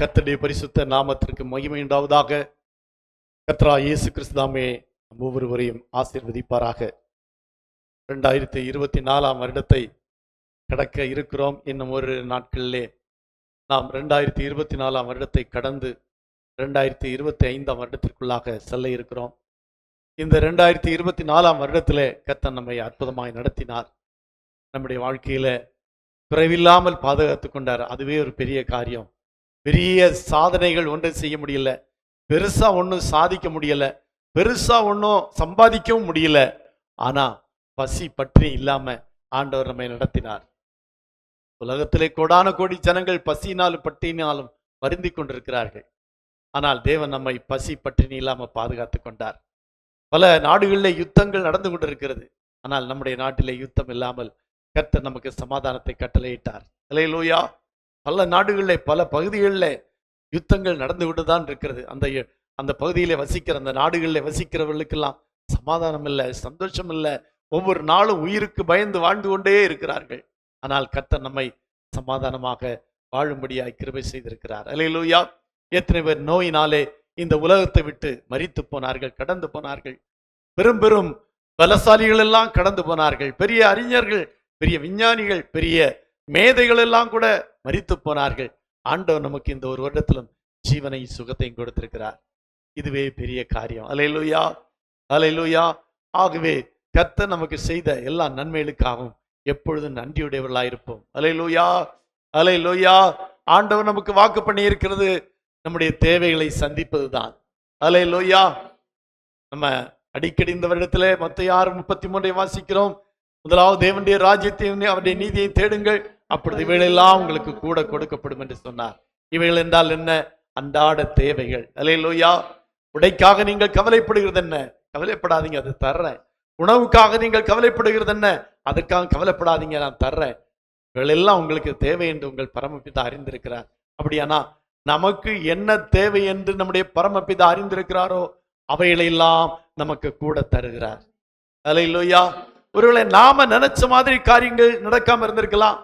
கர்த்தருடைய பரிசுத்த நாமத்திற்கு மகிமை உண்டாவதாக. கர்த்தராகிய இயேசு கிறிஸ்து தாமே நம் ஒவ்வொருவரையும் ஆசீர்வதிப்பாராக. 2024 வருடத்தை கடக்க இருக்கிறோம். இன்னும் ஒரு நாட்களிலே நாம் 2024 வருடத்தை கடந்து 2025 வருடத்திற்குள்ளாக செல்ல இருக்கிறோம். இந்த 2024 வருடத்திலே கர்த்தர் நம்மை அற்புதமாய் நடத்தினார். நம்முடைய வாழ்க்கையில குறைவில்லாமல் பாதுகாத்து கொண்டார். அதுவே ஒரு பெரிய காரியம். பெரிய சாதனைகள் ஒன்றும் செய்ய முடியல, பெருசா ஒன்றும் சாதிக்க முடியல, பெருசா ஒன்றும் சம்பாதிக்கவும் முடியல. ஆனா பசி பற்றி இல்லாம ஆண்டவர் நம்மை நடத்தினார். உலகத்திலே கோடான கோடி ஜனங்கள் பசியினாலும் பட்டினாலும் வருந்தி கொண்டிருக்கிறார்கள். ஆனால் தேவன் நம்மை பசி பட்டினி இல்லாம பாதுகாத்து கொண்டார். பல நாடுகளிலே யுத்தங்கள் நடந்து கொண்டிருக்கிறது. ஆனால் நம்முடைய நாட்டிலே யுத்தம் இல்லாமல் கர்த்தர் நமக்கு சமாதானத்தை கட்டளையிட்டார். அல்லேலூயா. பல நாடுகளிலே பல பகுதிகளில் யுத்தங்கள் நடந்து கொண்டு தான் இருக்கிறது. அந்த பகுதியிலே வசிக்கிற அந்த நாடுகளில் வசிக்கிறவர்களுக்கெல்லாம் சமாதானம் இல்லை, சந்தோஷம் இல்லை. ஒவ்வொரு நாளும் உயிருக்கு பயந்து வாழ்ந்து கொண்டே இருக்கிறார்கள். ஆனால் கர்த்தர் நம்மை சமாதானமாக வாழும்படியாய் கிருபை செய்திருக்கிறார். அல்லேலூயா. எத்தனை பேர் நோயினாலே இந்த உலகத்தை விட்டு மரித்து போனார்கள், கடந்து போனார்கள். பெரும் பெரும் பலசாலிகள் எல்லாம் கடந்து போனார்கள். பெரிய அறிஞர்கள், பெரிய விஞ்ஞானிகள், பெரிய மேதைகள் எல்லாம் கூட மரித்து போனார்கள். ஆண்டவர் நமக்கு இந்த ஒரு வருடத்திலும் ஜீவனை சுகத்தையும் கொடுத்திருக்கிறார். இதுவே பெரிய காரியம். அல்லேலூயா, அல்லேலூயா. ஆகவே கர்த்தர் நமக்கு செய்த எல்லா நன்மைகளுக்காகவும் எப்பொழுதும் நன்றியுடையவர்களாயிருப்போம். அல்லேலூயா, அல்லேலூயா. ஆண்டவர் நமக்கு வாக்கு பண்ணி இருக்கிறது நம்முடைய தேவைகளை சந்திப்பதுதான். அல்லேலூயா. நம்ம அடிக்கடி இந்த வருடத்துல மத்தேயு 6:33 வாசிக்கிறோம். முதலாவது தேவனுடைய ராஜ்யத்தையும் அவருடைய நீதியை தேடுங்கள், அப்பொழுது இவைகளெல்லாம் உங்களுக்கு கூட கொடுக்கப்படும் என்று சொன்னார். இவைகள் என்றால் என்ன? அன்றாட தேவைகள். அல்லேலூயா. உடைக்காக நீங்கள் கவலைப்படுகிறது என்ன? கவலைப்படாதீங்க, அது தர்றேன். உணவுக்காக நீங்கள் கவலைப்படுகிறது என்ன? அதற்காக கவலைப்படாதீங்க, நான் தர்றேன். இவைகளெல்லாம் உங்களுக்கு தேவை என்று உங்கள் பரமபிதா அறிந்திருக்கிறார். அப்படியானா நமக்கு என்ன தேவை என்று நம்முடைய பரமபிதா அறிந்திருக்கிறாரோ அவைகளெல்லாம் நமக்கு கூட தருகிறார். அல்லேலூயா. ஒருவேளை நாம நினைச்ச மாதிரி காரியங்கள் நடக்காம இருந்திருக்கலாம்,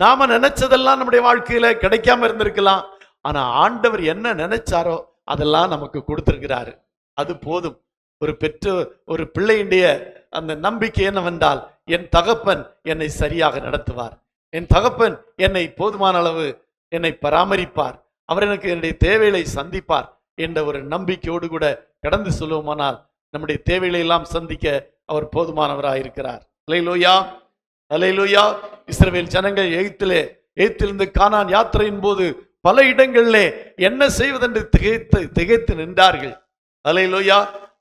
நாம நினைச்சதெல்லாம் நம்முடைய வாழ்க்கையில கிடைக்காம இருந்திருக்கலாம். ஆனா ஆண்டவர் என்ன நினைச்சாரோ அதெல்லாம் நமக்கு கொடுத்திருக்கிறாரு. அது போதும். ஒரு பிள்ளையுடைய அந்த நம்பிக்கை என்னவென்றால், என் தகப்பன் என்னை சரியாக நடத்துவார், என் தகப்பன் என்னை போதுமான அளவு என்னை பராமரிப்பார், அவர் எனக்கு என்னுடைய தேவைகளை சந்திப்பார் என்ற ஒரு நம்பிக்கையோடு கூட கடந்து சொல்லுவோமானால் நம்முடைய தேவைகளை எல்லாம் சந்திக்க அவர் போதுமானவராக இருக்கிறார். அல்லேலூயா, அல்லேலூயா. இஸ்ரவேல் ஜனங்கள் எகிப்திலிருந்து கானான் யாத்திரையின் போது பல இடங்களிலே என்ன செய்வதென்று திகைத்து நின்றார்கள். அல்லேலூயா.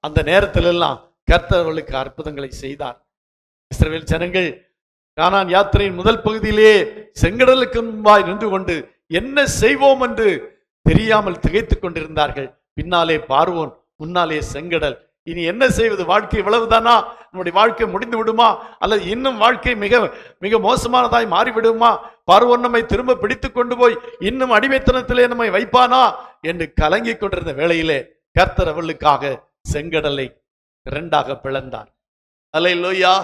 அந்த நேரத்தில் எல்லாம் கர்த்தர் அவர்களுக்கு அற்புதங்களை செய்தார். இஸ்ரவேல் ஜனங்கள் கானான் யாத்திரையின் முதல் பகுதியிலேயே செங்கடலுக்கு முன்பாய் நின்று கொண்டு என்ன செய்வோம் என்று தெரியாமல் திகைத்துக் கொண்டிருந்தார்கள். பின்னாலே பார்வோன், முன்னாலே செங்கடல். இனி என்ன செய்வது? வாழ்க்கை இவ்வளவுதானா? நம்முடைய வாழ்க்கை முடிந்து விடுமா? அல்லது இன்னும் வாழ்க்கை மிக மிக மோசமானதாய் மாறிவிடுமா? பார்வோன் நம்மை திரும்ப பிடித்து கொண்டு போய் இன்னும் அடிமைத்தனத்திலே நம்மை வைப்பானா என்று கலங்கி கொண்டிருந்த வேளையிலே கர்த்தர் அவர்களுக்காக செங்கடலை இரண்டாக பிளந்தார். அல்லேலூயா.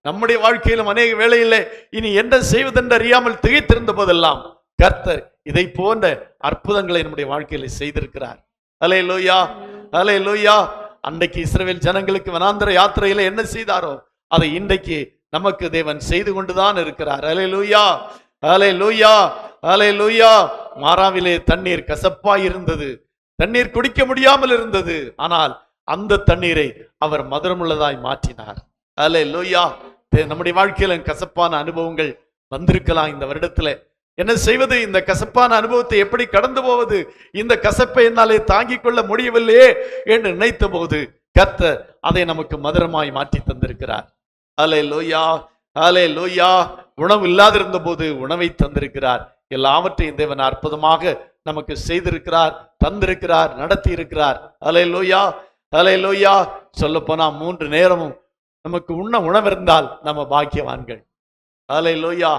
நம்முடைய வாழ்க்கையிலும் அநேக வேளையிலே இனி என்ன செய்வதென்று அறியாமல் திகைத்திருந்த போதெல்லாம் கர்த்தர் இதை போன்ற அற்புதங்களை நம்முடைய வாழ்க்கையில செய்திருக்கிறார். அல்லேலூயா, அல்லேலூயா. அன்றைக்கு இஸ்ரவேல் ஜனங்களுக்கு வனாந்தர யாத்திரையில என்ன செய்தாரோ அதை இன்றைக்கு நமக்கு தேவன் செய்து கொண்டுதான் இருக்கிறார். அல்லேலூயா, அல்லேலூயா, அல்லேலூயா. மாராவிலே தண்ணீர் கசப்பாய் இருந்தது, தண்ணீர் குடிக்க முடியாமல் இருந்தது. ஆனால் அந்த தண்ணீரை அவர் மதுரமுள்ளதாய் மாற்றினார். அல்லேலூயா. நம்முடைய வாழ்க்கையில கசப்பான அனுபவங்கள் வந்திருக்கலாம். இந்த வருடத்துல என்ன செய்வது? இந்த கசப்பான அனுபவத்தை எப்படி கடந்து போவது? இந்த கசப்பை என்னாலே தாங்கிக் கொள்ள முடியவில்லையே என்று நினைத்த போது கர்த்தர் அதை நமக்கு மதுரமாய் மாற்றி தந்திருக்கிறார். அல்லேலூயா, அல்லேலூயா. உணவு இல்லாதிருந்த போது உணவை தந்திருக்கிறார். எல்லாவற்றையும் தேவன் அற்புதமாக நமக்கு செய்திருக்கிறார், தந்திருக்கிறார், நடத்தி இருக்கிறார். அல்லேலூயா, அல்லேலூயா. சொல்ல போனா 3 நேரமும் நமக்கு உணவு இருந்தால் நம்ம பாக்கியவான்கள். அல்லேலூயா.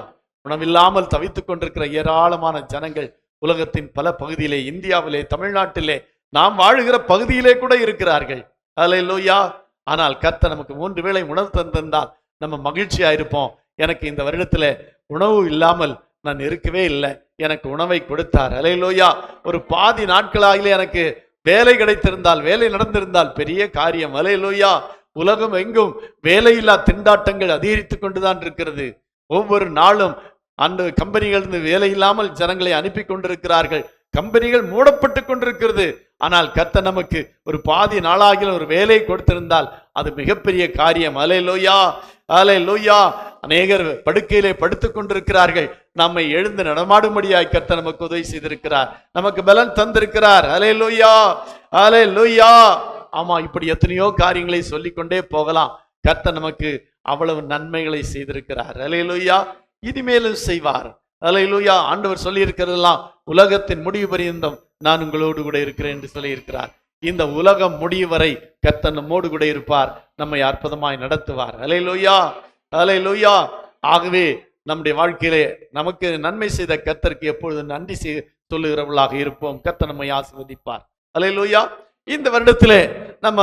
உணவில்லாமல் தவித்துக் கொண்டிருக்கிற ஏராளமான ஜனங்கள் உலகத்தின் பல பகுதியிலே, இந்தியாவிலே, தமிழ்நாட்டிலே, நாம் வாழுகிற பகுதியிலே கூட இருக்கிறார்கள். அல்லேலூயா. ஆனால் கர்த்தர் நமக்கு 3 வேளை உணவு தந்திருந்தால் நம்ம மகிழ்ச்சியா இருப்போம். எனக்கு இந்த வருடத்துல உணவு இல்லாமல் நான் இருக்கவே இல்லை, எனக்கு உணவை கொடுத்தார். அல்லேலூயா. ஒரு பாதி நாட்களாகிலே எனக்கு வேலை கிடைத்திருந்தால், வேலை நடந்திருந்தால் பெரிய காரியம். அல்லேலூயா. உலகம் எங்கும் வேலையில்லா திண்டாட்டங்கள் அதிகரித்து கொண்டுதான் இருக்கிறது. ஒவ்வொரு நாளும் அந்த கம்பெனிகள் வேலை இல்லாமல் ஜனங்களை அனுப்பி கொண்டிருக்கிறார்கள். கம்பெனிகள் மூடப்பட்டு கொண்டிருக்கிறது. ஆனால் கர்த்தர் நமக்கு ஒரு பாதி நாளாகிலும் ஒரு வேலை கொடுத்திருந்தால் அது மிகப்பெரிய காரியம். அல்லேலூயா, அல்லேலூயா. அநேகர் படுக்கையிலே படுத்துக் கொண்டிருக்கிறார்கள். நம்மை எழுந்து நடமாடும்படியாய் கர்த்தர் நமக்கு உதவி செய்திருக்கிறார், நமக்கு பலன் தந்திருக்கிறார். அல்லேலூயா, அல்லேலூயா. ஆமா, இப்படி எத்தனையோ காரியங்களை சொல்லிக்கொண்டே போகலாம். கர்த்தர் நமக்கு அவ்வளவு நன்மைகளை செய்திருக்கிறார். அல்லேலூயா. இனிமேலும் செய்வார். அல்லேலூயா. ஆண்டவர் சொல்லி இருக்கிறதெல்லாம் உலகத்தின் முடிவு பரியந்தம் நான் உங்களோடு கூட இருக்கிறேன் என்று சொல்லி இருக்கிறார். இந்த உலகம் முடிவு வரை கர்த்தர் நம்மோடு கூட இருப்பார், நம்மை அற்புதமாய் நடத்துவார். அல்லேலூயா, அல்லேலூயா. ஆகவே நம்முடைய வாழ்க்கையிலே நமக்கு நன்மை செய்த கர்த்தருக்கு எப்பொழுது நன்றி சொல்லுகிறவர்களாக இருப்போம். கர்த்தர் நம்மை ஆசீர்வதிப்பார். அல்லேலூயா. இந்த வருடத்திலே நம்ம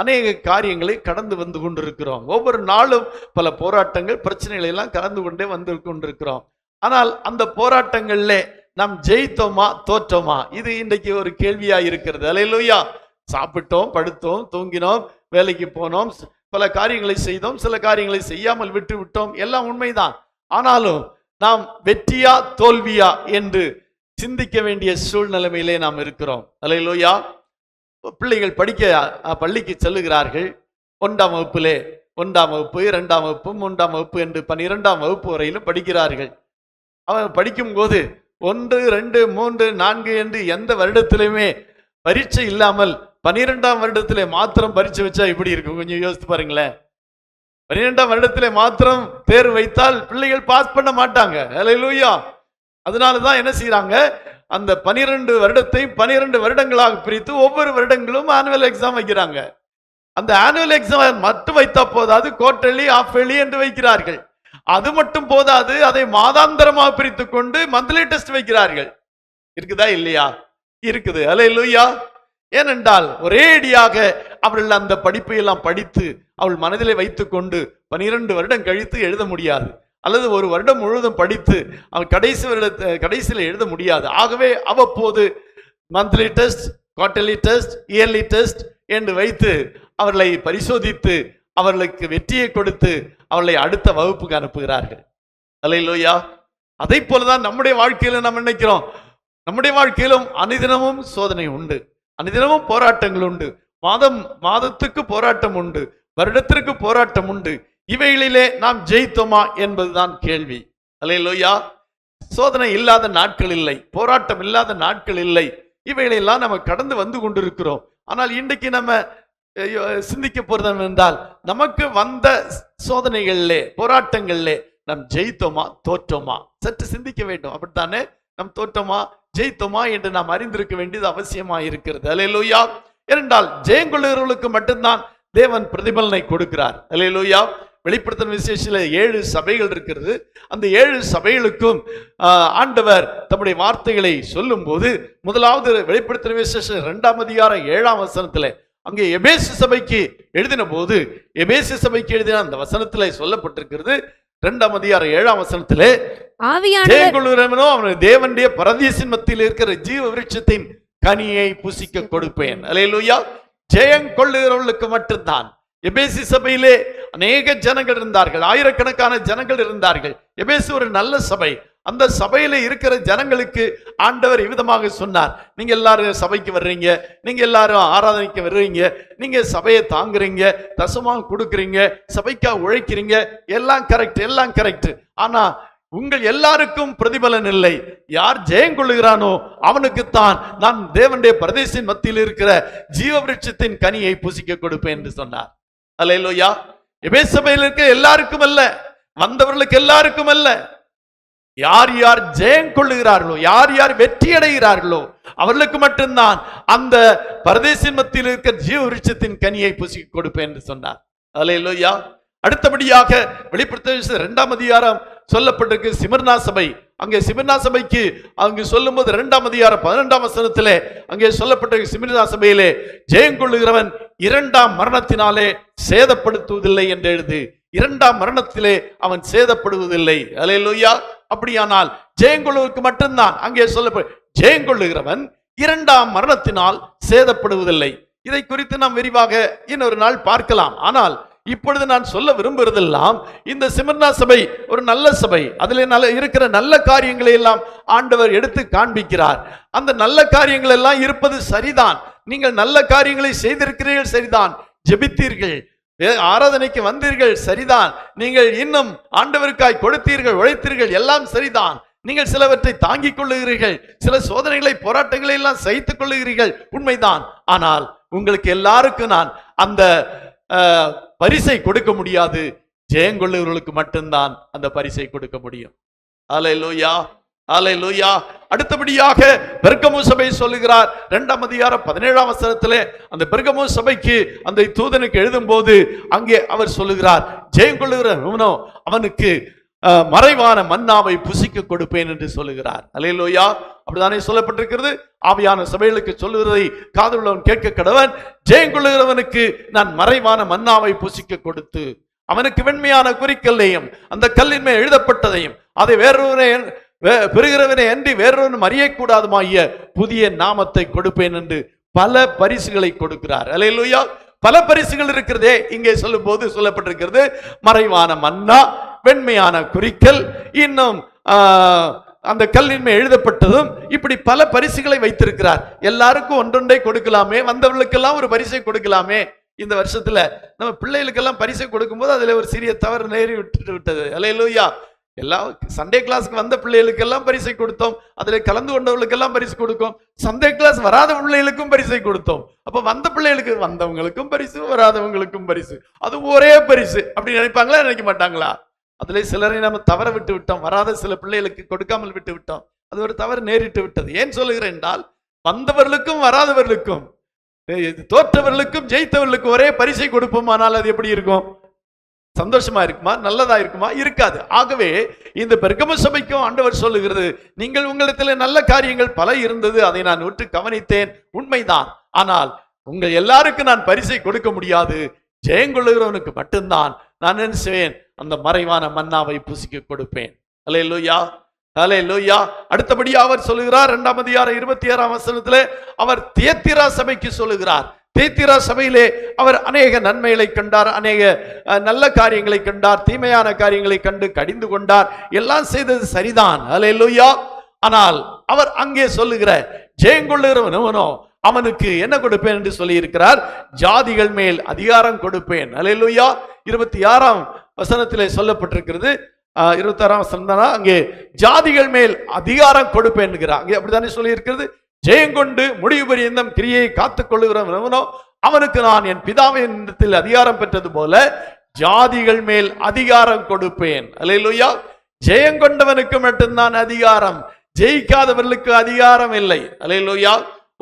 அநேக காரியங்களை கடந்து வந்து கொண்டிருக்கிறோம். ஒவ்வொரு நாளும் பல போராட்டங்கள், பிரச்சனைகளை எல்லாம் கடந்து கொண்டே வந்து கொண்டிருக்கிறோம். ஆனால் அந்த போராட்டங்கள்ல நாம் ஜெயித்தோமா தோற்றோமா, இது இன்றைக்கு ஒரு கேள்வியா இருக்கிறது. அல்லேலூயா. சாப்பிட்டோம், படுத்தோம், தூங்கினோம், வேலைக்கு போனோம், பல காரியங்களை செய்தோம், சில காரியங்களை செய்யாமல் விட்டு விட்டோம், எல்லாம் உண்மைதான். ஆனாலும் நாம் வெற்றியா தோல்வியா என்று சிந்திக்க வேண்டிய சூழ்நிலைமையிலே நாம் இருக்கிறோம். அல்லேலூயா. பிள்ளைகள் பள்ளிக்கு செல்லுகிறார்கள். 1ஆம் வகுப்பிலே 1ஆம் வகுப்பு, 2ஆம் வகுப்பு, 3ஆம் வகுப்பு என்று 12ஆம் வகுப்பு வரையிலும் படிக்கிறார்கள். அவன் படிக்கும் போது 1, 2, 3, 4 என்று எந்த வருடத்திலுமே பரீட்சை இல்லாமல் 12ஆம் வருடத்திலே மாத்திரம் பரீட்சை வச்சா எப்படி இருக்கும்? கொஞ்சம் யோசித்து பாருங்களேன். 12ஆம் வருடத்திலே மாத்திரம் தேர்வு வைத்தால் பிள்ளைகள் பாஸ் பண்ண மாட்டாங்க. அல்லேலூயா. அதனாலதான் என்ன செய்யறாங்க, அந்த 12 வருடத்தை 12 வருடங்களாக பிரித்து ஒவ்வொரு வருடங்களும் ஆனுவல் எக்ஸாம் வைக்கிறாங்க. அந்த ஆனுவல் எக்ஸாம் மட்டும் வைத்தா போதாது, குவார்டர்லி, ஹாஃப் இயர்லி என்று வைக்கிறார்கள். அது மட்டும் போதாது, அதை மாதாந்திரமாக பிரித்து கொண்டு மந்த்லி டெஸ்ட் வைக்கிறார்கள். இருக்குதா இல்லையா? இருக்குது. அல்லேலூயா. ஏனென்றால் ஒரேடியாக அவர்கள் அந்த படிப்பை எல்லாம் படித்து அவள் மனதிலே வைத்துக் கொண்டு 12 வருடம் கழித்து எழுத முடியாது, அல்லது ஒரு வருடம் முழுவதும் படித்து அவன் கடைசியில் எழுத முடியாது. ஆகவே அவ்வப்போது monthly test, quarterly test, yearly test என்று வைத்து அவர்களை பரிசோதித்து அவர்களுக்கு வெற்றியை கொடுத்து அவர்களை அடுத்த வகுப்புக்கு அனுப்புகிறார்கள். அல்லேலூயா. அதை போலதான் நம்முடைய வாழ்க்கையில நம்ம நினைக்கிறோம். நம்முடைய வாழ்க்கையிலும் அனுதினமும் சோதனை உண்டு, அனுதினமும் போராட்டங்கள் உண்டு. மாதத்துக்கு போராட்டம் உண்டு, வருடத்திற்கு போராட்டம் உண்டு. இவைகளிலே நாம் ஜெயித்தோமா என்பதுதான் கேள்வி. அல்லேலூயா. சோதனை இல்லாத நாட்கள் இல்லை, போராட்டம் இல்லாத நாட்கள் இல்லை. இவைகளெல்லாம் நம்ம கடந்து வந்து கொண்டிருக்கிறோம். ஆனால் இன்றைக்கு நம்ம சிந்திக்க போறது என்றால், நமக்கு வந்த சோதனைகளிலே, போராட்டங்களிலே நாம் ஜெயித்தோமா தோற்றோமா சற்று சிந்திக்க வேண்டும். அப்படித்தானே? நாம் தோற்றோமா ஜெயித்தோமா என்று நாம் அறிந்திருக்க வேண்டியது அவசியமா இருக்கிறது. அல்லேலூயா. ஏனென்றால் ஜெயங்கொள்ளுகிறவர்களுக்கு மட்டும்தான் தேவன் பிரதிபலனை கொடுக்கிறார். அல்லேலூயா. வெளிப்படுத்தின விசேஷத்துல 7 சபைகள் இருக்கிறது. அந்த 7 சபைகளுக்கும் ஆண்டவர் தம்முடைய வார்த்தைகளை சொல்லும் போது, முதலாவது வெளிப்படுத்தின விசேஷம் 2ஆம் அதிகாரம் 7ஆம் வசனத்திலே அங்கே எபேசு சபைக்கு எழுதின போது, எபேசு சபைக்கு எழுதின அந்த வசனத்திலே சொல்லப்பட்டிருக்கிறது. 2ஆம் அதிகாரம் 7ஆம் வசனத்திலே, ஜெயங்கொள்ளுகிறவனோ அவன் தேவனுடைய பரதீசின் மத்தியில் இருக்கிற ஜீவ விருட்சத்தின் கனியை புசிக்க கொடுப்பேன். அல்லேலூயா. ஜெயம் கொள்ளுகிறவர்களுக்கு மட்டும்தான். எபேசு சபையிலே அநேக ஜனங்கள் இருந்தார்கள், ஆயிரக்கணக்கான ஜனங்கள் இருந்தார்கள். எபேசு ஒரு நல்ல சபை. அந்த சபையில இருக்கிற ஜனங்களுக்கு ஆண்டவர் இவ்விதமாக சொன்னார், நீங்க எல்லாரும் சபைக்கு வர்றீங்க, நீங்க எல்லாரும் ஆராதனைக்கு வர்றீங்க, நீங்க சபையை தாங்குறீங்க, தசமாக கொடுக்குறீங்க, சபைக்கா உழைக்கிறீங்க, எல்லாம் கரெக்ட், எல்லாம் கரெக்ட். ஆனா உங்கள் எல்லாருக்கும் பிரதிபலன் இல்லை. யார் ஜெயம் கொள்ளுகிறானோ அவனுக்குத்தான் நான் தேவனுடைய பிரதேசின் மத்தியில் இருக்கிற ஜீவ விருட்சத்தின் கனியை புசிக்க கொடுப்பேன் என்று சொன்னார். அல்லேலூயா. எபேசு சபையில் இருக்க எல்லாருக்கும் அல்ல, வந்தவர்களுக்கு எல்லாருக்கும் அல்ல. யார் யார் ஜெயம் கொள்ளுகிறார்களோ, யார் யார் வெற்றி அடைகிறார்களோ அவர்களுக்கு மட்டும்தான் அந்த பரதேசின் மத்தியில் இருக்கிற ஜீவ விருட்சத்தின் கனியை புசிக்க கொடுப்பேன் என்று சொன்னார். அல்லேலூயா. அடுத்தபடியாக வெளிப்படுத்தின 2ஆம் அதிகாரம் சொல்லப்பட்டிருக்கு சிமர்னா சபை. அங்கே சிமர்னா சபைக்கு அங்கு சொல்லும் போது 2ஆம் அதிகாரம் 12ஆம் வசனத்திலே அங்கே சொல்லப்பட்டிருக்கு, சிமர்னா சபையிலே ஜெயம் கொள்ளுகிறவன் 2ஆம் மரணத்தினாலே சேதப்படுத்துவதில்லை என்று எழுது. 2ஆம் மரணத்திலே அவன் சேதப்படுவதில்லை. அல்லேலூயா. அப்படியானால் ஜெயங்கொள்ளுவதற்கு மட்டும்தான் அங்கே சொல்லப்படும். ஜெயங்கொள்ளுகிறவன் இரண்டாம் மரணத்தினால் சேதப்படுவதில்லை. இதை குறித்து நாம் விரிவாக இன்னொரு நாள் பார்க்கலாம். ஆனால் இப்பொழுது நான் சொல்ல விரும்புறதெல்லாம், இந்த சிமர்னா சபை ஒரு நல்ல சபை. அதிலே இருக்கிற நல்ல காரியங்களை எல்லாம் ஆண்டவர் எடுத்து காண்பிக்கிறார். அந்த நல்ல காரியங்கள் எல்லாம் இருப்பது சரிதான். நீங்கள் நல்ல காரியங்களை செய்திருக்கிறீர்கள், சரிதான். ஜெபித்தீர்கள், ஆராதனைக்கு வந்தீர்கள், சரிதான். நீங்கள் இன்னும் ஆண்டவருக்காய் கொடுத்தீர்கள், உழைத்தீர்கள், எல்லாம் சரிதான். நீங்கள் சிலவற்றை தாங்கிக் கொள்ளுகிறீர்கள், சில சோதனைகளை போராட்டங்களை எல்லாம் சகித்துக் கொள்ளுகிறீர்கள், உண்மைதான். ஆனால் உங்களுக்கு எல்லாருக்கும் நான் அந்த பரிசை கொடுக்க முடியாது. ஜெயங்கொள்ளுகிறவர்களுக்கு மட்டும்தான் அந்த பரிசை கொடுக்க முடியும். அல்லேலூயா, அல்லேலூயா. அடுத்தபடியாக பெர்கமு சபை சொல்லுகிறார் 2ஆம் அதிகாரம் 17ஆம் வசனத்திலே, அந்த பெர்கமு சபைக்கு அந்த தூதனுக்கு எழுதும் போது அங்கே அவர் சொல்லுகிறார், ஜெயங்கொள்ளுகிறவனோ அவனுக்கு மறைவான மன்னாவை புசிக்க கொடுப்பேன் என்று சொல்லுகிறார். அல்லேலூயா. அப்படித்தானே சொல்லப்பட்டிருக்கிறது. ஆவியான சபைகளுக்கு சொல்லுகிறதை காதுள்ளவன் கேட்க கடவன். ஜெயங்கொள்ளுகிறவனுக்கு நான் மறைவான மன்னாவை புசிக்க கொடுத்து அவனுக்கு வெண்மையான குறிக்கல்லையும் அந்த கல்லின் மேல் எழுதப்பட்டதையும் அதை வேறொருவனை பெறுகிறவனை அன்றி வேறொரு அறியக்கூடாதுமாகிய புதிய நாமத்தை கொடுப்பேன் என்று பல பரிசுகளை கொடுக்கிறார். அல்லேலூயா. பல பரிசுகள் இருக்கிறதே. இங்கே சொல்லும் போது சொல்லப்பட்டிருக்கிறது மறைவான மன்னா, வெண்மையான குறிக்கல், இன்னும் அந்த கல்லின் மேல் எழுதப்பட்டதும், இப்படி பல பரிசுகளை வைத்திருக்கிறார். எல்லாருக்கும் ஒன்றொன்றை கொடுக்கலாமே, வந்தவர்களுக்கெல்லாம் ஒரு பரிசை கொடுக்கலாமே. இந்த வருஷத்துல நம்ம பிள்ளைகளுக்கெல்லாம் பரிசை கொடுக்கும்போது அதுல ஒரு சிறிய தவறு நேரி விட்டது. அல்லேலூயா. எல்லா சண்டே கிளாஸ்க்கு வந்த பிள்ளைகளுக்கெல்லாம் பரிசை கொடுத்தோம், அதில் கலந்து கொண்டவர்களுக்கெல்லாம் பரிசு கொடுக்கும். சண்டே கிளாஸ் வராத பிள்ளைகளுக்கும் பரிசை கொடுத்தோம். அப்ப வந்த பிள்ளைகளுக்கு வந்தவங்களுக்கும் பரிசு, வராதவங்களுக்கும் பரிசு, அது ஒரே பரிசு அப்படி நினைப்பாங்களா, நினைக்க மாட்டாங்களா? அதுல சிலரை நம்ம தவற விட்டு விட்டோம், வராத சில பிள்ளைகளுக்கு கொடுக்காமல் விட்டு விட்டோம். அது ஒரு தவறு நேரிட்டு விட்டது. ஏன் சொல்லுகிறேன் என்றால், வந்தவர்களுக்கும் வராதவர்களுக்கும், தோற்றவர்களுக்கும் ஜெயித்தவர்களுக்கும் ஒரே பரிசை கொடுப்போமானால் அது எப்படி இருக்கும்? சந்தோஷமா இருக்குமா? நல்லதா இருக்குமா? இருக்காது. ஆகவே இந்த பெர்கமு சபைக்கும் ஆண்டவர் சொல்லுகிறது, நீங்கள் உங்களிடத்தில் நல்ல காரியங்கள் பல இருந்தது, அதை நான் உற்று கவனித்தேன், உண்மைதான். ஆனால் உங்கள் எல்லாருக்கும் நான் பரிசை கொடுக்க முடியாது. ஜெயங்கொள்ளுகிறவனுக்கு மட்டும்தான் நான் என்ன செய்வேன்? அந்த மறைவான மன்னாவை புசிக்க கொடுப்பேன். அல்லேலூயா, அல்லேலூயா. அடுத்தபடியாக அவர் சொல்லுகிறார் 2ஆம் அதிகாரம் 26ஆம் வசனத்திலே அவர் தியத்திரா சபைக்கு சொல்லுகிறார். தியத்திரா சபையிலே அவர் அநேக நன்மைகளை கண்டார், அநேக நல்ல காரியங்களை கண்டார், தீமையான காரியங்களை கண்டு கடிந்து கொண்டார். எல்லாம் செய்தது சரிதான். அல்லேலூயா. ஆனால் அவர் அங்கே சொல்லுகிற ஜெயங்கொள்ளுகிறவனோ அவனுக்கு என்ன கொடுப்பேன் என்று சொல்லி இருக்கிறார்? ஜாதிகள் மேல் அதிகாரம் கொடுப்பேன். அல்லேலூயா. 26ஆம் வசனத்திலே சொல்லப்பட்டிருக்கிறது. 26ஆம் வசனம் தானா? அங்கே ஜாதிகள் மேல் அதிகாரம் கொடுப்பேன் என்கிறார். அங்கே அப்படித்தானே சொல்லி இருக்கிறது. ஜெயங்கொண்டு முடிவு பரியந்தம் கிரியை காத்துக் கொள்ளுகிறவனோ அவனுக்கு நான் என் பிதாவின் இடத்தில் அதிகாரம் பெற்றது போல ஜாதிகள் மேல் அதிகாரம் கொடுப்பேன். அல்லேலூயா. ஜெயங்கொண்டவனுக்கு மட்டும்தான் அதிகாரம், ஜெயிக்காதவர்களுக்கு அதிகாரம் இல்லை. அல்லேலூயா.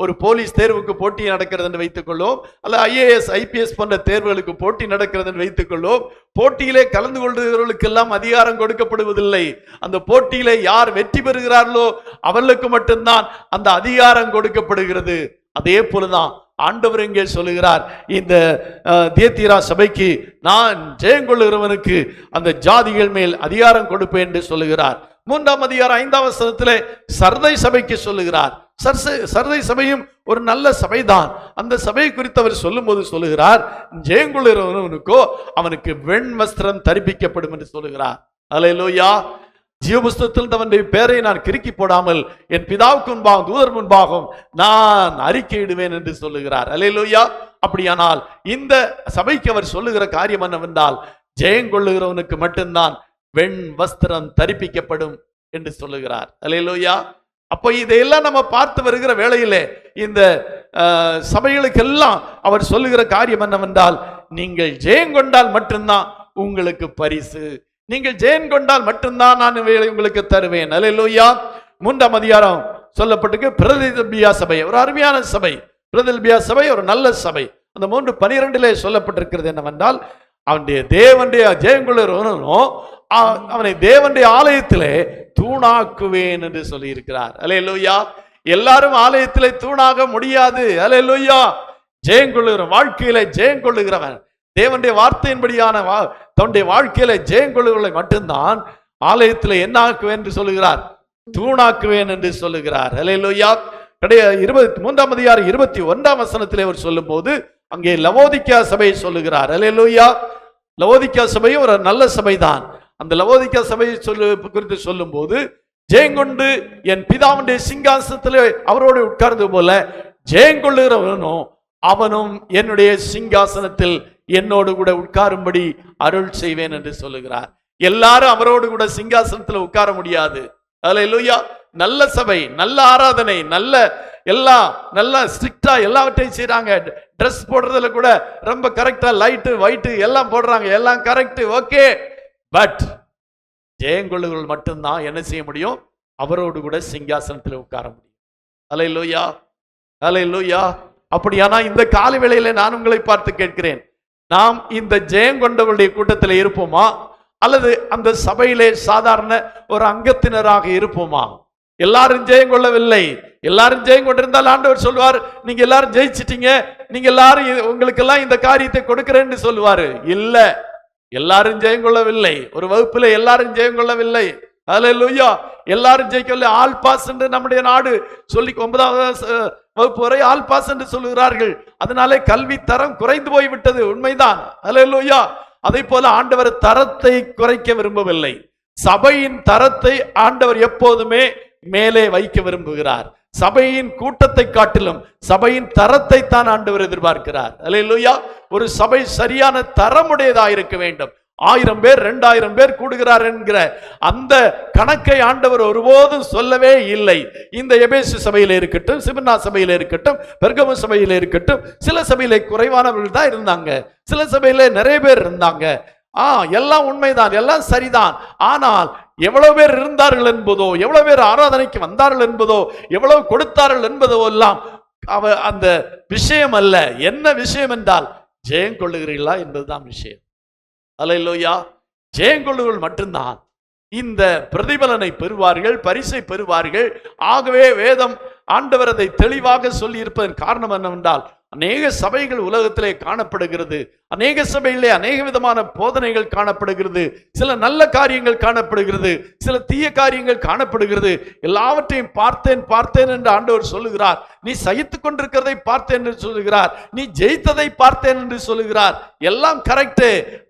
ஒரு போலீஸ் தேர்வுக்கு போட்டி நடக்கிறது என்று வைத்துக் கொள்வோம், அல்ல IAS IPS போன்ற தேர்வுகளுக்கு போட்டி நடக்கிறது என்று வைத்துக் கொள்வோம். போட்டியிலே கலந்து கொள்கிறவர்களுக்கெல்லாம் அதிகாரம் கொடுக்கப்படுவதில்லை. அந்த போட்டியிலே யார் வெற்றி பெறுகிறார்களோ அவர்களுக்கு மட்டும்தான் அந்த அதிகாரம் கொடுக்கப்படுகிறது. அதே போலதான் ஆண்டவர் இங்கே சொல்லுகிறார், இந்த தியத்திரா சபைக்கு நான் ஜெயங்கொள்ளுகிறவனுக்கு அந்த ஜாதிகள் மேல் அதிகாரம் கொடுப்பேன் என்று சொல்லுகிறார். 3ஆம் அதிகாரம் 5ஆம் வசனத்திலே சர்தை சபைக்கு சொல்லுகிறார். சர்தை சபையும் ஒரு நல்ல சபைதான். அந்த சபை குறித்து அவர் சொல்லும் போது சொல்லுகிறார், ஜெயங்கொள்ளுகிறவனுக்கோ அவனுக்கு வெண் வஸ்திரம் தரிப்பிக்கப்படும் என்று சொல்லுகிறார். அல்லேலூயா. ஜீவ புஸ்தகத்தில் அவனுடைய பெயரை நான் கிறுக்கி போடாமல் என் பிதாவுக்கு முன்பாகவும் தூதர் முன்பாகவும் நான் அறிக்கையிடுவேன் என்று சொல்லுகிறார். அல்லேலூயா. அப்படியானால் இந்த சபைக்கு அவர் சொல்லுகிற காரியம் என்னவென்றால், ஜெயங்கொள்ளுகிறவனுக்கு மட்டும்தான் வெண் வஸ்திரம் தரிப்பிக்கப்படும் என்று சொல்லுகிறார். அல்லேலூயா. அப்போ இதையெல்லாம் நம்ம பார்த்து வருகிற வேளையிலே இந்த சபைகளுக்கெல்லாம் அவர் சொல்லுகிற காரியம் என்னவென்றால், நீங்கள் ஜெயங்கொண்டால் மட்டும்தான் உங்களுக்கு பரிசு, நீங்கள் ஜெயம் கொண்டால் மட்டும்தான் நான் உங்களுக்கு தருவேன். அல்லேலூயா. 3ஆம் அதிகாரம் சொல்லப்பட்டிருக்கு பிரதிபியா சபை, ஒரு அருமையான சபை. பிரதிபியா சபை ஒரு நல்ல சபை. அந்த 3:12 சொல்லப்பட்டிருக்கிறது என்னவென்றால், அவனுடைய தேவனுடைய ஜெயங்கொள்ளுகிறவனோ அவனை தேவனுடைய ஆலயத்திலே தூணாக்குவேன் என்று சொல்லி இருக்கிறார். அல்லேலூயா. எல்லாரும் ஆலயத்திலே தூணாக முடியாது. அல்லேலூயா. ஜெயங்கொள்ளுகிற வாழ்க்கையில ஜெயங்கொள்ளுகிறவன், தேவனுடைய வார்த்தையின்படியான தன்னுடைய வாழ்க்கையில ஜெயங்கொள்ளுகளை மட்டும்தான் ஆலயத்தில் என்ன ஆக்குவேன் என்று சொல்லுகிறார்? தூணாக்குவேன் என்று சொல்லுகிறார். அல்லேலூயா. 23ஆம் அதிகாரம் 21ஆம் வசனத்திலே அவர் சொல்லும் போது அங்கே லவோதிக்கா சபையை சொல்லுகிறார். அல்லேலூயா. லவோதிக்கா சபை ஒரு நல்ல சபைதான். அந்த லவோதிக்கா சபையை குறித்து சொல்லும் போது, ஜெயங்கொண்டு என் பிதாவுடைய சிங்காசனத்திலே அவரோடு உட்கார்ந்து போல ஜெயங்கொள்ளுகிறவனும் அவனும் என்னுடைய சிங்காசனத்தில் என்னோடு கூட உட்காரும்படி அருள் செய்வேன் என்று சொல்லுகிறார். எல்லாரும் அவரோடு கூட சிங்காசனத்தில் உட்கார முடியாது. அல்லேலூயா. நல்ல சபை, நல்ல ஆராதனை, எல்லாம் நல்லா ஸ்ட்ரிக்டா எல்லாவற்றையும் செய்யறாங்க. ட்ரெஸ் போடுறதுல கூட ரொம்ப கரெக்டா லைட்டு ஒயிட்டு எல்லாம் போடுறாங்க, எல்லாம் கரெக்ட், ஓகே. பட் ஜெயங்கொள்ளுகள் மட்டும்தான் என்ன செய்ய முடியும்? அவரோடு கூட சிங்காசனத்தில் உட்கார முடியும். அல்லேலூயா, அல்லேலூயா. அப்படியானா இந்த காலை வேளையில நான் உங்களை பார்த்து கேட்கிறேன், நாம் இந்த ஜெயங்கொண்டவருடைய கூட்டத்தில் இருப்போமா, அல்லது அந்த சபையிலே சாதாரண ஒரு அங்கத்தினராக இருப்போமா? எல்லாரும் ஜெயம் கொள்ளவில்லை. எல்லாரும் ஜெயம் கொண்டிருந்தால் ஆண்டவர் சொல்வார், நீங்க எல்லாரும் ஜெயிச்சிட்டீங்க, நீங்க எல்லாரும் உங்களுக்கெல்லாம் இந்த காரியத்தை கொடுக்கிறேன்னு சொல்லுவாரு. இல்ல, எல்லாரும் ஜெயம் கொள்ளவில்லை. ஒரு வகுப்புல எல்லாரும் ஜெயம் கொள்ளவில்லை. அல்லேலூயா. எல்லாரும் ஜெயிக்கவில்லை. ஆல் பாஸ் என்று நம்முடைய நாடு சொல்லி 9ஆவது வகுப்பு வரை ஆல் பாஸ் என்று சொல்லுகிறார்கள். அதனாலே கல்வி தரம் குறைந்து போய்விட்டது, உண்மைதான். அல்லேலூயா. அதை போல ஆண்டவர் தரத்தை குறைக்க விரும்பவில்லை. சபையின் தரத்தை ஆண்டவர் எப்போதுமே மேலே வைக்க விரும்புகிறார். சபையின் கூட்டத்தை காட்டிலும் சபையின் தரத்தை தான் ஆண்டவர் எதிர்பார்க்கிறார். அல்லேலூயா. ஒரு சபை சரியான தரமுடையதாக இருக்க வேண்டும். 1000 பேர் 2000 பேர் கூடுகிறார் என்கிற அந்த கணக்கை ஆண்டவர் ஒருபோதும் சொல்லவே இல்லை. இந்த எபேசு சபையில இருக்கட்டும், சிமிர்னா சபையில இருக்கட்டும், பெர்கமு சபையில இருக்கட்டும், சில சபையில குறைவானவர்கள் தான் இருந்தாங்க, சில சபையில நிறைய பேர் இருந்தாங்க. எல்லாம் உண்மைதான், எல்லாம் சரிதான். ஆனால் எவ்வளவு பேர் இருந்தார்கள் என்பதோ, எவ்வளவு பேர் ஆராதனைக்கு வந்தார்கள் என்பதோ, எவ்வளவு கொடுத்தார்கள் என்பதோ எல்லாம் அந்த விஷயம் அல்ல. என்ன விஷயம் என்றால் ஜெயம் கொள்ளுகிறீர்களா என்பதுதான் விஷயம். அல்லேலூயா. ஜெயங்கொள்ளுகள் மட்டும்தான் இந்த பிரதிபலனை பெறுவார்கள், பரிசை பெறுவார்கள். ஆகவே வேதம் ஆண்டவர் அதை தெளிவாக சொல்லி இருப்பதன் காரணம் என்னவென்றால், அநேக சபைகள் உலகத்திலே காணப்படுகிறது. அநேக சபையிலே அநேக விதமான போதனைகள் காணப்படுகிறது. சில நல்ல காரியங்கள் காணப்படுகிறது, சில தீய காரியங்கள் காணப்படுகிறது. எல்லாவற்றையும் பார்த்தேன் என்று ஆண்டவர் சொல்லுகிறார். நீ சகித்துக் கொண்டிருக்கிறதை பார்த்தேன் என்று சொல்லுகிறார். நீ ஜெயித்ததை பார்த்தேன் என்று சொல்லுகிறார். எல்லாம் கரெக்ட்,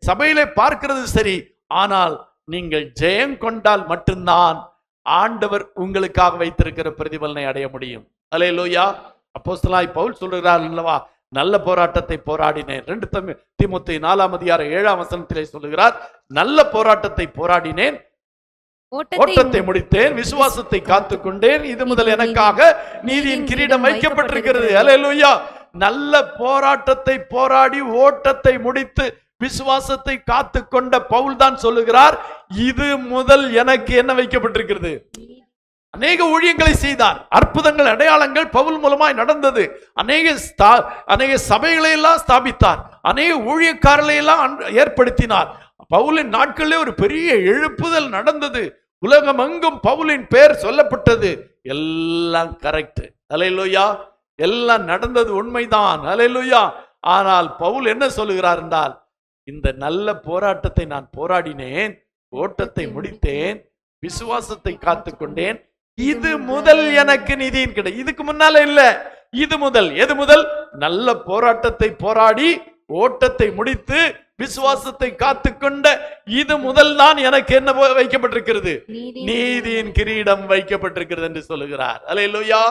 சபையிலே பார்க்கிறது சரி. ஆனால் நீங்கள் ஜெயம் கொண்டால் மட்டும்தான் ஆண்டவர் உங்களுக்காக வைத்திருக்கிற பிரதிபலனை அடைய முடியும். அல்லேலூயா. அப்போஸ்தலனாகிய பவுல் சொல்கிறார் அல்லவா, நல்ல போராட்டத்தை போராடினேன். 2 தீமோத்தேயு 4ஆம் அதிகாரம் 7ஆம் வசனத்திலே சொல்லுகிறார், நல்ல போராட்டத்தை போராடினேன், ஓட்டத்தை முடித்தேன், விசுவாசத்தை காத்துக்கொண்டேன், இது முதல் எனக்காக நீதியின் கிரீடம் வைக்கப்பட்டிருக்கிறது. அல்லேலூயா. நல்ல போராட்டத்தை போராடி ஓட்டத்தை முடித்து விசுவாசத்தை காத்துக்கொண்ட பவுல் தான் சொல்லுகிறார், இது முதல் எனக்கு என்ன வைக்கப்பட்டிருக்கிறது? அநேக ஊழியங்களை செய்தார். அற்புதங்கள் அடையாளங்கள் பவுல் மூலமாய் நடந்தது. அநேக சபைகளை எல்லாம் ஸ்தாபித்தார். அநேக ஊழியக்காரர்களை எல்லாம் ஏற்படுத்தினார். பவுலின் நாட்களிலே ஒரு பெரிய எழுப்புதல் நடந்தது. உலகம் எங்கும் பவுலின் பெயர் சொல்லப்பட்டது. எல்லாம் கரெக்ட். அல்லேலூயா. எல்லாம் நடந்தது உண்மைதான். அல்லேலூயா. ஆனால் பவுல் என்ன சொல்லுகிறார் என்றால், இந்த நல்ல போராட்டத்தை நான் போராடினேன், ஓட்டத்தை முடித்தேன், விசுவாசத்தை காத்துக்கொண்டேன், இது முதல் எனக்கு நீதியின் கிடை. இதுக்கு முன்னால இல்ல, இது முதல். எது முதல்? நல்ல போராட்டத்தை போராடி ஓட்டத்தை முடித்து விசுவாசத்தை காத்துக்கொண்ட இது முதல் தான் எனக்கு என்ன வைக்கப்பட்டிருக்கிறது? நீதியின் கிரீடம் வைக்கப்பட்டிருக்கிறது என்று சொல்லுகிறார். அல்லேலூயா.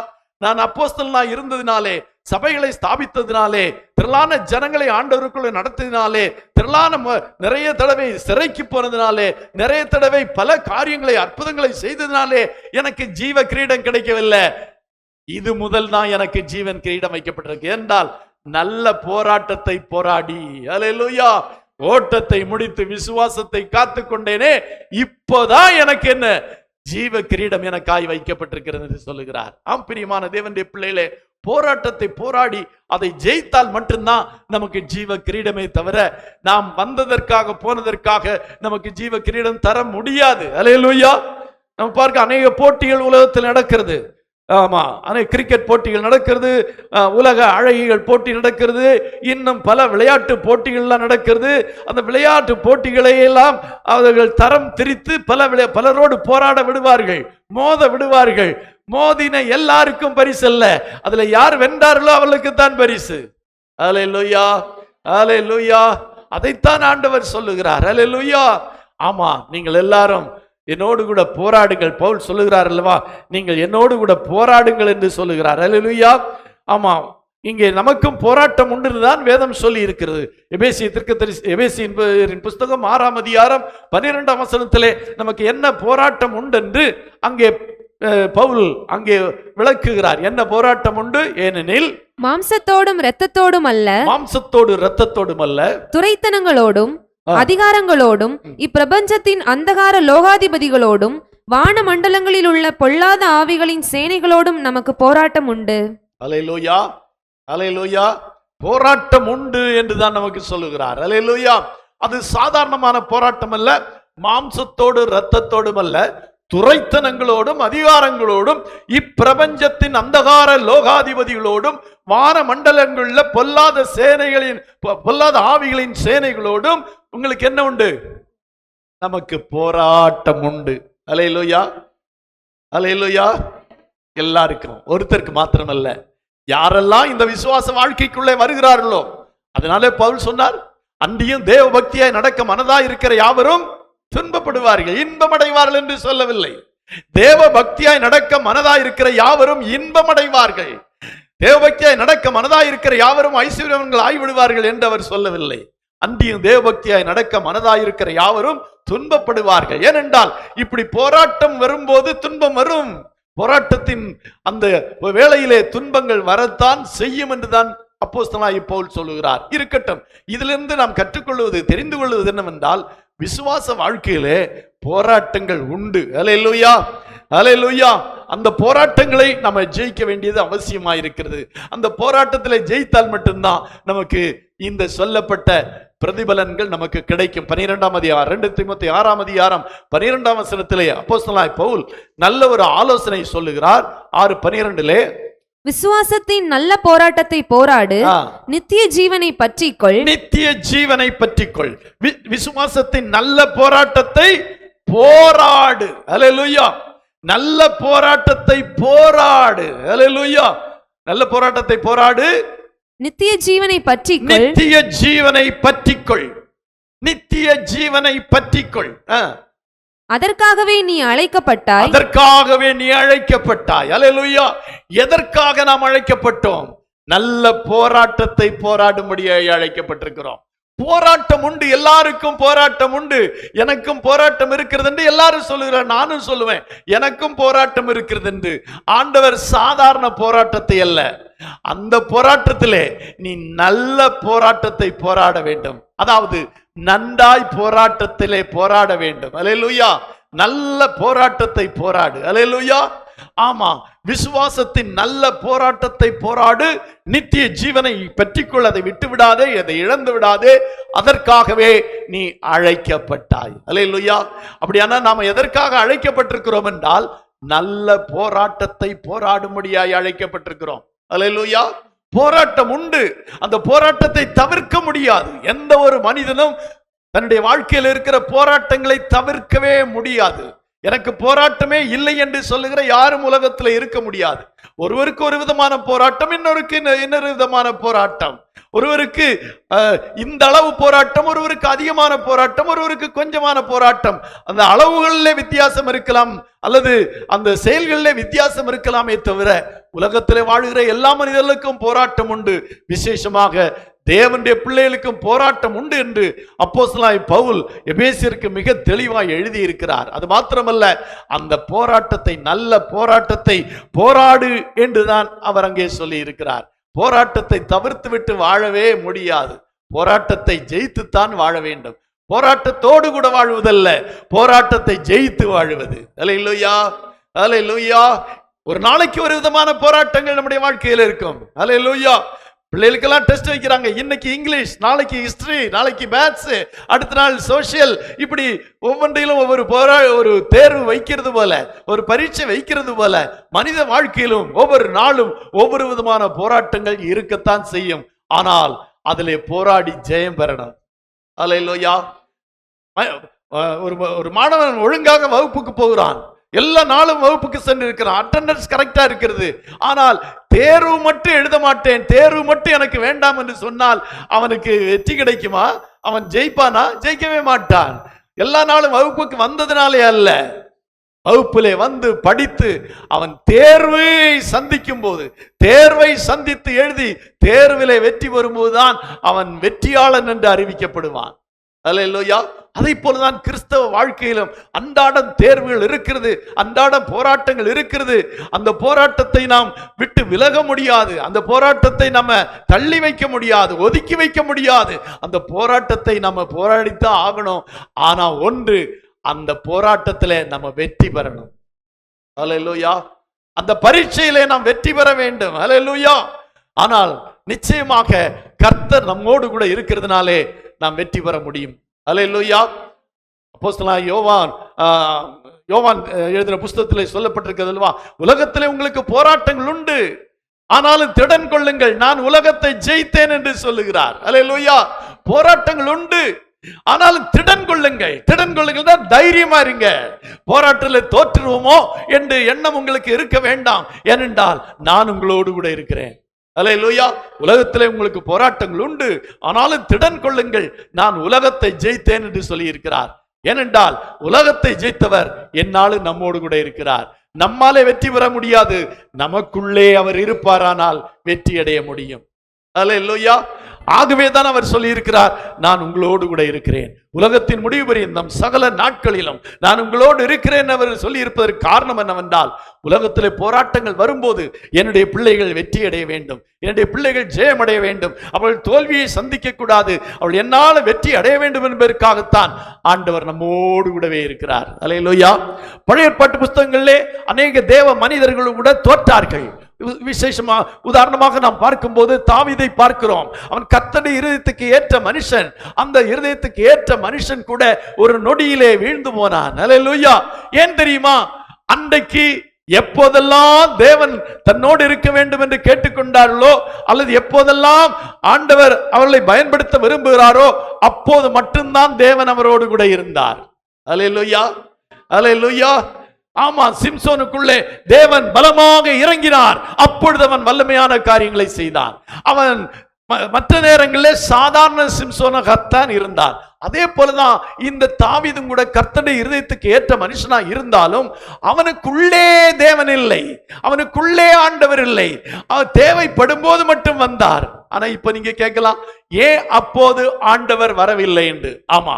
நான் அப்போஸ்தலனா இருந்ததினாலே, சபைகளை ஸ்தாபித்ததினாலே, திரளான ஜனங்களை ஆண்டவருக்குள்ள நடத்தினாலே, திரளான நிறைய தடவை சிறைக்கு போனதினாலே, நிறைய தடவை பல காரியங்களை அற்புதங்களை செய்ததினாலே எனக்கு ஜீவ கிரீடம் கிடைக்கவில்லை. இது முதல் தான் எனக்கு ஜீவன் கிரீடம் வைக்கப்பட்டிருக்கு. என்றால் நல்ல போராட்டத்தை போராடி, அல்லேலூயா, ஓட்டத்தை முடித்து விசுவாசத்தை காத்துக்கொண்டேனே, இப்போதான் எனக்கு என்ன ஜீவ கிரீடம் எனக்காய் வைக்கப்பட்டிருக்கிறது என்று சொல்லுகிறார். ஆம் பிரியமான தேவனுடைய பிள்ளைகளே, போராட்டத்தை போராடி அதை ஜெயித்தால் மட்டும்தான் நமக்கு ஜீவ கிரீடமே தவிர நாம் வந்ததற்காக போனதற்காக நமக்கு ஜீவ கிரீடம் தர முடியாது. அல்லேலூயா. நம்ம பார்க்க அநேக போட்டிகள் உலகத்தில் நடக்கிறது. ஆமா, கிரிக்கெட் போட்டிகள் நடக்கிறது, உலக அழகிகள் போட்டி நடக்கிறது, இன்னும் பல விளையாட்டு போட்டிகள்லாம் நடக்கிறது. அந்த விளையாட்டு போட்டிகளை எல்லாம் அவர்கள் தரம் திரித்து பலரோடு போராட விடுவார்கள், மோத விடுவார்கள். மோதின எல்லாருக்கும் பரிசு அல்ல, அதுல யார் வென்றார்களோ அவர்களுக்கு தான் பரிசு. அல்லேலூயா, அல்லேலூயா. அதைத்தான் ஆண்டவர் சொல்லுகிறார். அல்லேலூயா. ஆமா, நீங்கள் எல்லாரும் என்னோடு கூட போராடுங்கள். பவுல் சொல்லுகிறார் அல்லவா, நீங்கள் என்னோடு கூட போராடுங்கள் என்று சொல்லுகிறார். அல்லேலூயா. ஆமா, இங்கே நமக்கும் போராட்டம் உண்டுதான் வேதம் சொல்லி இருக்கிறது. எபேசியின் புஸ்தகம் 6ஆம் அதிகாரம் 12ஆம் வசனத்திலே நமக்கு என்ன போராட்டம் உண்டு என்று அங்கே பவுல் அங்கே விளக்குகிறார். என்ன போராட்டம் உண்டு? ஏனெனில் மாம்சத்தோடும் இரத்தத்தோடும் அல்ல, மாம்சத்தோடு இரத்தத்தோடும் அல்ல, துரைத்தனங்களோடும் அதிகாரங்களோடும் இப்பிரபஞ்சத்தின் அந்தகார லோகாதிபதிகளோடும் வான மண்டலங்களில் உள்ள பொல்லாத ஆவிகளின் சேனைகளோடும் நமக்கு போராட்டம் உண்டு. அல்லேலூயா, அல்லேலூயா. போராட்டம் உண்டு என்றுதான் நமக்கு சொல்லுகிறார். அல்லேலூயா. அது சாதாரணமான போராட்டம் அல்ல, மாம்சத்தோடு இரத்தத்தோடும் அல்ல, துரைத்தனங்களோடும் அதிகாரங்களோடும் இப்பிரபஞ்சத்தின் அந்தகார லோகாதிபதிகளோடும் வான மண்டலங்களில் பொல்லாத ஆவிகளின் சேனைகளோடும் உங்களுக்கு என்ன உண்டு? நமக்கு போராட்டம் உண்டு. அல்லேலூயா, அல்லேலூயா. எல்லாருக்கும், ஒருத்தருக்கு மாத்திரமல்ல, யாரெல்லாம் இந்த விசுவாச வாழ்க்கைக்குள்ளே வருகிறார்களோ. அதனாலே பவுல் சொன்னார், அன்றியும் தேவ பக்தியாய் நடக்க மனதாய் இருக்கிற யாவரும் துன்பப்படுவார்கள், இன்பமடைவார்கள் என்று சொல்லவில்லை. தேவ பக்தியாய் நடக்க மனதாய் இருக்கிற யாவரும் இன்பமடைவார்கள், தேவ பக்தியாய் நடக்க மனதாய் இருக்கிற யாவரும் ஐஸ்வர்யவான்கள் ஆய்விடுவார்கள் என்று அவர் சொல்லவில்லை. அன்றியும் தேவ பக்தியாய் நடக்க மனதாய் இருக்கிற யாவரும் துன்பப்படுவார்கள். ஏனென்றால் இப்படி போராட்டம் வரும்போது துன்பம் வரும். போராட்டத்தின் அந்த வேளையிலே துன்பங்கள் வரத்தான் செய்யும் என்றுதான் அப்போஸ்தலனாகிய பவுல் சொல்லுகிறார். இருக்கட்டும், இதிலிருந்து நாம் கற்றுக்கொள்வது, தெரிந்து கொள்வது என்னவென்றால், விசுவாச வாழ்க்கையிலே போராட்டங்கள் உண்டு. அல்லேலூயா, அல்லேலூயா. அந்த போராட்டங்களை நம்ம ஜெயிக்க வேண்டியது அவசியமாக இருக்கிறது. அந்த போராட்டத்திலே ஜெயித்தால் மட்டும்தான் நமக்கு இந்த சொல்லப்பட்ட பிரதிபலன்கள் நமக்கு கிடைக்கும். 12ஆம் அதிகாரம் 2 தீமோத்தேயு 6ஆம் அதிகாரம் 12ஆம் வசனத்திலே அப்போஸ்தலனாகிய பவுல் நல்ல ஒரு ஆலோசனை சொல்லுகிறார். 6:12 விசுவாசத்தின் நல்ல போராட்டத்தை போராடு, நித்திய ஜீவனை பற்றிக்கொள். நித்திய ஜீவனை பற்றிக்கொள். விசுவாசத்தின் நல்ல போராட்டத்தை போராடு. அல்லேலூயா. நல்ல போராட்டத்தை போராடு. அல்லேலூயா. நல்ல போராட்டத்தை போராடு, நித்திய ஜீவனை பற்றிக்கொள். நித்திய ஜீவனை பற்றிக்கொள். நித்திய ஜீவனை பற்றிக்கொள். அதற்காகவே நீ அழைக்கப்பட்டாய். அதற்காகவே நீ அழைக்கப்பட்டாய். அல்லேலூயா. எதற்காக நாம் அழைக்கப்பட்டோம்? நல்ல போராட்டத்தை போராடும்படியாக அழைக்கப்பட்டிருக்கிறோம். போராட்டம் உண்டு, எல்லாருக்கும் போராட்டம் உண்டு. எனக்கும் போராட்டம் இருக்கிறது என்று எல்லாரும் சொல்லுகிறார், நானும் சொல்லுவேன் எனக்கும் போராட்டம் இருக்கிறது என்று. ஆண்டவர் சாதாரண போராட்டத்தை அல்ல, அந்த போராட்டத்திலே நீ நல்ல போராட்டத்தை போராட வேண்டும். அதாவது நன்றாய் போராட்டத்திலே போராட வேண்டும். அல்லேலூயா. நல்ல போராட்டத்தை போராடு. அல்லேலூயா. ஆமா, விசுவாசத்தின் நல்ல போராட்டத்தை போராடு, நித்திய ஜீவனை பெற்றுக்கொள். அதை விட்டு விடாதே, அதை இழந்து விடாதே. அதற்காகவே நீ அழைக்கப்பட்டாய். அல்லேலூயா. அப்படியானா நாம எதற்காக அழைக்கப்பட்டிருக்கிறோம் என்றால், நல்ல போராட்டத்தை போராடும்படியாய் அழைக்கப்பட்டிருக்கிறோம். அல்லேலூயா. போராட்டம் உண்டு, அந்த போராட்டத்தை தவிர்க்க முடியாது. எந்த ஒரு மனிதனும் தன்னுடைய வாழ்க்கையில் இருக்கிற போராட்டங்களை தவிர்க்கவே முடியாது. எனக்கு போராட்டமே இல்லை என்று சொல்லுகிற யாரும் உலகத்தில் இருக்க முடியாது. ஒருவருக்கு ஒரு விதமான போராட்டம், இன்னொருக்கு இன்னொரு விதமான போராட்டம். ஒருவருக்கு இந்த அளவு போராட்டம், ஒருவருக்கு அதிகமான போராட்டம், ஒருவருக்கு கொஞ்சமான போராட்டம். அந்த அளவுகளிலே வித்தியாசம் இருக்கலாம், அல்லது அந்த செயல்களிலே வித்தியாசம் இருக்கலாமே தவிர உலகத்திலே வாழ்கிற எல்லா மனிதர்களுக்கும் போராட்டம் உண்டு. விசேஷமாக தேவனுடைய பிள்ளைகளுக்கும் போராட்டம் உண்டு என்று அப்போஸ்தலனாகிய பவுல் எபேசியருக்கு மிக தெளிவாய் எழுதி இருக்கிறார். அது மாத்திரமல்ல, அந்த போராட்டத்தை, நல்ல போராட்டத்தை போராடு என்றுதான் அவர் அங்கே சொல்லி இருக்கிறார். போராட்டத்தை தவிர்த்து விட்டு வாழவே முடியாது. போராட்டத்தை ஜெயித்துத்தான் வாழ வேண்டும். போராட்டத்தோடு கூட வாழ்வதல்ல, போராட்டத்தை ஜெயித்து வாழுவது. அல்லேலூயா, அல்லேலூயா. ஒரு நாளைக்கு ஒரு விதமான போராட்டங்கள் நம்முடைய வாழ்க்கையில் இருக்கும். அல்லேலூயா. பிள்ளைகளுக்கெல்லாம் டெஸ்ட் வைக்கிறாங்க. இன்னைக்கு இங்கிலீஷ், நாளைக்கு ஹிஸ்டரி, நாளைக்கு மேத்ஸ், அடுத்த நாள் சோசியல். இப்படி ஒவ்வொன்றிலும் ஒரு தேர்வு வைக்கிறது போல, ஒரு பரீட்சை வைக்கிறது போல மனித வாழ்க்கையிலும் ஒவ்வொரு நாளும் ஒவ்வொரு விதமான போராட்டங்கள் இருக்கத்தான் செய்யும். ஆனால் அதிலே போராடி ஜெயம் பெறணும். அல்லேலூயா. ஒரு மாணவன் ஒழுங்காக வகுப்புக்கு போகிறான், எல்லா நாளும் வகுப்புக்கு சென்று இருக்கிறான், அட்டெண்டன்ஸ் கரெக்டா இருக்கிறது. ஆனால் தேர்வு மட்டும் எழுத மாட்டேன், தேர்வு மட்டும் எனக்கு வேண்டாம் என்று சொன்னால் அவனுக்கு வெற்றி கிடைக்குமா? அவன் ஜெயிப்பானா? ஜெயிக்கவே மாட்டான். எல்லா நாளும் வகுப்புக்கு வந்ததுனாலே அல்ல, வகுப்பிலே வந்து படித்து அவன் தேர்வை சந்திக்கும் போது, தேர்வை சந்தித்து எழுதி தேர்விலே வெற்றி வரும்போதுதான் அவன் வெற்றியாளன் என்று அறிவிக்கப்படுவான். அல்லேலூயா. அதை போலதான் கிறிஸ்தவ வாழ்க்கையிலும் அன்றாடம் தேர்வுகள் இருக்கிறது, அன்றாடம் போராட்டங்கள் இருக்கிறது. அந்த போராட்டத்தை நாம் விட்டு விலக முடியாது, அந்த போராட்டத்தை நம்ம தள்ளி வைக்க முடியாது, ஒதுக்கி வைக்க முடியாது. அந்த போராட்டத்தை நம்ம போராடித்தான் ஆகணும். ஆனா ஒன்று, அந்த போராட்டத்திலே நம்ம வெற்றி பெறணும். அல்லேலூயா. அந்த பரீட்சையிலே நாம் வெற்றி பெற வேண்டும். அல்லேலூயா. ஆனால் நிச்சயமாக கர்த்தர் நம்மோடு கூட இருக்கிறதுனாலே நாம் வெற்றி பெற முடியும். அல்லேலூயா. அப்போஸ்தலனாகிய யோவான் எழுதின புஸ்தகத்திலே சொல்லப்பட்டிருக்கிறது அல்லவா, உலகத்திலே உங்களுக்கு போராட்டங்கள் உண்டு, ஆனாலும் திடன் கொள்ளுங்கள், நான் உலகத்தை ஜெயித்தேன் என்று சொல்லுகிறார். அல்லேலூயா. போராட்டங்கள் உண்டு, ஆனாலும் திடன் கொள்ளுங்கள். திடன் கொள்ளுங்கள், தைரியமா இருங்க. போராட்டத்தில் தோற்றுருவோமோ என்று எண்ணம் உங்களுக்கு இருக்க வேண்டாம். ஏனென்றால் நான் உங்களோடு கூட இருக்கிறேன். அல்லேலூயா. உலகத்திலே உங்களுக்கு போராட்டங்கள் உண்டு, ஆனாலும் திடன் கொள்ளுங்கள், நான் உலகத்தை ஜெயித்தேன் என்று சொல்லி இருக்கிறார். ஏனென்றால் உலகத்தை ஜெயித்தவர் என்னாலும் நம்மோடு கூட இருக்கிறார். நம்மாலே வெற்றி பெற முடியாது, நமக்குள்ளே அவர் இருப்பாரானால் வெற்றி அடைய முடியும். அல்லேலூயா. ஆகவே தான் அவர் சொல்லி இருக்கிறார், நான் உங்களோடு கூட இருக்கிறேன், உலகத்தின் முடிவு பரியந்தம் சகல நாட்களிலும் நான் உங்களோடு இருக்கிறேன். அவர் சொல்லி இருப்பதற்கு காரணம் என்னவென்றால், உலகத்திலே போராட்டங்கள் வரும்போது என்னுடைய பிள்ளைகள் வெற்றி அடைய வேண்டும், என்னுடைய பிள்ளைகள் ஜெயம் அடைய வேண்டும், அவள் தோல்வியை சந்திக்க கூடாது, அவள் என்னால் வெற்றி அடைய வேண்டும் என்பதற்காகத்தான் ஆண்டவர் நம்மோடு கூடவே இருக்கிறார். அல்லேலூயா. பழைய ஏற்பாட்டு புஸ்தகங்களிலே அநேக தேவ மனிதர்களும் கூட தோற்றார்கள். விசேஷமா உதாரணமாக நாம் பார்க்கும்போது தாவீதை பார்க்கிறோம். அவன் கர்த்தருடைய இருதயத்துக்கு ஏற்ற மனுஷன். அந்த இருதயத்துக்கு ஏற்ற மனுஷன் கூட ஒரு நொடியிலே வீழ்ந்து போனான். அல்லேலூயா. ஏன் தெரியுமா? அன்றைக்கு எப்போதெல்லாம் தேவன் தன்னோடு இருக்க வேண்டும் என்று கேட்டுக்கொண்டார்களோ, அல்லது எப்போதெல்லாம் ஆண்டவர் அவர்களை பயன்படுத்த விரும்புகிறாரோ, அப்போது மட்டும்தான் தேவன் அவரோடு கூட இருந்தார். அல்லேலூயா. அல்லேலூயா. ஆமா, சிம்சோனுக்குள்ளே தேவன் பலமாக இறங்கினார். அப்பொழுது அவன் வல்லமையான காரியங்களை செய்தான். அவன் மற்ற நேரங்களில் சாதாரண சிம்சோனாகத்தான் இருந்தான். அதே போலதான் இந்த தாவீதும் கூட கர்த்தருடைய இருதயத்துக்கு ஏற்ற மனுஷனா இருந்தாலும் அவனுக்குள்ளே தேவன் இல்லை, அவனுக்குள்ளே ஆண்டவர் இல்லை. அவன் தேவைப்படும் போது மட்டும் வந்தார். ஆனா இப்ப நீங்க கேட்கலாம், ஏன் அப்போது ஆண்டவர் வரவில்லை என்று. ஆமா,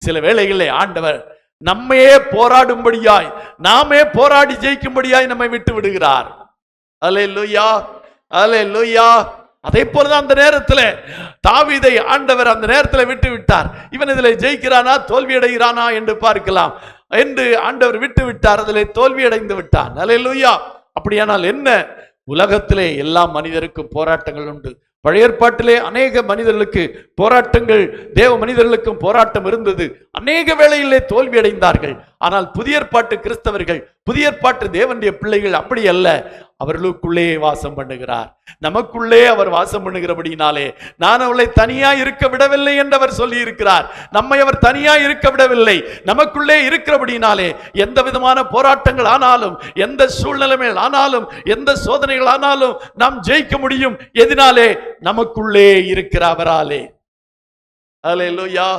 சில வேளைகளிலே ஆண்டவர் நம்மையே போராடும்படியாய், நாமே போராடி ஜெயிக்கும்படியாய் நம்மை விட்டு விடுகிறார். அல்லேலூயா. அல்லேலூயா. அதே போலதான் அந்த நேரத்தில் தாவீதை ஆண்டவர் அந்த நேரத்தில் விட்டு விட்டார். இவன் இதில் ஜெயிக்கிறானா தோல்வி அடைகிறானா என்று பார்க்கலாம் என்று ஆண்டவர் விட்டு விட்டார். அதில் தோல்வி அடைந்து விட்டான். அல்லேலூயா. அப்படியானால் என்ன? உலகத்திலே எல்லா மனிதருக்கும் போராட்டங்கள் உண்டு. பழைய ஏற்பாட்டிலே அநேக மனிதர்களுக்கு போராட்டங்கள், தேவ மனிதர்களுக்கும் போராட்டம் இருந்தது. அநேக வேளையிலே தோல்வி அடைந்தார்கள். ஆனால் புதிய ஏற்பாட்டு கிறிஸ்தவர்கள், புதிய ஏற்பாட்டு தேவனுடைய பிள்ளைகள் அப்படி அல்ல. அவர்களுக்குள்ளே வாசம் பண்ணுகிறார். நமக்குள்ளே அவர் வாசம் பண்ணுகிறபடினாலே நான் அவளை தனியா இருக்க விடவில்லை என்று அவர் சொல்லி இருக்கிறார். நம்மை அவர் தனியா இருக்க விடவில்லை, நமக்குள்ளே இருக்கிறபடினாலே எந்த விதமான போராட்டங்கள் ஆனாலும், எந்த சூழ்நிலைகள் ஆனாலும், எந்த சோதனைகள் ஆனாலும் நாம் ஜெயிக்க முடியும். எதனாலே? நமக்குள்ளே இருக்கிற அவராலே. அல்லேலூயா.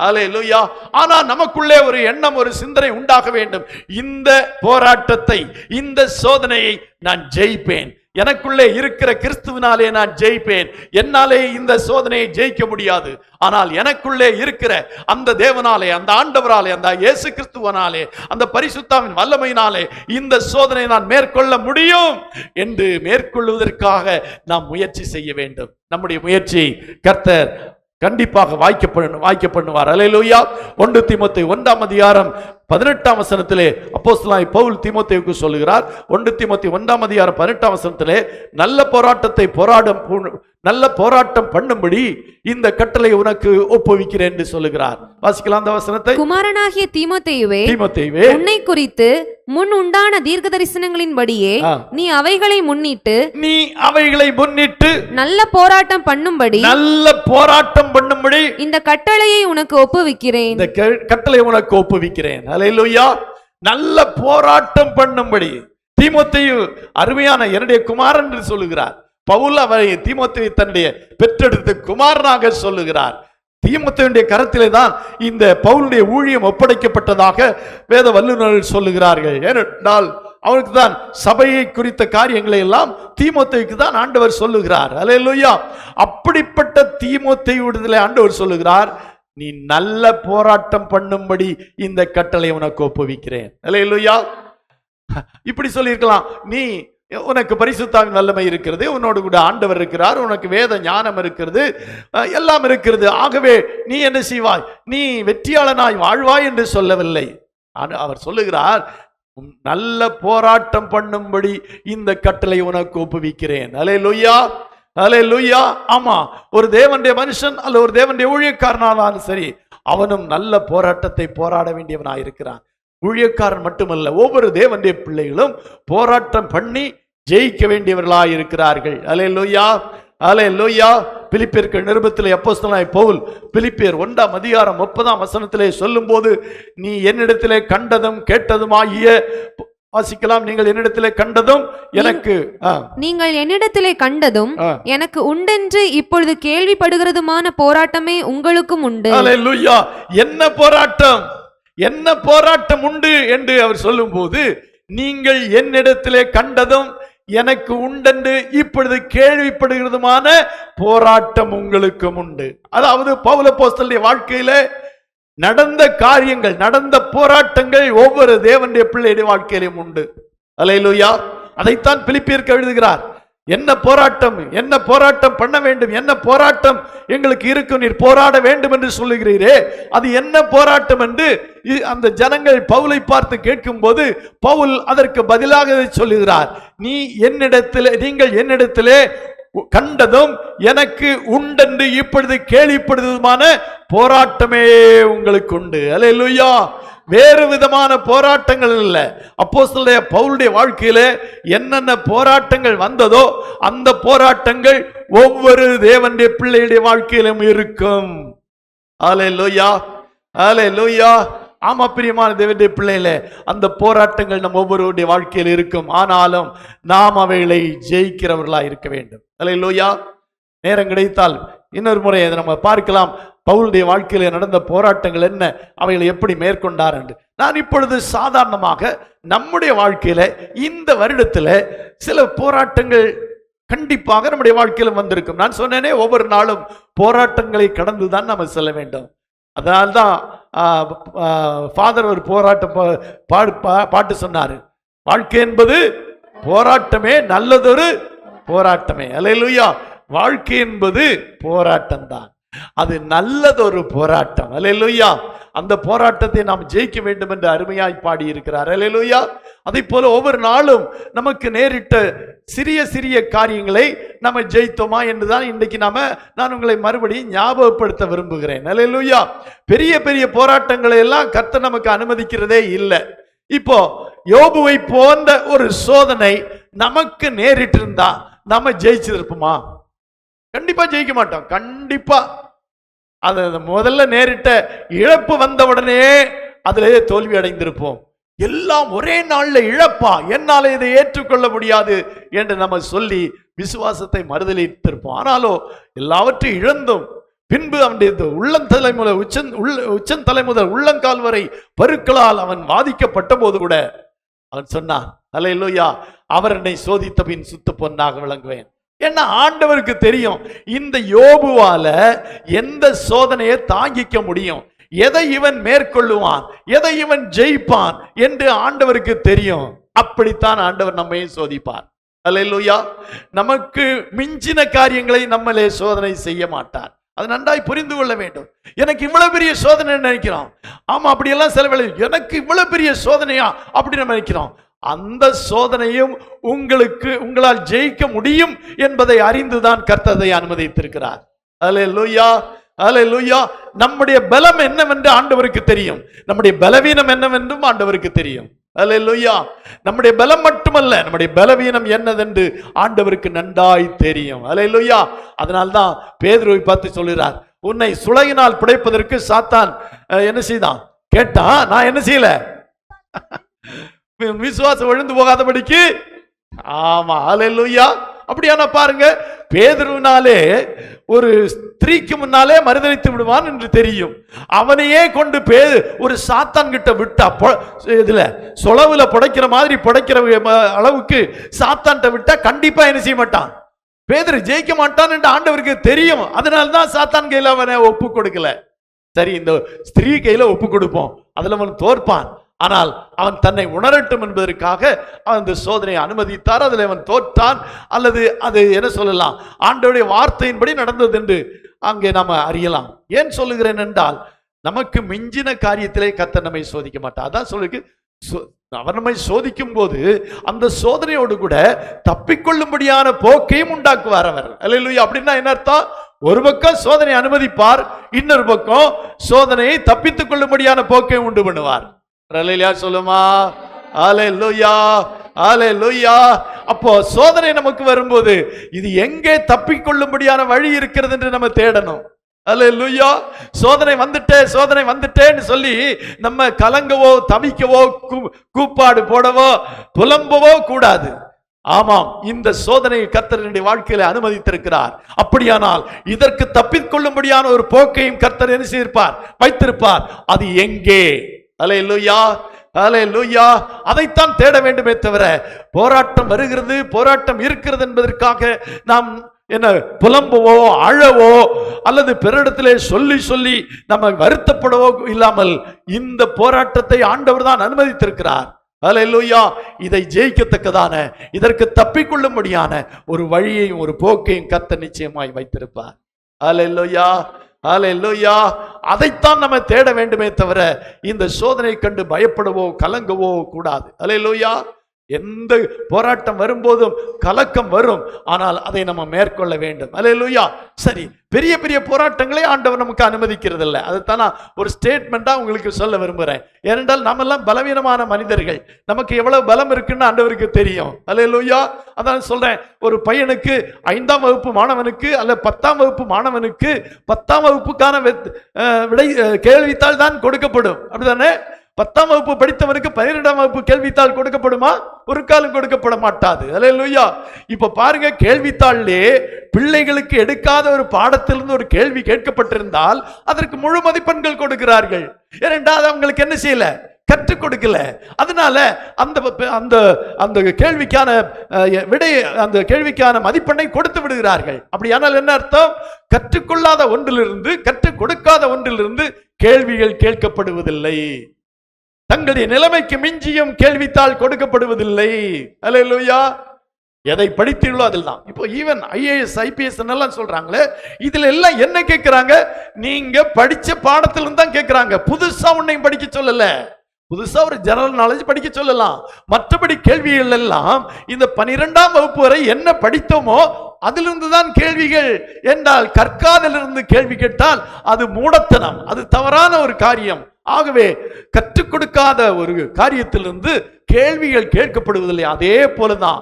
அல்லேலூயா. ஆனா நமக்குள்ளே ஒரு எண்ணம், ஒரு சிந்தனை உண்டாக வேண்டும். இந்த போராட்டத்தை, இந்த சோதனையை நான் ஜெயிப்பேன். எனக்குள்ளே இருக்கிற கிறிஸ்துவினாலே நான் ஜெயிப்பேன். என்னாலே இந்த சோதனையை ஜெயிக்க முடியாது. ஆனால் எனக்குள்ளே இருக்கிற அந்த தேவனாலே, அந்த ஆண்டவராலே, அந்த இயேசு கிறிஸ்துவனாலே, அந்த பரிசுத்தாவின் வல்லமையினாலே இந்த சோதனையை நான் மேற்கொள்ள முடியும் என்று மேற்கொள்வதற்காக நாம் முயற்சி செய்ய வேண்டும். நம்முடைய முயற்சி கர்த்தர் கண்டிப்பாக வாய்க்க பண்ணுவார். அல்லேலூயா. 1 தீமோத்தேயு 1:18 அப்போஸ்தலனாகிய பவுல் தீமோத்தேயுக்கு சொல்லுகிறார். 1 தீமோத்தேயு 1:18 நல்ல போராட்டத்தை நல்ல போராட்டம் பண்ணும்படி இந்த கட்டளை உனக்கு ஒப்புவிக்கிறேன் என்று சொல்லுகிறார். வாசிக்கலாம் அந்த வசனத்தை. குமாரனாகிய தீமோத்தேயுவே, உன்னை குறித்து முன் உண்டான தீர்க்க தரிசனங்களின்படியே நீ அவைகளை முன்னிட்டு நல்ல போராட்டம் பண்ணும்படி இந்த கட்டளையை உனக்கு ஒப்புவிக்கிறேன். இந்த கட்டளை உனக்கு ஒப்புவிக்கிறேன். அல்லேலூயா. நல்ல போராட்டம் பண்ணும்படி தீமோத்தேயு அருமையான என்னுடைய குமாரன் என்று சொல்லுகிறார். பவுல் அவரை தீமோத்தேயு தன்னுடைய பெற்றெடுத்த குமாரனாக சொல்லுகிறார். தீமோத்தேயுடைய கரத்திலே தான் இந்த பவுலுடைய ஊழியம் ஒப்படைக்கப்பட்டதாக வேத வல்லுநர்கள் சொல்லுகிறார்கள். ஏனென்றால் அவருக்கு தான் சபையை குறித்த காரியங்களை எல்லாம் தீமோத்தேயுக்கு தான் ஆண்டவர் சொல்லுகிறார். அல்லேலூயா. அப்படிப்பட்ட தீமோத்தேயுவிடத்திலே ஆண்டவர் சொல்லுகிறார், நீ நல்ல போராட்டம் பண்ணும்படி இந்த கட்டளை உனக்கு ஒப்புவிக்கிறேன். அல்லேலூயா. இப்படி சொல்லியிருக்கலாம், நீ உனக்கு பரிசுத்தாவின் வல்லமை இருக்கிறது, உன்னோடு கூட ஆண்டவர் இருக்கிறார், உனக்கு வேத ஞானம் இருக்கிறது, எல்லாம் இருக்கிறது, ஆகவே நீ என்ன செய்வாய், நீ வெற்றியாளனாய் வாழ்வாய் என்று சொல்லவில்லை. அவர் சொல்லுகிறார், நல்ல போராட்டம் பண்ணும்படி இந்த கட்டளை உனக்கு ஒப்புவிக்கிறேன். அல்லேலூயா, அல்லேலூயா. ஆமா, ஒரு தேவனுடைய மனுஷன் அல்ல ஒரு தேவனுடைய ஊழியக்காரனாலும் சரி, அவனும் நல்ல போராட்டத்தை போராட வேண்டியவனாயிருக்கிறான். ஊழியக்காரன் மட்டுமல்ல, ஒவ்வொரு தேவனுடைய பிள்ளைகளும் போராட்டம் பண்ணி ஜெயிக்க வேண்டியவர்களாய் இருக்கிறார்கள். அல்லேலூயா, அல்லேலூயா. பிலிப்பியர்கள் நிருபத்திலே அப்போஸ்தலனாகிய பவுல் பிலிப்பியர் 1:30 சொல்லும் போது, நீ என்னிடத்திலே கண்டதும் கேட்டதுமாகிய, வாசிக்கலாம், நீங்கள் என்னிடத்திலே கண்டதும் எனக்கு நீங்கள் என்னிடத்திலே கண்டதும் எனக்கு உண்டென்று இப்பொழுது கேள்விப்படுகிறதுமான போராட்டமே உங்களுக்கும் உண்டு. அல்லேலூயா. என்ன போராட்டம், என்ன போராட்டம் உண்டு என்று அவர் சொல்லும் போது, நீங்கள் என்னிடத்திலே கண்டதும் எனக்கு உண்டென்று இப்பொழுது கேள்விப்படுகிறதுமான போராட்டம் உங்களுக்கும் உண்டு. அதாவது பவுல் அப்போஸ்தலனுடைய வாழ்க்கையில நடந்த காரியங்கள், நடந்த போராட்டங்கள் ஒவ்வொரு தேவனுடைய பிள்ளையுடைய வாழ்க்கையிலும் உண்டு. அல்லேலூயா. அதைத்தான் பிலிப்பியருக்கு எழுதுகிறார். என்ன போராட்டம், என்ன போராட்டம் பண்ண வேண்டும், என்ன போராட்டம் எங்களுக்கு இருக்கும், நீர் போராட வேண்டும் என்று சொல்லுகிறீரே, அது என்ன போராட்டம் என்று அந்த ஜனங்கள் பவுலை பார்த்து கேட்கும் போது பவுல் அதற்கு பதிலாக சொல்லுகிறார், நீங்கள் என்னிடத்திலே கண்டதும் எனக்கு உண்டென்று இப்பொழுது கேள்விப்படுவதுமான போராட்டமே உங்களுக்கு உண்டு. அல்லேலூயா. வேறு விதமான போராட்டங்கள் இல்லை. அப்போஸ்தலனாகிய பவுலுடைய வாழ்க்கையிலே என்னென்ன போராட்டங்கள் வந்ததோ அந்த போராட்டங்கள் ஒவ்வொரு தேவனுடைய பிள்ளையுடைய வாழ்க்கையிலும் இருக்கும். அல்லேலூயா, அல்லேலூயா. ஆமா பிரியமான தேவனுடைய பிள்ளைகளே, அந்த போராட்டங்கள் நம் ஒவ்வொருடைய வாழ்க்கையில் இருக்கும். ஆனாலும் நாம் அவைகளை ஜெயிக்கிறவர்களா இருக்க வேண்டும். அல்லேலூயா. நேரம் கிடைத்தால் இன்னொரு முறை அதை நம்ம பார்க்கலாம். பவுலுடைய வாழ்க்கையில நடந்த போராட்டங்கள் என்ன, அவைகளை எப்படி மேற்கொண்டார் என்று. நான் இப்பொழுது சாதாரணமாக நம்முடைய வாழ்க்கையில இந்த வருடத்துல சில போராட்டங்கள் கண்டிப்பாக நம்முடைய வாழ்க்கையில வந்திருக்கும். நான் சொன்னேனே, ஒவ்வொரு நாளும் போராட்டங்களை கடந்துதான் நம்ம செல்ல வேண்டும். அதனால்தான் ஃபாதர் ஒரு பாட்டு சொன்னாரு, வாழ்க்கை என்பது போராட்டமே, நல்லதொரு போராட்டமே. அல்லேலூயா. வாழ்க்கை என்பது போராட்டம் தான், அது நல்லதொரு போராட்டம். அல்லேலூயா. அந்த போராட்டத்தை நாம் ஜெயிக்க வேண்டும் என்று அருமையாய் பாடி இருக்கிறார். அல்லேலூயா. அதை போல ஒவ்வொரு நாளும் நமக்கு நேரிட்ட சிறிய சிறிய காரியங்களை நம்ம ஜெயித்தோமா என்றுதான் இன்றைக்கு நான் உங்களை மறுபடியும் ஞாபகப்படுத்த விரும்புகிறேன். அல்லேலூயா. பெரிய பெரிய போராட்டங்களை எல்லாம் கர்த்தர் நமக்கு அனுமதிக்கிறதே இல்லை. இப்போ யோபுவை போன்ற ஒரு சோதனை நமக்கு நேரிட்டு இருந்தா நம்ம ஜெயிச்சிருப்போமா? கண்டிப்பா ஜெயிக்க மாட்டோம். கண்டிப்பா அது முதல்ல நேரிட்ட இழப்பு வந்தவுடனே அதிலேயே தோல்வி அடைந்திருப்போம். எல்லாம் ஒரே நாள்ல இழப்பா, என்னால இதை ஏற்றுக்கொள்ள முடியாது என்று நம்ம சொல்லி விசுவாசத்தை மறுதலித்திருப்போம். ஆனாலும் எல்லாவற்றையும் இழந்தும் பின்பு அவனுடைய உள்ளந்தலை முதல் உச்சந்தலை முதல் உள்ளங்கால் வரை பருக்களால் அவன் வாதிக்கப்பட்ட போது கூட அவன் சொன்னான், அல்லேலூயா, அவர் என்னை சோதித்த பின் சுத்த பொன்னாக விளங்குவேன். ஏன்னா ஆண்டவருக்கு தெரியும் இந்த யோபுவால எந்த சோதனையை தாங்கிக்க முடியும், எதை இவன் மேற்கொள்ளுவான், எதை இவன் ஜெயிப்பான் என்று ஆண்டவருக்கு தெரியும். அப்படித்தான் ஆண்டவர் நம்மையும் சோதிப்பார். அல்லேலூயா. நமக்கு மிஞ்சின காரியங்களை நம்மளே சோதனை செய்ய மாட்டார். அது நன்றாய் புரிந்து கொள்ள வேண்டும். எனக்கு இவ்வளவு பெரிய சோதனை நினைக்கிறோம். ஆமா, அப்படியெல்லாம் சில வேளை எனக்கு இவ்வளவு பெரிய சோதனையா அப்படி நம்ம நினைக்கிறோம். அந்த சோதனையும் உங்களால் ஜெயிக்க முடியும் என்பதை அறிந்துதான் கர்த்தரை அனுமதித்திருக்கிறார். அல்லேலூயா, அல்லேலூயா. நம்முடைய பலம் என்னவென்று ஆண்டவருக்கு தெரியும், நம்முடைய பலவீனம் என்னவென்றும் ஆண்டவருக்கு தெரியும். அல்லேலூயா. நம்முடைய பலம் மட்டுமல்ல, நம்முடைய பலவீனம் என்னதென்று ஆண்டவருக்கு நன்றாய் தெரியும். அல்லேலூயா. அதனால்தான் பேதுருவை பார்த்து சொல்கிறார், உன்னை சுளையினால் பிழைப்பதற்கு சாத்தான் என்ன செய்தான் கேட்டா, நான் என்ன செய்யல, விசுவாசம் விழுந்து போகாதபடிக்கு. ஆமா, அல்லேலூயா. அப்படியான பாருங்க, பேதுருவினாலே ஒரு ஸ்திரீக்கு முன்னாலே மறுதலித்து விடுவான் என்று தெரியும். அவனையே கொண்டு ஒரு சாத்தான் கிட்ட விட்டா, இதுல சொலவுல புடைக்கிற மாதிரி புடைக்கிற அளவுக்கு சாத்தான்கிட்ட விட்டா கண்டிப்பா என்ன செய்ய மாட்டான், பேதுரு ஜெயிக்க மாட்டான் என்று ஆண்டவருக்கு தெரியும். அதனால்தான் சாத்தான் கையில அவனை ஒப்பு கொடுக்கல. சரி, இந்த ஸ்திரீ கையில ஒப்பு கொடுப்போம், அதுல அவன் தோற்பான். ஆனால் அவன் தன்னை உணரட்டும் என்பதற்காக அவன் இந்த சோதனையை அனுமதித்தார். அதில் அவன் தோற்றான், அல்லது அது என்ன சொல்லலாம், ஆண்டவருடைய வார்த்தையின்படி நடந்தது என்று அங்கே நாம அறியலாம். ஏன் சொல்லுகிறேன் என்றால், நமக்கு மிஞ்சின காரியத்திலே கர்த்தர் நம்மை சோதிக்க மாட்டார். அதான் சொல்லுக்கு, அவர் நம்மை சோதிக்கும் போது அந்த சோதனையோடு கூட தப்பிக்கொள்ளும்படியான போக்கையும் உண்டாக்குவார் அவர். அல்லேலூயா. அப்படின்னா என்ன அர்த்தம்? ஒரு பக்கம் சோதனை அனுமதிப்பார், இன்னொரு பக்கம் சோதனையை தப்பித்துக் கொள்ளும்படியான போக்கை உண்டு பண்ணுவார். அல்லேலூயா சொல்லுமா? அல்லேலூயா, அல்லேலூயா. அப்போ சோதனை நமக்கு வரும்போது இது எங்கே தப்பிக்கொள்ளும்படியான வழி இருக்கிறது என்று நம்ம தேடணும். அல்லேலூயா. சோதனை வந்துட்டேன்னு சொல்லி நம்ம கலங்கவோ தவிக்கவோ கூப்பாடு போடவோ புலம்பவோ கூடாது. ஆமாம், இந்த சோதனையை கர்த்தருடைய வாழ்க்கையில அனுமதித்திருக்கிறார். அப்படியானால் இதற்கு தப்பிக்கொள்ளும்படியான ஒரு போக்கையும் கர்த்தர் என்ன செய்திருப்பார், வைத்திருப்பார். அது எங்கே? அல்லேலூயா, அல்லேலூயா. அதைத்தான் தேட வேண்டுமே தவிர, போராட்டம் வருகிறது, போராட்டம் இருக்கிறது என்பதற்காக நாம் என்ன புலம்பவோ அழவோ அல்லது பிறரிடத்திலே சொல்லி சொல்லி நம்ம வருத்தப்படவோ இல்லாமல், இந்த போராட்டத்தை ஆண்டவர் தான் அனுமதித்திருக்கிறார். அல்லேலூயா. இதை ஜெயிக்கத்தக்கதான, இதற்கு தப்பிக்கொள்ளும்படியான ஒரு வழியையும் ஒரு போக்கையும் கர்த்தர் நிச்சயமாய் வைத்திருப்பார். அல்லேலூயா, அல்லேலூயா. அதைத்தான் நம்ம தேட வேண்டுமே தவிர இந்த சோதனை கண்டு பயப்படவோ கலங்கவோ கூடாது. அல்லேலூயா. எந்த போராட்டம் வரும்போதும் கலக்கம் வரும், ஆனால் அதை நம்ம மேற்கொள்ள வேண்டும். அல்லேலூயா. சரி, பெரிய பெரிய போராட்டங்களை ஆண்டவர் நமக்கு அனுமதிக்கிறது இல்லை. அதுதான் நான் ஒரு ஸ்டேட்மெண்டா உங்களுக்கு சொல்ல விரும்புகிறேன். ஏனென்றால் நம்ம எல்லாம் பலவீனமான மனிதர்கள், நமக்கு எவ்வளவு பலம் இருக்குன்னு ஆண்டவருக்கு தெரியும். அல்லேலூயா. அதான் சொல்றேன், ஒரு பையனுக்கு 5ஆம் வகுப்பு மாணவனுக்கு அல்ல 10ஆம் வகுப்பு மாணவனுக்கு 10ஆம் வகுப்புக்கான விடை கேள்வித்தாள் தான் கொடுக்கப்படும். அப்படிதானே? 10ஆம் வகுப்பு படித்தவனுக்கு 12ஆம் வகுப்பு கேள்வித்தாள் கொடுக்கப்படுமா? ஒரு காலம் கொடுக்கப்பட மாட்டாது. அல்லேலூயா. இப்ப பாருங்க, கேள்வித்தாளிலே பிள்ளைகளுக்கு எடுக்காத ஒரு பாடத்திலிருந்து ஒரு கேள்வி கேட்கப்பட்டிருந்தால் அதற்கு முழு மதிப்பெண்கள் கொடுக்கிறார்கள். ஏனென்றால் அவங்களுக்கு என்ன செய்யல, கற்றுக் கொடுக்கல. அதனால அந்த அந்த அந்த கேள்விக்கான விடை, அந்த கேள்விக்கான மதிப்பெண்ணை கொடுத்து விடுகிறார்கள். அப்படியானால் என்ன அர்த்தம்? கற்றுக்கொள்ளாத ஒன்றிலிருந்து, கற்றுக் கொடுக்காத ஒன்றிலிருந்து கேள்விகள் கேட்கப்படுவதில்லை. தங்களுடைய நிலைமைக்கு மிஞ்சியும் கேள்வித்தாள் கொடுக்கப்படுவதில்லை. அல்லேலூயா. எதை படித்தீங்களோ அதில் தான். இப்போ ஈவன் IAS IPS எல்லாம் சொல்றாங்களே, இதுல எல்லாம் என்ன கேட்கிறாங்க? நீங்க படிச்ச பாடத்திலிருந்து தான் கேட்கிறாங்க. புதுசா உன்னையும் படிக்க சொல்லல, புதுசா ஒரு ஜெனரல் நாலேஜ் படிக்க சொல்லலாம். மற்றபடி கேள்விகள் எல்லாம் இந்த 12ஆம் வகுப்பு வரை என்ன படித்தோமோ அதிலிருந்து தான் கேள்விகள். என்றால் கற்காதிலிருந்து கேள்வி கேட்டால் அது மூடத்தனம், அது தவறான ஒரு காரியம். ஆகவே கற்றுக் கொடுக்காத ஒரு காரியத்திலிருந்து கேள்விகள் கேட்கப்படுவதில்லை. அதே போலதான்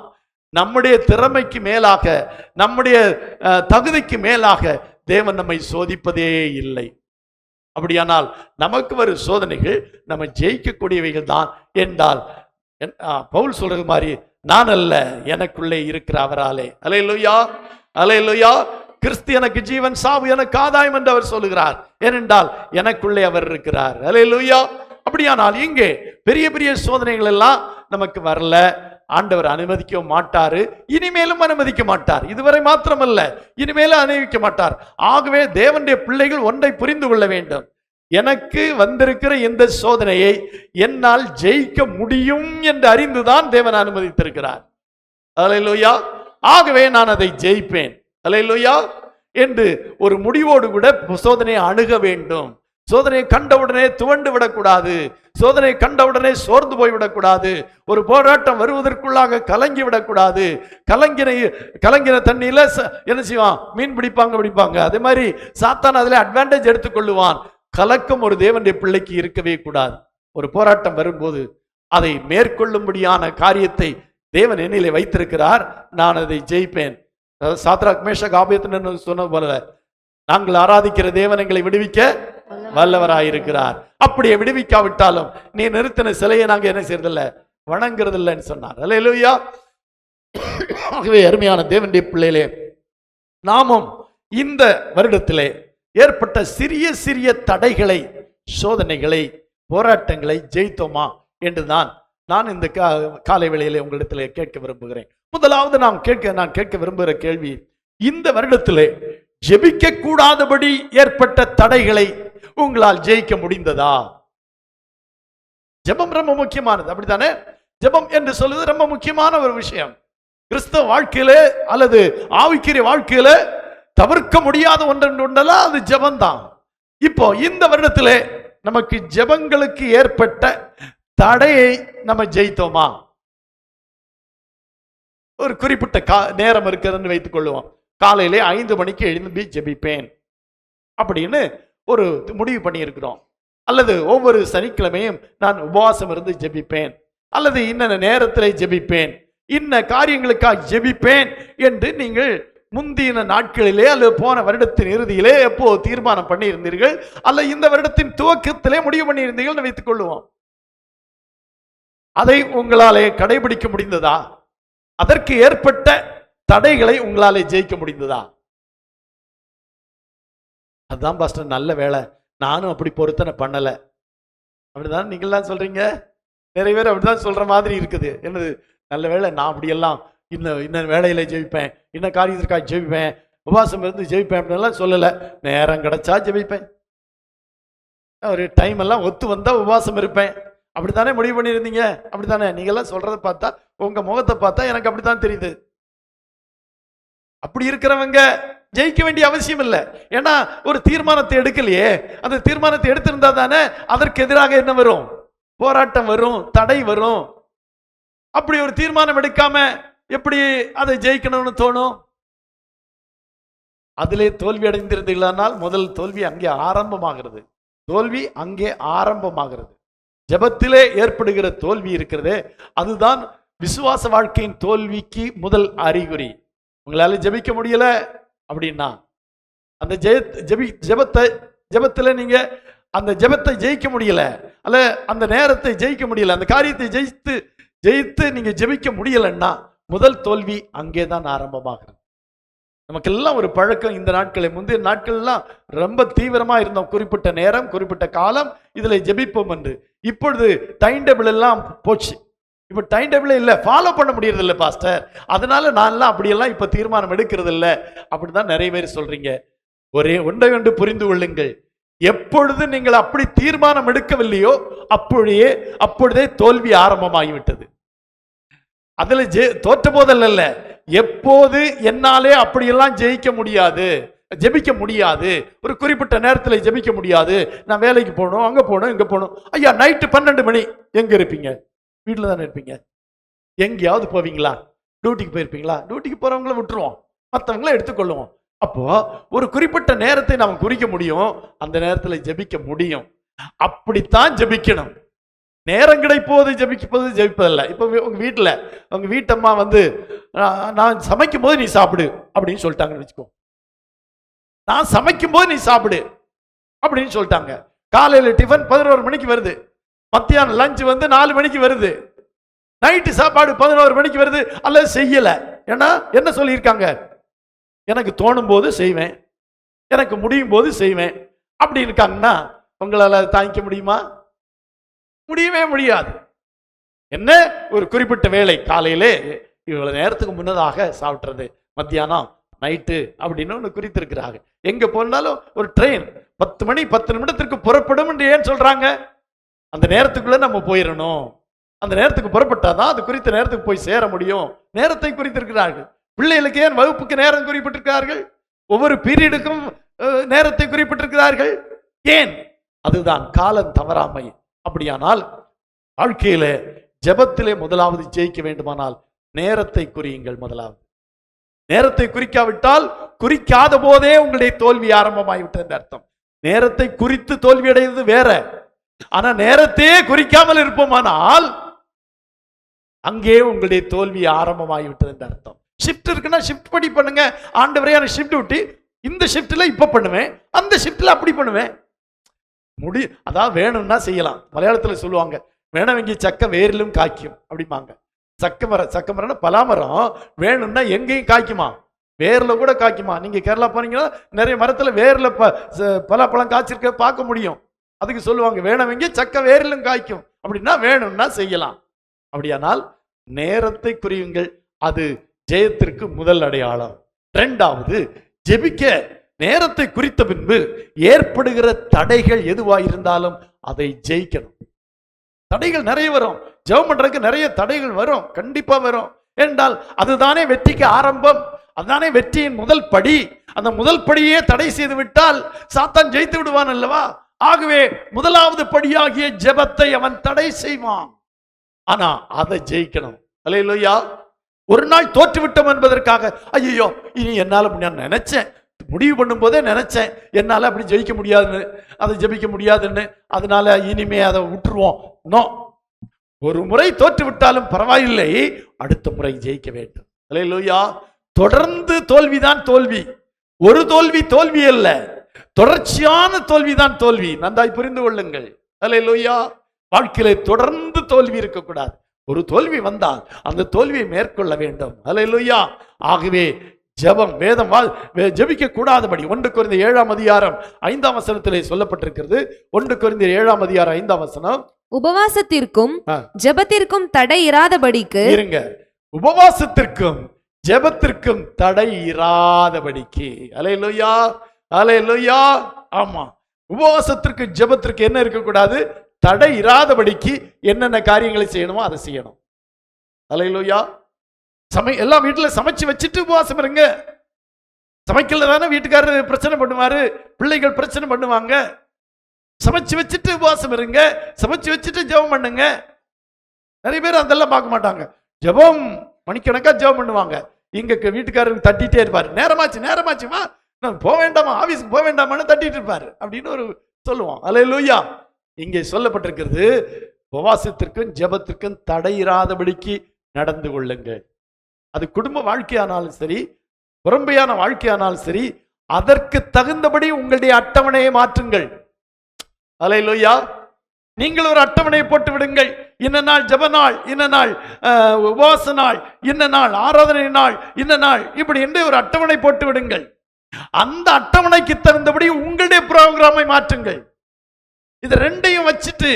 நம்முடைய திறமைக்கு மேலாக, நம்முடைய தகுதிக்கு மேலாக தேவன் நம்மை சோதிப்பதே இல்லை. அப்படியானால் நமக்கு வரும் சோதனைகள் நம்ம ஜெயிக்கக்கூடியவைகள் தான் என்றால், பவுல் சொல்றது மாதிரி, நான் அல்ல எனக்குள்ளே இருக்கிற அவராலே. அல்லேலூயா, அல்லேலூயா. கிறிஸ்து எனக்கு ஜீவன், சாவு எனக்கு ஆதாயம் என்று அவர் சொல்லுகிறார். ஏனென்றால் எனக்குள்ளே அவர் இருக்கிறார். அல்லேலூயா. அப்படியானால் இங்கே பெரிய பெரிய சோதனைகள் எல்லாம் நமக்கு வரல, ஆண்டவர் அனுமதிக்க மாட்டாரு, இனிமேலும் அனுமதிக்க மாட்டார். இதுவரை மாத்திரமல்ல, இனிமேலும் அனுமதிக்க மாட்டார். ஆகவே தேவனுடைய பிள்ளைகள் ஒன்றை புரிந்து கொள்ள வேண்டும். எனக்கு வந்திருக்கிற இந்த சோதனையை என்னால் ஜெயிக்க முடியும் என்று அறிந்துதான் தேவன் அனுமதித்திருக்கிறார். அல்லேலூயா. ஆகவே நான் அதை ஜெயிப்பேன். அல்லேலூயா என்று ஒரு முடிவோடு கூட சோதனையை அணுக வேண்டும். சோதனையை கண்டவுடனே துவண்டு விடக்கூடாது. சோதனையை கண்டவுடனே சோர்ந்து போய்விடக்கூடாது. ஒரு போராட்டம் வருவதற்குள்ளாக கலங்கி விடக்கூடாது. கலங்கின தண்ணியில என்ன செய்வான்? மீன் பிடிப்பாங்க. அதே மாதிரி சாத்தான் அதில் அட்வான்டேஜ் எடுத்துக்கொள்ளுவான். கலக்கம் ஒரு தேவனுடைய பிள்ளைக்கு இருக்கவே கூடாது. ஒரு போராட்டம் வரும்போது அதை மேற்கொள்ளும்படியான காரியத்தை தேவன் என்னிலே வைத்திருக்கிறார், நான் அதை ஜெயிப்பேன். சாத்ராக் மேஷாக் ஆபேத்நேகோ சொன்னது போல, நாங்கள் ஆராதிக்கிற தேவன் எங்களை விடுவிக்க வல்லவராயிருக்கிறார். அப்படியே விடுவிக்காவிட்டாலும் நீ நிறுத்தின சிலையை நாங்க என்ன செய்யறதில்ல, வணங்குறதில்லைன்னு சொன்னார். அல்லேலூயா. ஆகவே அருமையான தேவனுடைய பிள்ளைகளே, நாமும் இந்த வருடத்திலே ஏற்பட்ட சிறிய சிறிய தடைகளை, சோதனைகளை, போராட்டங்களை ஜெயித்தோமா என்றுதான் நான் இந்த காலை வேளையிலே உங்களிடத்திலே கேட்க விரும்புகிறேன். முதலாவது நான் கேட்க விரும்புகிற கேள்வி, இந்த வருடத்திலே ஜெபிக்க கூடாதபடி ஏற்பட்ட தடைகளை உங்களால் ஜெயிக்க முடிந்ததா? ஜெபம் ரொம்ப முக்கியமானது, அப்படித்தானே? ஜெபம் என்று சொல்வது ரொம்ப முக்கியமான ஒரு விஷயம். கிறிஸ்தவ வாழ்க்கையிலே அல்லது ஆவிக்குரிய வாழ்க்கையில தவிர்க்க முடியாத ஒன்றெல்லாம் அது ஜெபம்தான். இப்போ இந்த வருடத்திலே நமக்கு ஜெபங்களுக்கு ஏற்பட்ட தடையை நம்ம ஜெயித்தோமா? ஒரு குறிப்பிட்ட நேரம் இருக்கிறதுன்னு வைத்துக் கொள்ளுவோம். காலையிலே 5 மணிக்கு எழும்பி ஜெபிப்பேன் அப்படின்னு ஒரு முடிவு பண்ணி இருக்கிறோம். அல்லது ஒவ்வொரு சனிக்கிழமையும் நான் உபவாசம் இருந்து ஜெபிப்பேன், அல்லது இன்ன நேரத்திலே ஜெபிப்பேன், இன்ன காரியங்களுக்காக ஜெபிப்பேன் என்று நீங்கள் முந்தின நாட்களிலே அல்லது போன வருடத்தின் இறுதியிலே எப்போ தீர்மானம் பண்ணி இருந்தீர்கள், அல்ல இந்த வருடத்தின் துவக்கத்திலே முடிவு பண்ணி இருந்தீர்கள் வைத்துக் கொள்ளுவோம். அதை உங்களாலே கடைபிடிக்க முடிந்ததா? அதற்கு ஏற்பட்ட தடைகளை உங்களாலே ஜெயிக்க முடிந்ததா? அதுதான் பாஸ்டர், நல்ல வேலை, நானும் அப்படி பொருத்தனை பண்ணல. அப்படிதான் நீங்கள்லாம் சொல்றீங்க, நிறைய பேர் அப்படிதான் சொல்ற மாதிரி இருக்குது. என்னது நல்ல வேலை, நான் அப்படியெல்லாம் இன்ன வேலையில ஜெயிப்பேன், இன்ன காரியத்திற்காக ஜெயிப்பேன், உபவாசம் இருந்து ஜெயிப்பேன் அப்படின்லாம் சொல்லலை. நேரம் கிடைச்சா ஜெயிப்பேன், ஒரு டைம் எல்லாம் ஒத்து வந்தா உபவாசம் இருப்பேன், அப்படித்தானே முடிவு பண்ணியிருந்தீங்க? அப்படித்தானே? நீங்கெல்லாம் சொல்றதை பார்த்தா, உங்க முகத்தை பார்த்தா எனக்கு அப்படித்தான் தெரியுது. அப்படி இருக்கிறவங்க ஜெயிக்க வேண்டிய அவசியம் இல்லை. ஏன்னா ஒரு தீர்மானத்தை எடுக்கலையே. அந்த தீர்மானத்தை எடுத்திருந்தா தானே அதற்கு எதிராக என்ன வரும்? போராட்டம் வரும், தடை வரும். அப்படி ஒரு தீர்மானம் எடுக்காம எப்படி அதை ஜெயிக்கணும்னு தோணும்? அதிலே தோல்வி அடைந்திருந்தீர்களானால் முதல் தோல்வி அங்கே ஆரம்பமாகிறது. தோல்வி அங்கே ஆரம்பமாகிறது. ஜெபத்திலே ஏற்படுகிற தோல்வி இருக்கிறதே, அதுதான் விசுவாச வாழ்க்கையின் தோல்விக்கு முதல் அறிகுறி. உங்களால ஜெபிக்க முடியல அப்படின்னா அந்த ஜெபத்துல நீங்க அந்த ஜெபத்தை ஜெயிக்க முடியல, அல்ல அந்த நேரத்தை ஜெயிக்க முடியல, அந்த காரியத்தை ஜெயித்து நீங்க ஜெபிக்க முடியலன்னா முதல் தோல்வி அங்கேதான் ஆரம்பமாகிறது. நமக்கெல்லாம் ஒரு பழக்கம், இந்த நாட்களை முந்தைய நாட்கள்லாம் ரொம்ப தீவிரமா இருந்தோம். குறிப்பிட்ட நேரம், குறிப்பிட்ட காலம் இதுல ஜெபிப்போம் என்று. இப்பொழுது டைம் டேபிள் எல்லாம் போச்சு. இப்ப டைம் டேபிள் இல்ல, ஃபாலோ பண்ண முடியறது இல்லை பாஸ்டர், அதனால நான்லாம் அப்படியெல்லாம் இப்ப தீர்மானம் எடுக்கிறது இல்லை அப்படிதான் நிறைய பேர் சொல்றீங்க. ஒரே ஒன்றை ஒன்று புரிந்து கொள்ளுங்கள், எப்பொழுது நீங்கள் அப்படி தீர்மானம் எடுக்கவில்லையோ அப்பொழுதே தோல்வி ஆரம்பமாகிவிட்டது. அதுல தோற்ற போதல்ல, எப்போது என்னாலே அப்படியெல்லாம் ஜெயிக்க முடியாது, ஜெபிக்க முடியாது, ஒரு குறிப்பிட்ட நேரத்தில் ஜெபிக்க முடியாது, நான் வேலைக்கு போகணும், அங்க போகணும், இங்க போகணும். ஐயா நைட்டு 12 மணி எங்க இருப்பீங்க? வீட்டில் தானே இருப்பீங்க. எங்கேயாவது போவீங்களா? டியூட்டிக்கு போயிருப்பீங்களா? டியூட்டிக்கு போறவங்கள விட்டுருவோம், மற்றவங்கள எடுத்துக்கொள்ளுவோம். அப்போ ஒரு குறிப்பிட்ட நேரத்தை நாம் குறிக்க முடியும், அந்த நேரத்தில் ஜெபிக்க முடியும். அப்படித்தான் ஜெபிக்கணும். நேரம் கிடைப்போது ஜெபிப்பதில்லை. இப்போ உங்க வீட்டில் உங்க வீட்டம்மா வந்து நான் சமைக்கும் போது நீ சாப்பிடு அப்படின்னு சொல்லிட்டாங்கன்னு வச்சுக்கோ. நான் சமைக்கும் போது நீ சாப்பிடு அப்படின்னு சொல்லிட்டாங்க. காலையில டிஃபன் 11 மணிக்கு வருது, மத்தியானம் லஞ்ச் வந்து 4 மணிக்கு வருது, நைட்டு சாப்பாடு 11 மணிக்கு வருது, அல்லது செய்யல. ஏன்னா என்ன சொல்லியிருக்காங்க? எனக்கு தோணும் போது செய்வேன், எனக்கு முடியும் போது செய்வேன் அப்படி இருக்காங்கன்னா உங்களால தாங்கிக்க முடியுமா? முடியவே முடியாது. என்ன ஒரு குறிப்பிட்ட வேலை, காலையிலே இவ்வளவு நேரத்துக்கு முன்னதாக சாப்பிட்றது, மத்தியானம் நைட்டு அப்படின்னு ஒன்று குறித்திருக்கிறாங்க. எங்க போனாலும் ஒரு ட்ரெயின் 10 மணி 10 நிமிடத்திற்கு புறப்படும் என்று ஏன் சொல்றாங்க? அந்த நேரத்துக்குள்ள நம்ம போயிடணும். அந்த நேரத்துக்கு புறப்பட்டாதான் அது குறித்த நேரத்துக்கு போய் சேர முடியும். நேரத்தை குறித்திருக்கிறார்கள். பிள்ளைகளுக்கு ஏன் வகுப்புக்கு நேரம் குறிப்பிட்டிருக்கிறார்கள்? ஒவ்வொரு பீரியடுக்கும் நேரத்தை குறிப்பிட்டிருக்கிறார்கள். ஏன்? அதுதான் காலம் தவறாமை. அப்படியானால் வாழ்க்கையில ஜெபத்திலே முதலாவது ஜெயிக்க வேண்டுமானால் நேரத்தை குறியுங்கள். முதலாவது நேரத்தை குறிக்காவிட்டால், குறிக்காத போதே உங்களுடைய தோல்வி ஆரம்பமாகிவிட்டது அர்த்தம். நேரத்தை குறித்து தோல்வி அடைவது வேற, ஆனா நேரத்தையே குறிக்காமல் இருப்போமானால் அங்கே உங்களுடைய தோல்வி ஆரம்பமாகிவிட்டது என்று அர்த்தம். ஷிஃப்ட் இருக்குன்னா ஷிஃப்ட் படி பண்ணுங்க. ஆண்டவரே ஷிஃப்ட் விட்டு இந்த ஷிஃப்ட்ல இப்ப பண்ணுவேன், அந்த ஷிஃப்ட்ல அப்படி பண்ணுவேன். அதான் வேணும்னா செய்யலாம். மலையாளத்துல சொல்லுவாங்க, வேணவங்கி சக்க வேரிலும் காய்க்கும் அப்படிம்பாங்க. சக்க மரம் பலாமரம் வேணும்னா எங்கேயும் காய்க்குமா, வேர்ல கூட காய்க்குமா. நீங்க கேரளா போனீங்கன்னா நிறைய மரத்துல வேர்ல பலாப்பழம் காய்ச்சிருக்க பார்க்க முடியும். அதுக்கு சொல்லுவாங்க வேணவங்கி சக்க வேரிலும் காய்க்கும். அப்படின்னா வேணும்னா செய்யலாம். அப்படியானால் நேரத்தை குறியுங்கள், அது ஜெயத்திற்கு முதல் அடையாளம். இரண்டாவது, ஜெபிக்க நேரத்தை குறித்த பின்பு ஏற்படுகிற தடைகள் எதுவாயிருந்தாலும் அதை ஜெயிக்கணும். தடைகள் நிறைய வரும், ஜெபம் பண்றதுக்கு நிறைய தடைகள் வரும், கண்டிப்பா வரும். என்றால் அதுதானே வெற்றிக்கு ஆரம்பம், அதுதானே வெற்றியின் முதல் படி. அந்த முதல் படியே தடை செய்து விட்டால் சாத்தான் ஜெயித்து விடுவான் அல்லவா? ஆகவே முதலாவது படியாகிய ஜெபத்தை அவன் தடை செய்வான். ஆனா அதை ஜெயிக்கணும். அல்லேலூயா. ஒரு நாள் தோற்றுவிட்டோம் என்பதற்காக ஐயோ இனி என்னால நினைச்சேன், முடிவு பண்ணும் போதே நினைச்சேன் என்னால அப்படி ஜெயிக்க முடியாதுன்னு, அதை ஜெபிக்க முடியாதுன்னு, அதனால இனிமே அதை விட்டுருவோம். நோ, ஒரு முறை தோற்று விட்டாலும் பரவாயில்லை, அடுத்த முறை ஜெயிக்க வேண்டும். அல்லேலூயா. தொடர்ந்து தோல்விதான் தோல்வி. ஒரு தோல்வி தோல்வி அல்ல, தொடர்ச்சியான தோல்விதான் தோல்வி. நன்றாய் புரிந்து கொள்ளுங்கள். அல்லேலூயா. வாழ்க்கையில தொடர்ந்து தோல்வி இருக்கக்கூடாது. ஒரு தோல்வி வந்தால் அந்த தோல்வியை மேற்கொள்ள வேண்டும். அல்லேலூயா. ஆகவே ஜெபம், வேதம் ஜெபிக்க கூடாதபடி 1 கொரிந்தியர் 7ஆம் அதிகாரம் 5ஆம் வசனத்திலே சொல்லப்பட்டிருக்கிறது. 1 கொரிந்தியர் 7ஆம் அதிகாரம் 5ஆம் வசனம், உபவாசத்திற்கும் ஜெபத்திற்கும் தடை இராதபடிக்கு இருங்க. உபவாசத்திற்கும் ஜெபத்திற்கும் தடை இராதபடிக்கு. அல்லேலூயா, அல்லேலூயா. ஆமா, உபவாசத்திற்கு ஜெபத்திற்கு என்ன இருக்கக்கூடாது? தடை இராதபடிக்கு என்னென்ன காரியங்களை செய்யணுமோ அதை செய்யணும். அல்லேலூயா. எல்லா வீட்டுல சமைச்சு வச்சுட்டு உபவாசம் இருங்க. சமைக்கல தானே வீட்டுக்காரர் பிரச்சனை பண்ணுவாரு, பிள்ளைகள் பிரச்சனை பண்ணுவாங்க. சமைச்சு வச்சுட்டு உபவாசம் இருங்க, சமைச்சு வச்சுட்டு ஜெபம் பண்ணுங்க. நிறைய பேர் அதெல்லாம் பார்க்க மாட்டாங்க. ஜெபம் மணிக்கணக்கா ஜெபம் பண்ணுவாங்க. இங்க வீட்டுக்காரருக்கு தட்டிட்டே இருப்பாரு, நேரமாச்சு நேரமாச்சுமா, நான் போக வேண்டாமா, ஆபீஸ்க்கு போக வேண்டாமான்னு தட்டிட்டு இருப்பாரு அப்படின்னு ஒரு சொல்லுவோம். அல்லேலூயா. இங்கே சொல்லப்பட்டிருக்கிறது, உபவாசத்திற்கும் ஜெபத்திற்கும் தடையிராதபடிக்கு நடந்து கொள்ளுங்கள். அது குடும்ப வாழ்க்கையானாலும் சரி, புறம்பையான வாழ்க்கையானாலும் சரி, அதற்கு தகுந்தபடி உங்களுடைய அட்டவணையை மாற்றுங்கள். அல்லேலூயா. நீங்கள் ஒரு அட்டவணையை போட்டு விடுங்கள். இன்ன நாள் ஜெப நாள், இன்ன நாள் உபவாச நாள், இன்ன நாள் ஆராதனை நாள், இன்ன நாள், இப்படி என்று ஒரு அட்டவணை போட்டு விடுங்கள். அந்த அட்டவணைக்கு தகுந்தபடி உங்களுடைய புரோகிராமை மாற்றுங்கள். இது ரெண்டையும் வச்சுட்டு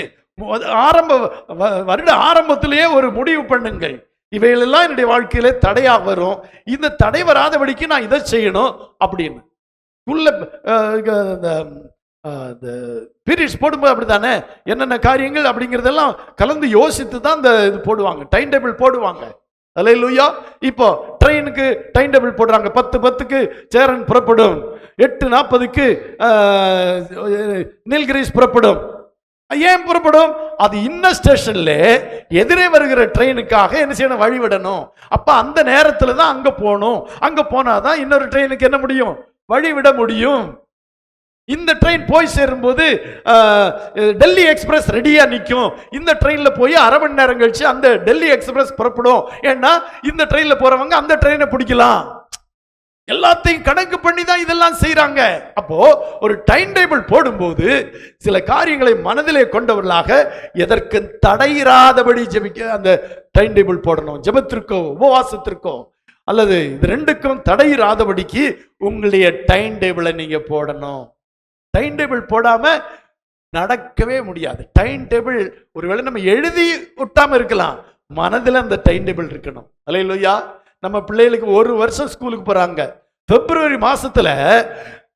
வருட ஆரம்பத்திலேயே ஒரு முடிவு பண்ணுங்கள். இவைகளெல்லாம் என்னுடைய வாழ்க்கையில தடையா வரும், இந்த தடை வராதபடிக்கு நான் இதை செய்யணும் அப்படின்னு. பீரியட்ஸ் போடும்போது அப்படித்தானே, என்னென்ன காரியங்கள் அப்படிங்கிறதெல்லாம் கலந்து யோசித்து தான் இந்த இது போடுவாங்க, டைம் டேபிள் போடுவாங்க. அல்லேலூயா. இப்போ ட்ரெயினுக்கு டைம் டேபிள் போடுறாங்க. 10:10க்கு சேரன் புறப்படும், 8:40க்கு நீல்கிரிஸ் புறப்படும். ஏன் புறப்படும்? அது இன்ன ஸ்டேஷன்ல எதிரே வருகிற ட்ரெயினுக்காக என்ன செய்யணும்? வழிவிடணும். அப்ப அந்த நேரத்துல தான் அங்க போகணும். அங்க போனாதான் இன்னொரு ட்ரெயினுக்கு என்ன முடியும்? வழிவிட முடியும். இந்த ட்ரெயின் போய் சேரும்போது டெல்லி எக்ஸ்பிரஸ் ரெடியா நிற்கும். இந்த ட்ரெயின்ல போய் அரை மணி நேரம் கழிச்சு அந்த டெல்லி எக்ஸ்பிரஸ் புறப்படும். ஏன்னா இந்த ட்ரெயின்ல போறவங்க அந்த ட்ரெயினை பிடிக்கலாம். எல்லாத்தையும் கணக்கு பண்ணி தான் இதெல்லாம் செய்யறாங்க. அப்போ ஒரு டைம் டேபிள் போடும்போது சில காரியங்களை மனதிலே கொண்டவர்களாக எதற்கு தடையிராதபடி ஜெபிக்க அந்த டைம் டேபிள் போடணும். ஜெபத்திற்கோ உபவாசத்திற்கோ அல்லது இது ரெண்டுக்கும் தடையிராதபடிக்கு உங்களுடைய டைம் டேபிளை நீங்க போடணும். டைம் டேபிள் போடாம நடக்கவே முடியாது. டைம் டேபிள் ஒருவேளை நம்ம எழுதி விட்டாம இருக்கலாம், மனதில் அந்த டைம் டேபிள் இருக்கணும். அல்லேலூயா. நம்ம பிள்ளைகளுக்கு 1 வருஷம் ஸ்கூலுக்கு போறாங்க. பிப்ரவரி மாசத்துல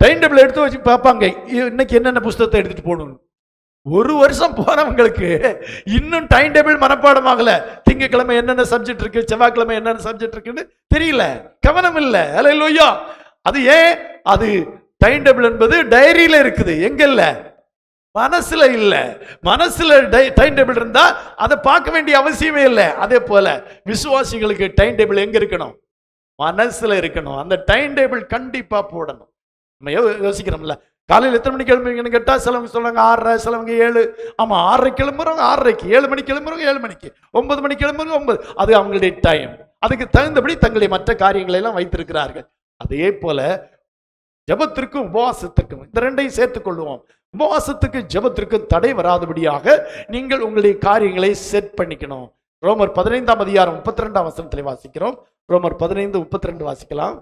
டைம் டேபிள் எடுத்து வச்சு பார்ப்பாங்க, இன்னைக்கு என்னென்ன புஸ்தகத்தை எடுத்துட்டு போகணும். 1 வருஷம் போனவங்களுக்கு இன்னும் டைம் டேபிள் மனப்பாடம் ஆகல. திங்கக்கிழமை என்னென்ன சப்ஜெக்ட் இருக்கு, செவ்வாய்க்கிழமை என்னென்ன சப்ஜெக்ட் இருக்குன்னு தெரியல, கவனம் இல்லை. அல்லேலூயா. அது ஏன்? அது டைம் டேபிள் என்பது டைரியில இருக்குது, எங்க இல்ல? மனசுல இல்ல. மனசுல டைம் டேபிள் இருந்தா அதை பார்க்க வேண்டிய அவசியமே இல்லை. அதே போல விசுவாசிகளுக்கு டைம் டேபிள் எங்க இருக்கணும்? மனசுல இருக்கணும். அந்த டைம் டேபிள் கண்டிப்பா போடணும். நம்ம யோசிக்கிறோம்ல, காலையில் எத்தனை மணிக்கு கிளம்புவீங்கன்னு கேட்டா சிலவங்க சொல்றாங்க 6:30, சிலவங்க 7. ஆமா, 6:30 கிளம்புறவங்க 6:30, 7 மணிக்கு கிளம்புறவங்க 7 மணிக்கு, 9 மணிக்கு கிளம்புறவங்க 9. அது அவங்களுடைய டைம். அதுக்கு தகுந்தபடி தங்களுடைய மற்ற காரியங்களை எல்லாம் வைத்திருக்கிறார்கள். அதே போல ஜெபத்திற்கும் உபவாசத்திற்கும் இந்த ரெண்டையும் சேர்த்துக் கொள்வோம். உபவாசத்துக்கு ஜெபத்திற்கும் தடை வராதபடியாக நீங்கள் உங்களுடைய காரியங்களை செட் பண்ணிக்கணும். ரோமர் 15:32 வாசிக்கிறோம். ரோமர் 15:32 வாசிக்கலாம்.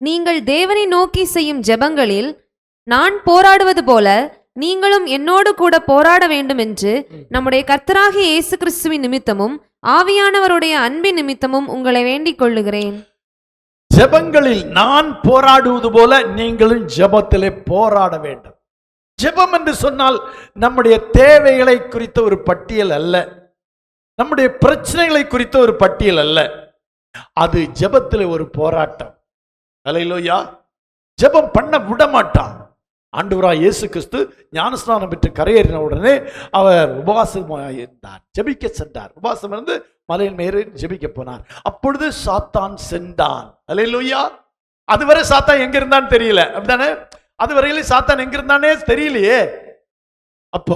நீங்கள் தேவனை நோக்கி செய்யும் ஜெபங்களில் நான் போராடுவது போல நீங்களும் என்னோடு கூட போராட வேண்டும் என்று நம்முடைய கர்த்தராகிய இயேசு கிறிஸ்துவின் நிமித்தமும் ஆவியானவருடைய அன்பின் நிமித்தமும் உங்களை வேண்டிக் கொள்ளுகிறேன். ஜெபங்களில் நான் போராடுவது போல நீங்களும் ஜெபத்திலே போராட வேண்டும். ஜெபம் என்று சொன்னால் நம்முடைய தேவைகளை குறித்த ஒரு பட்டியல் அல்ல, நம்முடைய பிரச்சனைகளை குறித்த ஒரு பட்டியல் அல்ல. அது ஜெபத்திலே ஒரு போராட்டம். அல்லேலூயா. ஜெபம் பண்ண விட மாட்டான். ஆண்டவராய் இயேசு கிறிஸ்து ஞானஸ்நானம் பெற்று கரையேறின உடனே அவர் உபவாசம் இருந்தார், ஜெபிக்க சென்றார். உபவாசம் இருந்து மலையின் மேலே ஜெபிக்க போனார். அப்பொழுது சாத்தான் சென்றான். அல்லேலூயா. அதுவரை சாத்தான் எங்க இருந்தான்னு தெரியல, அப்படிதானே? அதுவரையில சாத்தான் எங்க இருந்தானே தெரியலையே. அப்போ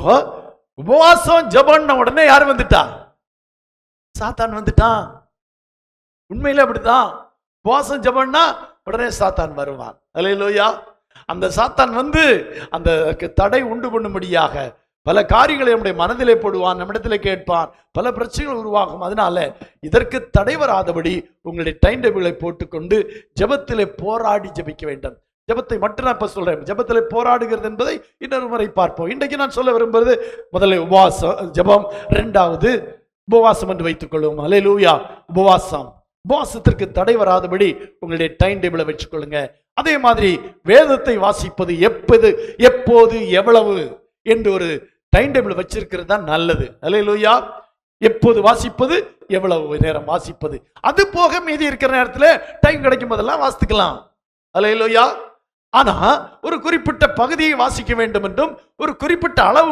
உபவாசம் ஜெபம்ன உடனே யாரு வந்துட்டா? சாத்தான் வந்துட்டான். உண்மையில அப்படிதான். உபவாசம் ஜெபம்னா உடனே சாத்தான் வருவான். அல்லேலூயா. அந்த சாத்தான் வந்து அந்த தடை உண்டு பண்ணும்படியாக பல காரியங்களை நம்முடைய மனதிலே போடுவான், நம்மிடத்திலே கேட்பான், பல பிரச்சனைகள் உருவாகும். அதனால இதற்கு தடை வராதபடி உங்களுடைய டைம் டேபிளை போட்டுக்கொண்டு ஜெபத்திலே போராடி ஜெபிக்க வேண்டும். ஜெபத்தை மட்டும் நான் இப்ப சொல்றேன். ஜெபத்திலே போராடுகிறது என்பதை இன்னொரு முறை பார்ப்போம். இன்றைக்கு நான் சொல்ல விரும்புவது முதல்ல உபவாசம் ஜெபம், இரண்டாவது உபவாசம் என்று வைத்துக் கொள்வோம். அல்லேலூயா. உபவாசம், உபவாசத்திற்கு தடை வராதபடி உங்களுடைய டைம் டேபிளை வச்சுக்கொள்ளுங்க. அதே மாதிரி வேதத்தை வாசிப்பது எப்போது எவ்வளவு என்று ஒரு டைம் டேபிள் வச்சிருக்கிறது தான் நல்லது. அல்லேலூயா. எப்போது வாசிப்பது, எவ்வளவு நேரம் வாசிப்பது, அது போக மீதி இருக்கிற நேரத்தில் டைம் கிடைக்கும் போதெல்லாம் வாசித்துக்கலாம். அல்லேலூயா. ஆனா ஒரு குறிப்பிட்ட பகுதியை வாசிக்க வேண்டும் என்றும் ஒரு குறிப்பிட்ட அளவு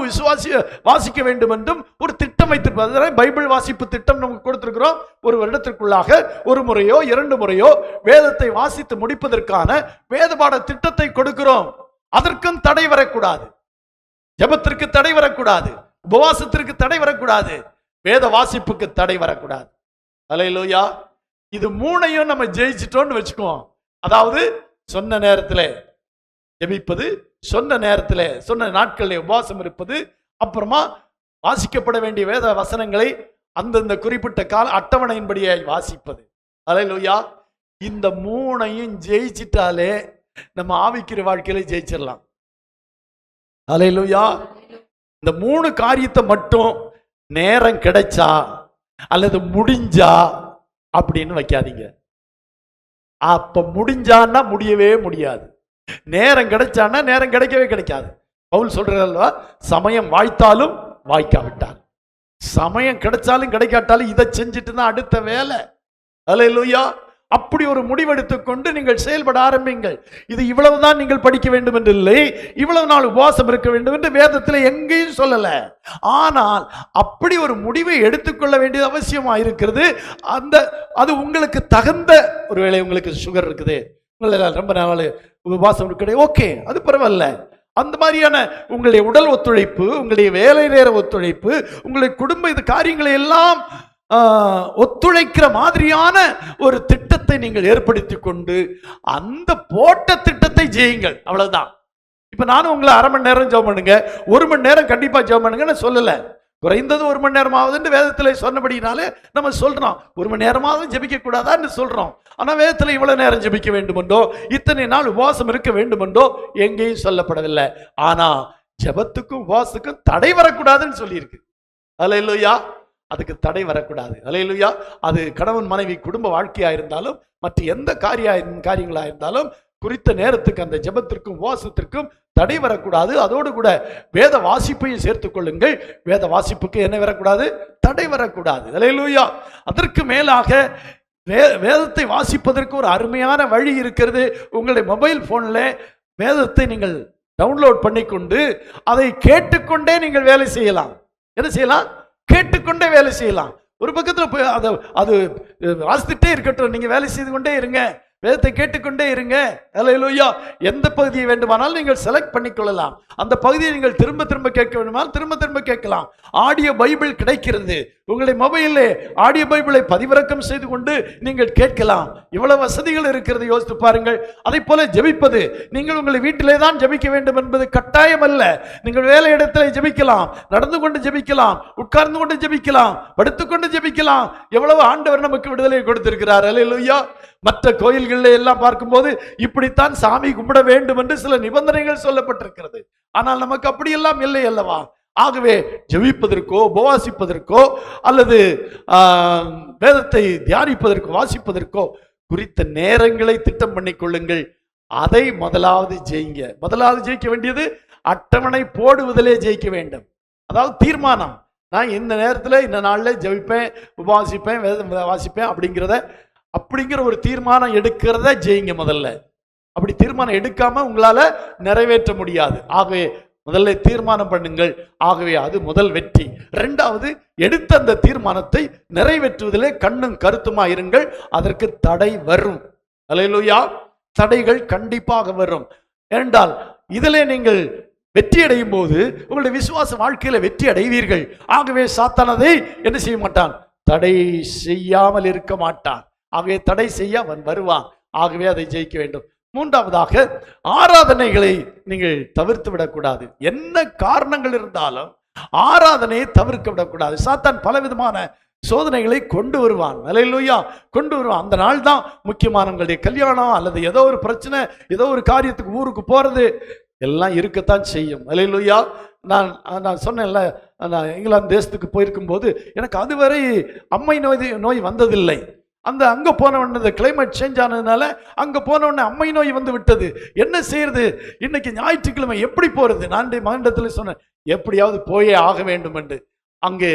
வாசிக்க வேண்டும் என்றும் ஒரு திட்டம் வைத்திருப்பது. பைபிள் வாசிப்பு திட்டம் நமக்கு கொடுத்திருக்கிறோம். ஒரு வருடத்திற்குள்ளாக ஒரு முறையோ 2 முறையோ வேதத்தை வாசித்து முடிப்பதற்கான வேத பாட திட்டத்தை கொடுக்கிறோம். அதற்கும் தடை வரக்கூடாது. ஜெபத்திற்கு தடை வரக்கூடாது, உபவாசத்திற்கு தடை வரக்கூடாது, வேத வாசிப்புக்கு தடை வரக்கூடாது. அல்லேலூயா. இது மூணையும் நம்ம ஜெயிச்சிட்டோம்னு வச்சுக்குவோம். அதாவது சொன்ன நேரத்தில் ஜெபிப்பது, சொன்ன நேரத்தில் சொன்ன நாட்களில் உபவாசம் இருப்பது, அப்புறமா வாசிக்கப்பட வேண்டிய வேத வசனங்களை அந்தந்த குறிப்பிட்ட கால அட்டவணையின்படியே வாசிப்பது. அல்லேலூயா. இந்த மூணையும் ஜெயிச்சிட்டாலே நம்ம ஆவிக்கிற வாழ்க்கையில ஜெயிச்சிடலாம். அல்லேலூயா. இந்த 3 காரியத்தை மட்டும் நேரம் கிடைச்சா அல்லது முடிஞ்சா அப்படின்னு வைக்காதீங்க. அப்ப முடிஞ்சான்னா முடியவே முடியாது. நேரம் கிடைச்சான்னா நேரம் கிடைக்கவே கிடைக்காது. பவுல் சொல்றதல்வா, சமயம் வாய்த்தாலும் வாய்க்காவிட்டால், சமயம் கிடைச்சாலும் கிடைக்காட்டாலும் இதை செஞ்சுட்டு தான் அடுத்த வேலை. அல்லேலூயா. அப்படி ஒரு முடிவெடுத்துக் கொண்டு நீங்கள் செயல்பட ஆரம்பிங்கள். இது இவ்வளவுதான் நீங்கள் படிக்க வேண்டும் என்று இல்லை, இவ்வளவு நாள் உபவாசம் இருக்க வேண்டும் என்று வேதத்தில் எங்கேயும் சொல்லல. ஆனால் அப்படி ஒரு முடிவை எடுத்துக்கொள்ள வேண்டியது அவசியமா இருக்கிறது. அது உங்களுக்கு தகுந்த, ஒருவேளை உங்களுக்கு சுகர் இருக்குது, ரொம்ப நாள் உபவாசம் கிடையாது, ஓகே, அது பரவாயில்ல. அந்த மாதிரியான உங்களுடைய உடல் ஒத்துழைப்பு, உங்களுடைய வேலை நேர ஒத்துழைப்பு, உங்களுடைய குடும்ப இது காரியங்களை எல்லாம் ஒத்துழைக்கிற மாதிரியான ஒரு திட்டத்தை நீங்கள் ஏற்படுத்தி கொண்டு அந்த போட்ட திட்டத்தை ஜெயுங்கள். அவ்வளவுதான். இப்ப நானும் உங்களை 1/2 மணி நேரம் ஜெபம் பண்ணுங்க, 1 மணி நேரம் கண்டிப்பா ஜெபம் பண்ணுங்க நான் சொல்லல. குறைந்தது 1 மணி நேரமாவது வேதத்துல சொன்னபடினாலே நம்ம சொல்றோம். 1 மணி நேரமாவது ஜெபிக்க கூடாதான்னு சொல்றோம். ஆனா வேதத்துல இவ்வளவு நேரம் ஜெபிக்க வேண்டும் என்றோ, இத்தனை நாள் உபவாசம் இருக்க வேண்டும் என்றோ எங்கேயும் சொல்லப்படவில்லை. ஆனா ஜெபத்துக்கும் உபவாசத்துக்கும் தடை வரக்கூடாதுன்னு சொல்லியிருக்கு. அல்லேலூயா. அதுக்கு தடை வரக்கூடாது. அல்லேலூயா. அது கணவன் மனைவி குடும்ப வாழ்க்கையா இருந்தாலும் மற்ற எந்த காரியங்களா இருந்தாலும் குறித்த நேரத்துக்கு அந்த ஜெபத்திற்கும் உபவாசத்திற்கும் தடை வரக்கூடாது. அதோடு கூட வேத வாசிப்பையும் சேர்த்துக் கொள்ளுங்கள். வேத வாசிப்புக்கு என்ன வரக்கூடாது? தடை வரக்கூடாது. அல்லேலூயா. அதற்கு மேலாக வேதத்தை வாசிப்பதற்கு ஒரு அருமையான வழி இருக்கிறது. உங்களுடைய மொபைல் போன்ல வேதத்தை நீங்கள் டவுன்லோட் பண்ணிக்கொண்டு அதை கேட்டுக்கொண்டே நீங்கள் வேலை செய்யலாம். என்ன செய்யலாம்? கேட்டுக்கொண்டே வேலை செய்யலாம். ஒரு பக்கத்தில் போய் அது வாசித்துட்டே இருக்கட்டும், நீங்க வேலை செய்து கொண்டே இருங்க, வேதத்தை கேட்டுக்கொண்டே இருங்க. அல்லேலூயா. எந்த பகுதியை வேண்டுமானாலும் நீங்கள் செலக்ட் பண்ணிக்கொள்ளலாம். அந்த பகுதியை நீங்கள் திரும்ப திரும்ப கேட்க வேண்டுமானால் திரும்ப திரும்ப கேட்கலாம். ஆடியோ பைபிள் கிடைக்கிறது. உங்களுடைய மொபைலில் ஆடியோ பைபிளை பதிவிறக்கம் செய்து கொண்டு நீங்கள் கேட்கலாம். இவ்வளவு வசதிகள் இருக்கிறது, யோசித்து பாருங்கள். அதை போல ஜெபிப்பது, நீங்கள் உங்களை வீட்டிலே தான் ஜெபிக்க வேண்டும் என்பது கட்டாயம் அல்ல. நீங்கள் வேலை இடத்துல ஜெபிக்கலாம், நடந்து கொண்டு ஜெபிக்கலாம், உட்கார்ந்து கொண்டு ஜெபிக்கலாம், படுத்துக்கொண்டு ஜெபிக்கலாம். எவ்வளவு ஆண்டவர் நமக்கு விடுதலை கொடுத்திருக்கிறார். அல்லேலூயா. மற்ற கோயில்களில் எல்லாம் பார்க்கும்போது இப்படித்தான் சாமி கும்பிட வேண்டும் என்று சில நிபந்தனைகள் சொல்லப்பட்டிருக்கிறது. ஆனால் நமக்கு அப்படியெல்லாம் இல்லை அல்லவா? ஆகவே ஜெபிப்பதற்கோ உபவாசிப்பதற்கோ அல்லது வேதத்தை தியானிப்பதற்கோ வாசிப்பதற்கோ குறித்த நேரங்களை திட்டம் பண்ணிக் கொள்ளுங்கள். அதை முதலாவது ஜெயிங்க. முதலாவது ஜெயிக்க வேண்டியது அட்டவணை போடுவதிலே ஜெயிக்க வேண்டும். அதாவது தீர்மானம், நான் இந்த நேரத்தில் இந்த நாளில் ஜெபிப்பேன், உபவாசிப்பேன், வேதம் வாசிப்பேன் அப்படிங்கிற ஒரு தீர்மானம் எடுக்கிறத ஜெயிங்க முதல்ல. அப்படி தீர்மானம் எடுக்காம உங்களால நிறைவேற்ற முடியாது. ஆகவே முதல்ல தீர்மானம் பண்ணுங்கள். ஆகவே அது முதல் வெற்றி. இரண்டாவது, எடுத்த அந்த தீர்மானத்தை நிறைவேற்றுவதிலே கண்ணும் கருத்துமா இருங்கள். அதற்கு தடை வரும். அல்லேலூயா. தடைகள் கண்டிப்பாக வரும். ஏனென்றால் இதிலே நீங்கள் வெற்றி அடையும் போது உங்களுடைய விசுவாச வாழ்க்கையில வெற்றி அடைவீர்கள். ஆகவே சாத்தான் அதை என்ன செய்ய மாட்டான்? தடை செய்யாமல் இருக்க மாட்டான். ஆகவே தடை செய்ய அவன் வருவான். ஆகவே அதை ஜெயிக்க வேண்டும். மூன்றாவதாக, ஆராதனைகளை நீங்கள் தவிர்த்து விடக்கூடாது. என்ன காரணங்கள் இருந்தாலும் ஆராதனையை தவிர்க்க விடக்கூடாது. சாத்தான் பலவிதமான சோதனைகளை கொண்டு வருவான். அல்லேலூயா. கொண்டு வருவான். அந்த நாள் தான் முக்கியமானவங்களுடைய கல்யாணம் அல்லது ஏதோ ஒரு பிரச்சனை, ஏதோ ஒரு காரியத்துக்கு ஊருக்கு போறது எல்லாம் இருக்கத்தான் செய்யும். அல்லேலூயா. நான் சொன்னேன்ல, நான் இங்கிலாந்து தேசத்துக்கு போயிருக்கும் போது எனக்கு அதுவரை அம்மை நோய் வந்ததில்லை. அங்க போனவொடனே கிளைமேட் சேஞ்ச் ஆனதுனால அங்க போனவொடனே அம்மை நோய் வந்து விட்டது. என்ன செய்யறது? இன்னைக்கு ஞாயிற்றுக்கிழமை எப்படி போறது? நான் மகனிடத்தில் சொன்னேன், எப்படியாவது போயே ஆக வேண்டும் என்று. அங்கே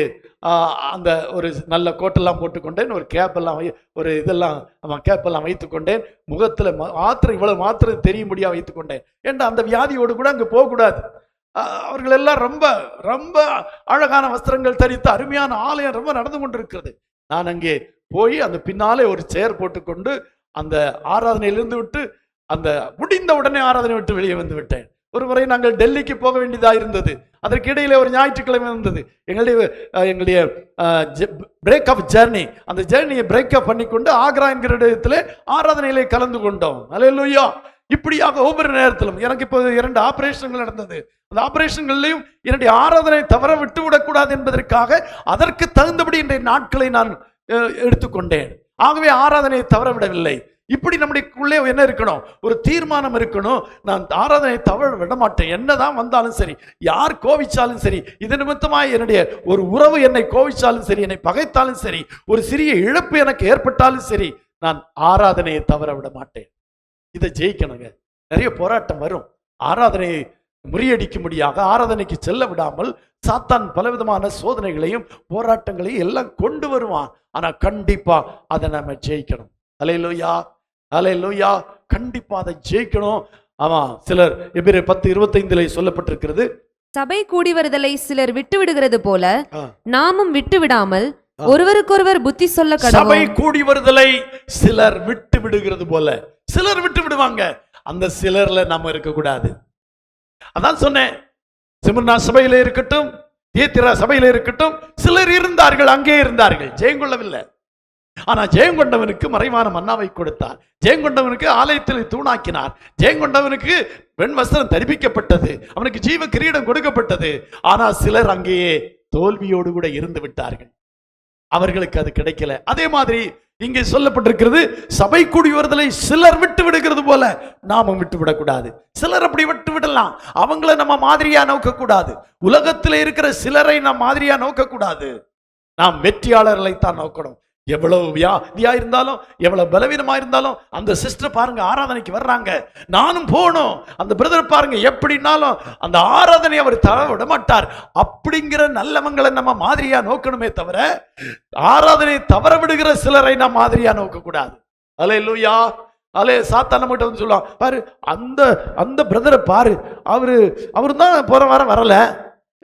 அந்த ஒரு நல்ல கோட்டெல்லாம் போட்டுக்கொண்டேன், ஒரு கேப்பெல்லாம் ஒரு இதெல்லாம் கேப்பெல்லாம் வைத்துக்கொண்டேன், முகத்தில் மாத்திரை இவ்வளவு மாத்திரை தெரியும்படியா வைத்துக்கொண்டேன். ஏன்னா அந்த வியாதியோடு கூட அங்கே போகக்கூடாது. அவர்கள் எல்லாம் ரொம்ப ரொம்ப அழகான வஸ்திரங்கள் தரித்து அருமையான ஆலயம் ரொம்ப நடந்து கொண்டிருக்கிறது. நான் அங்கே போய் அந்த பின்னாலே ஒரு சேர் போட்டுக்கொண்டு அந்த ஆராதனையிலிருந்து விட்டு அந்த முடிந்த உடனே ஆராதனை விட்டு வெளியே வந்து விட்டேன். ஒரு முறை நாங்கள் டெல்லிக்கு போக வேண்டியதாக இருந்தது. அதற்கு இடையில ஒரு ஞாயிற்றுக்கிழமை இருந்தது. எங்களுடைய பிரேக்அப் ஜேர்னி, அந்த ஜேர்னியை பிரேக்அப் பண்ணிக்கொண்டு ஆக்ரா என்கிற இடத்துல ஆராதனையிலே கலந்து கொண்டோம். அல்லேலூயா. இப்படியாக ஒவ்வொரு நேரத்திலும் எனக்கு இப்போ 2 ஆபரேஷன்கள் நடந்தது. அந்த ஆபரேஷன்களையும் என்னுடைய ஆராதனை தவற விட்டு விடக்கூடாது என்பதற்காக அதற்கு தகுந்தபடி இன்றைய நாட்களை நான் எடுத்துக்கொண்டேன். ஆகவே ஆராதனையை தவற விடவில்லை. இப்படி நம்முடைய என்ன இருக்கணும்? ஒரு தீர்மானம் இருக்கணும். நான் ஆராதனை தவற விட மாட்டேன். என்னதான் வந்தாலும் சரி, யார் கோவிச்சாலும் சரி, இது நிமித்தமாக என்னுடைய ஒரு உறவு என்னை கோவிச்சாலும் சரி, என்னை பகைத்தாலும் சரி, ஒரு சிறிய இழப்பு எனக்கு ஏற்பட்டாலும் சரி, நான் ஆராதனையை தவற விட மாட்டேன். இதை ஜெயிக்கணுங்க. நிறைய போராட்டம் வரும். ஆராதனையை முறியடிக்கும்படியாக ஆராதனைக்கு செல்ல விடாமல் சாத்தான் பலவிதமான சோதனைகளையும் போராட்டங்களையும் எல்லாம் கொண்டு வருவான். ஆனா கண்டிப்பா அதை நம்ம ஜெயிக்கணும். அல்லேலூயா. அல்லேலூயா. கண்டிப்பா அதை ஜெயிக்கணும். ஆமா, சிலர் எபிரேயர் 10:25 சொல்லப்பட்டிருக்கிறது, சபை கூடி வருதலை சிலர் விட்டு விடுகிறது போல நாமும் விட்டு விடாமல் ஒருவருக்கொருவர் புத்தி சொல்ல கடவோம். சபை கூடி வருதலை சிலர் விட்டு விடுகிறது போல. சிலர் விட்டு விடுவாங்க. அந்த சிலர்ல நம்ம இருக்கக்கூடாது. அதான் சொன்னேன், சிமர்னா சபையில இருக்கட்டும், தியத்திரா சபையில இருக்கட்டும், சிலர் இருந்தார்கள், அங்கே இருந்தார்கள், ஜெயங்கொள்ளவில்லை. ஆனா ஜெயங்கொண்டவனுக்கு மறைவான மன்னாவை கொடுத்தார். ஜெயங்கொண்டவனுக்கு ஆலயத்தில் தூணாக்கினார். ஜெயங்கொண்டவனுக்கு பெண் வஸ்திரம் தரிப்பிக்கப்பட்டது. அவனுக்கு ஜீவ கிரீடம் கொடுக்கப்பட்டது. ஆனா சிலர் அங்கேயே தோல்வியோடு கூட இருந்து விட்டார்கள். அவர்களுக்கு அது கிடைக்கல. அதே மாதிரி இங்கே சொல்லப்பட்டிருக்கிறது, சபை கூடி வருதலை சிலர் விட்டு விடுகிறது போல நாமும் விட்டு விடக்கூடாது. சிலர் அப்படி விட்டு விடலாம். அவங்கள நம்ம மாதிரியா நோக்க கூடாது. உலகத்தில் இருக்கிற சிலரை நாம் மாதிரியா நோக்க கூடாது. நாம் வெற்றியாளர்களை தான் நோக்கணும். எவ்வளவு வியாதியா இருந்தாலும், எவ்வளவு பலவீனமா இருந்தாலும், அந்த சிஸ்டர் பாருங்க ஆராதனைக்கு வர்றாங்க, நானும் போகணும். அந்த பிரதர் பாருங்க எப்படின்னாலும் அந்த ஆராதனை அவர் தர விட மாட்டார். அப்படிங்கிற நல்லவங்களை நம்ம மாதிரியா நோக்கணுமே தவிர ஆராதனை தவற விடுகிற சிலரை நாம் மாதிரியா நோக்க கூடாது. அல்லேலூயா. சாத்தான் நம்மகிட்ட வந்து சொல்லுவான், பாரு அந்த அந்த பிரதரை பாரு, அவரு தான் போற வாரம் வரல,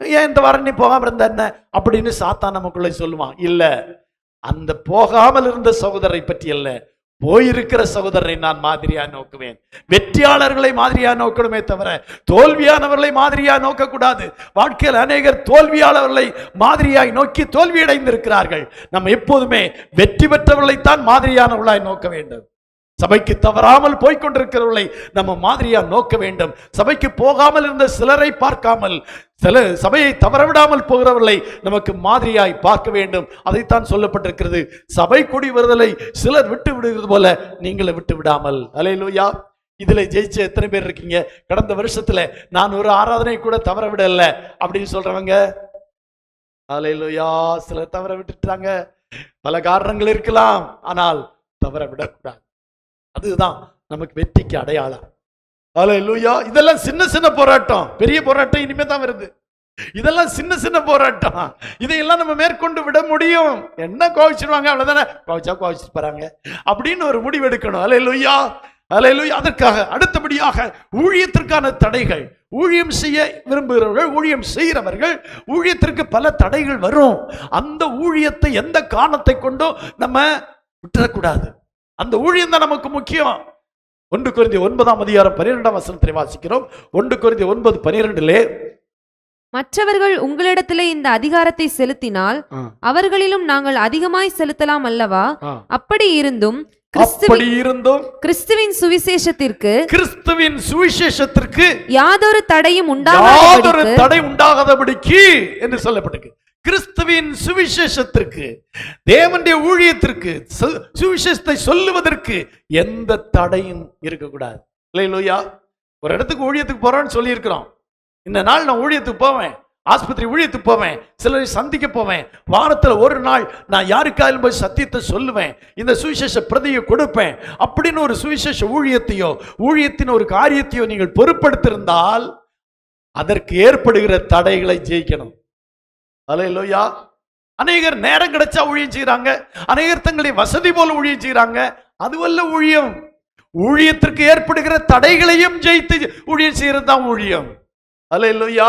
ஏன் இந்த வாரம் நீ போகாம இருந்த என்ன அப்படின்னு சாத்தான் நமக்குள்ள சொல்லுவான். இல்ல, அந்த போகாமல் இருந்த சகோதரரை பற்றி அல்ல, போயிருக்கிற சகோதரரை நான் மாதிரியா நோக்குவேன். வெற்றியாளர்களை மாதிரியா நோக்கணுமே தவிர தோல்வியானவர்களை மாதிரியா நோக்க கூடாது. வாழ்க்கையில் அநேகர் தோல்வியாளர்களை மாதிரியாய் நோக்கி தோல்வியடைந்திருக்கிறார்கள். நம்ம எப்போதுமே வெற்றி பெற்றவர்களைத்தான் மாதிரியானவர்களாய் நோக்க வேண்டும். சபைக்கு தவறாமல் போய்கொண்டிருக்கிறவர்களை நம்ம மாதிரியா நோக்க வேண்டும். சபைக்கு போகாமல் இருந்த சிலரை பார்க்காமல் சபையை தவறவிடாமல் போகிறவர்களை நமக்கு மாதிரியாய் பார்க்க வேண்டும். அதைத்தான் சொல்லப்பட்டிருக்கிறது. சபை கூடி வருதலை சிலர் விட்டு விடுகிறது போல நீங்களை விட்டு விடாமல். அல்லேலூயா. இதுல ஜெயிச்ச எத்தனை பேர் இருக்கீங்க? கடந்த வருஷத்துல நான் ஒரு ஆராதனை கூட தவற விடல அப்படின்னு சொல்றவங்க அல்லேலூயா. சிலர் தவற விட்டுட்டாங்க. பல காரணங்கள் இருக்கலாம், ஆனால் தவற விடக்கூடாது. அதுதான் நமக்கு வெற்றிக்கு அடையாளம். அல்லேலூயா. இதெல்லாம் சின்ன சின்ன போராட்டம், பெரிய போராட்டம் இனிமே தான் வருது. இதெல்லாம் சின்ன சின்ன போராட்டம், இதையெல்லாம் நம்ம மேற்கொண்டு விட முடியும். என்ன கோவிச்சிருவாங்க, அவ்வளவுதானே, கோவிச்சிட்டு போறாங்க அப்படின்னு ஒரு முடிவு எடுக்கணும். அல்லேலூயா, அல்லேலூயா. அதற்காக அடுத்தபடியாக ஊழியத்திற்கான தடைகள். ஊழியம் செய்ய விரும்புகிறவர்கள், ஊழியம் செய்கிறவர்கள், ஊழியத்திற்கு பல தடைகள் வரும். அந்த ஊழியத்தை எந்த காரணத்தை கொண்டும் நம்ம விட்டுறக்கூடாது. அந்த ஊழியம் தான் நமக்கு முக்கியம். 1 கொரிந்தியர் 9:12 வாசிக்கிறோம். 1 கொரிந்தியர் 9:12 மற்றவர்கள் உங்களிடத்திலே இந்த அதிகாரத்தை செலுத்தினால் அவர்களிலும் நாங்கள் அதிகமாய் செலுத்தலாம் அல்லவா? அப்படி இருந்தும் கிறிஸ்துவின் சுவிசேஷத்திற்கு யாதொரு தடையும் உண்டாகாதபடிக்கு என்று சொல்லப்பட்டிருக்கு. கிறிஸ்துவின் சுவிசேஷத்திற்கு, தேவனுடைய ஊழியத்திற்கு, சுவிசேஷத்தை சொல்லுவதற்கு எந்த தடையும் இருக்கக்கூடாது. அல்லேலூயா. ஒரு இடத்துக்கு ஊழியத்துக்கு போறோம்னு சொல்லி இருக்கிறோம். இந்த நாள் நான் ஊழியத்துக்கு போவேன், ஆஸ்பத்திரி ஊழியத்துக்கு போவேன், சிலரை சந்திக்க போவேன், வாரத்தில் ஒரு நாள் நான் யாருக்காலும் போய் சத்தியத்தை சொல்லுவேன், இந்த சுவிசேஷ பிரதியை கொடுப்பேன் அப்படின்னு ஒரு சுவிசேஷ ஊழியத்தையோ ஊழியத்தின் ஒரு காரியத்தையோ நீங்கள் பொறுப்படுத்திருந்தால் அதற்கு ஏற்படுகிற தடைகளை ஜெயிக்கணும். அல்லேலூயா. அநேகர் நேரம் கிடைச்சா ஊழியம் செய்யறாங்க, அநேகர் தங்களை வசதி போல ஊழியம் செய்யறாங்க. அதுவல்ல ஊழியம். ஊழியத்திற்கு ஏற்படுகிற தடைகளையும் ஜெயித்து ஊழியம் செய்யறது தான் ஊழியம். அல்லேலூயா.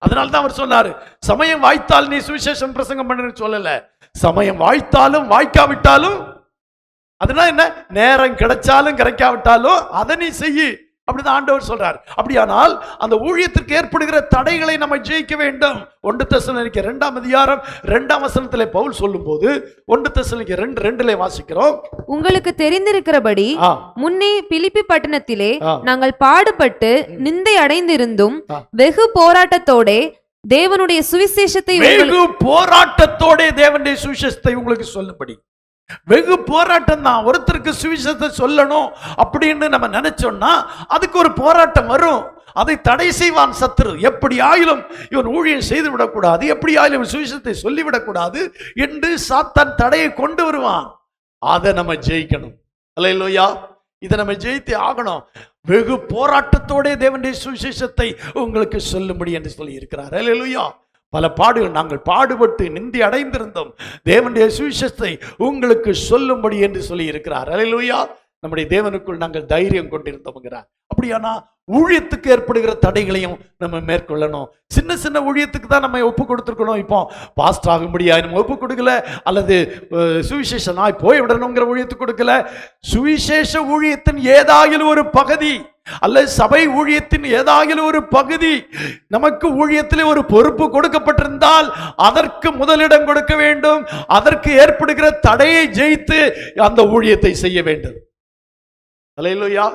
அதனால தான் அவர் சொன்னாரு, சமயம் வாய்த்தால் நீ சுவிசேஷம் பிரசங்கம் பண்ணுன்னு சொல்லல. சமயம் வாய்த்தாலும் வாய்க்காவிட்டாலும், அதனால என்ன, நேரம் கிடைச்சாலும் கிடைக்காவிட்டாலும் அதை நீ செய்யி அப்படிதான் ஆண்டவர் சொல்றார். அப்படியானால் அந்த ஊழியத்திற்கு ஏற்படுகிற தடைகளை நம்ம ஜெயிக்க வேண்டும். 1 தெசலோனிக்கேயர் 2:2 பவுல் சொல்லும் போது 1 தெசலோனிக்கேயர் 2:2 வாசிக்கிறோம். உங்களுக்கு தெரிந்திருக்கிறபடி முன்னே பிலிப்பி பட்டணத்திலே நாங்கள் பாடுபட்டு நிந்தை அடைந்திருந்தும் வெகு போராட்டத்தோட தேவனுடைய சுவிசேஷத்தை உங்களுக்கு சொல்லும்படி. வெகு போராட்டம் தான். ஒருத்தருக்கு சுவிசேஷத்தை சொல்லணும் அப்படின்னு நம்ம நினைச்சோம்னா அதுக்கு ஒரு போராட்டம் வரும். அதை தடை செய்வான் சத்துரு. எப்படி ஆயிலும் இவன் ஊழியம் செய்து விடக்கூடாது, எப்படி ஆயிலும் சுவிசேஷத்தை சொல்லிவிடக்கூடாது என்று சாத்தான் தடையை கொண்டு வருவான். அதை நம்ம ஜெயிக்கணும். அல்லேலூயா. இதை நம்ம ஜெயித்து ஆகணும். வெகு போராட்டத்தோட தேவனுடைய சுவிசேஷத்தை உங்களுக்கு சொல்லும்படி என்று சொல்லி இருக்கிறார். அல்லேலூயா. பல பாடுகள் நாங்கள் பாடுபட்டு நிந்தி அடைந்திருந்தோம், தேவனுடைய சுவிசேஷத்தை உங்களுக்கு சொல்லும்படி என்று சொல்லி இருக்கிறார். அல்லேலூயா. நம்முடைய தேவனுக்குள் நாங்கள் தைரியம் கொண்டிருந்தோம்ங்கிறார். அப்படியானா ஊழியத்துக்கு ஏற்படுகிற தடைகளையும் நம்ம மேற்கொள்ளணும். சின்ன சின்ன ஊழியத்துக்கு தான் நம்ம ஒப்பு கொடுத்துருக்கணும். இப்போ பாஸ்டர் ஆக முடியாது நம்ம ஒப்பு கொடுக்கல, அல்லது சுவிசேஷ நாய் போய் விடணுங்கிற ஊழியத்துக்கு கொடுக்கல. சுவிசேஷ ஊழியத்தின் ஏதாகிலும் ஒரு பகுதி அல்லது சபை ஊழியத்தின் ஏதாகிலும் ஒரு பகுதி நமக்கு ஊழியத்திலே ஒரு பொறுப்பு கொடுக்கப்பட்டிருந்தால் அதற்கு முதலிடம் கொடுக்க வேண்டும். அதற்கு ஏற்படுகிற தடையை ஜெயித்து அந்த ஊழியத்தை செய்ய வேண்டும். அல்லேலூயா.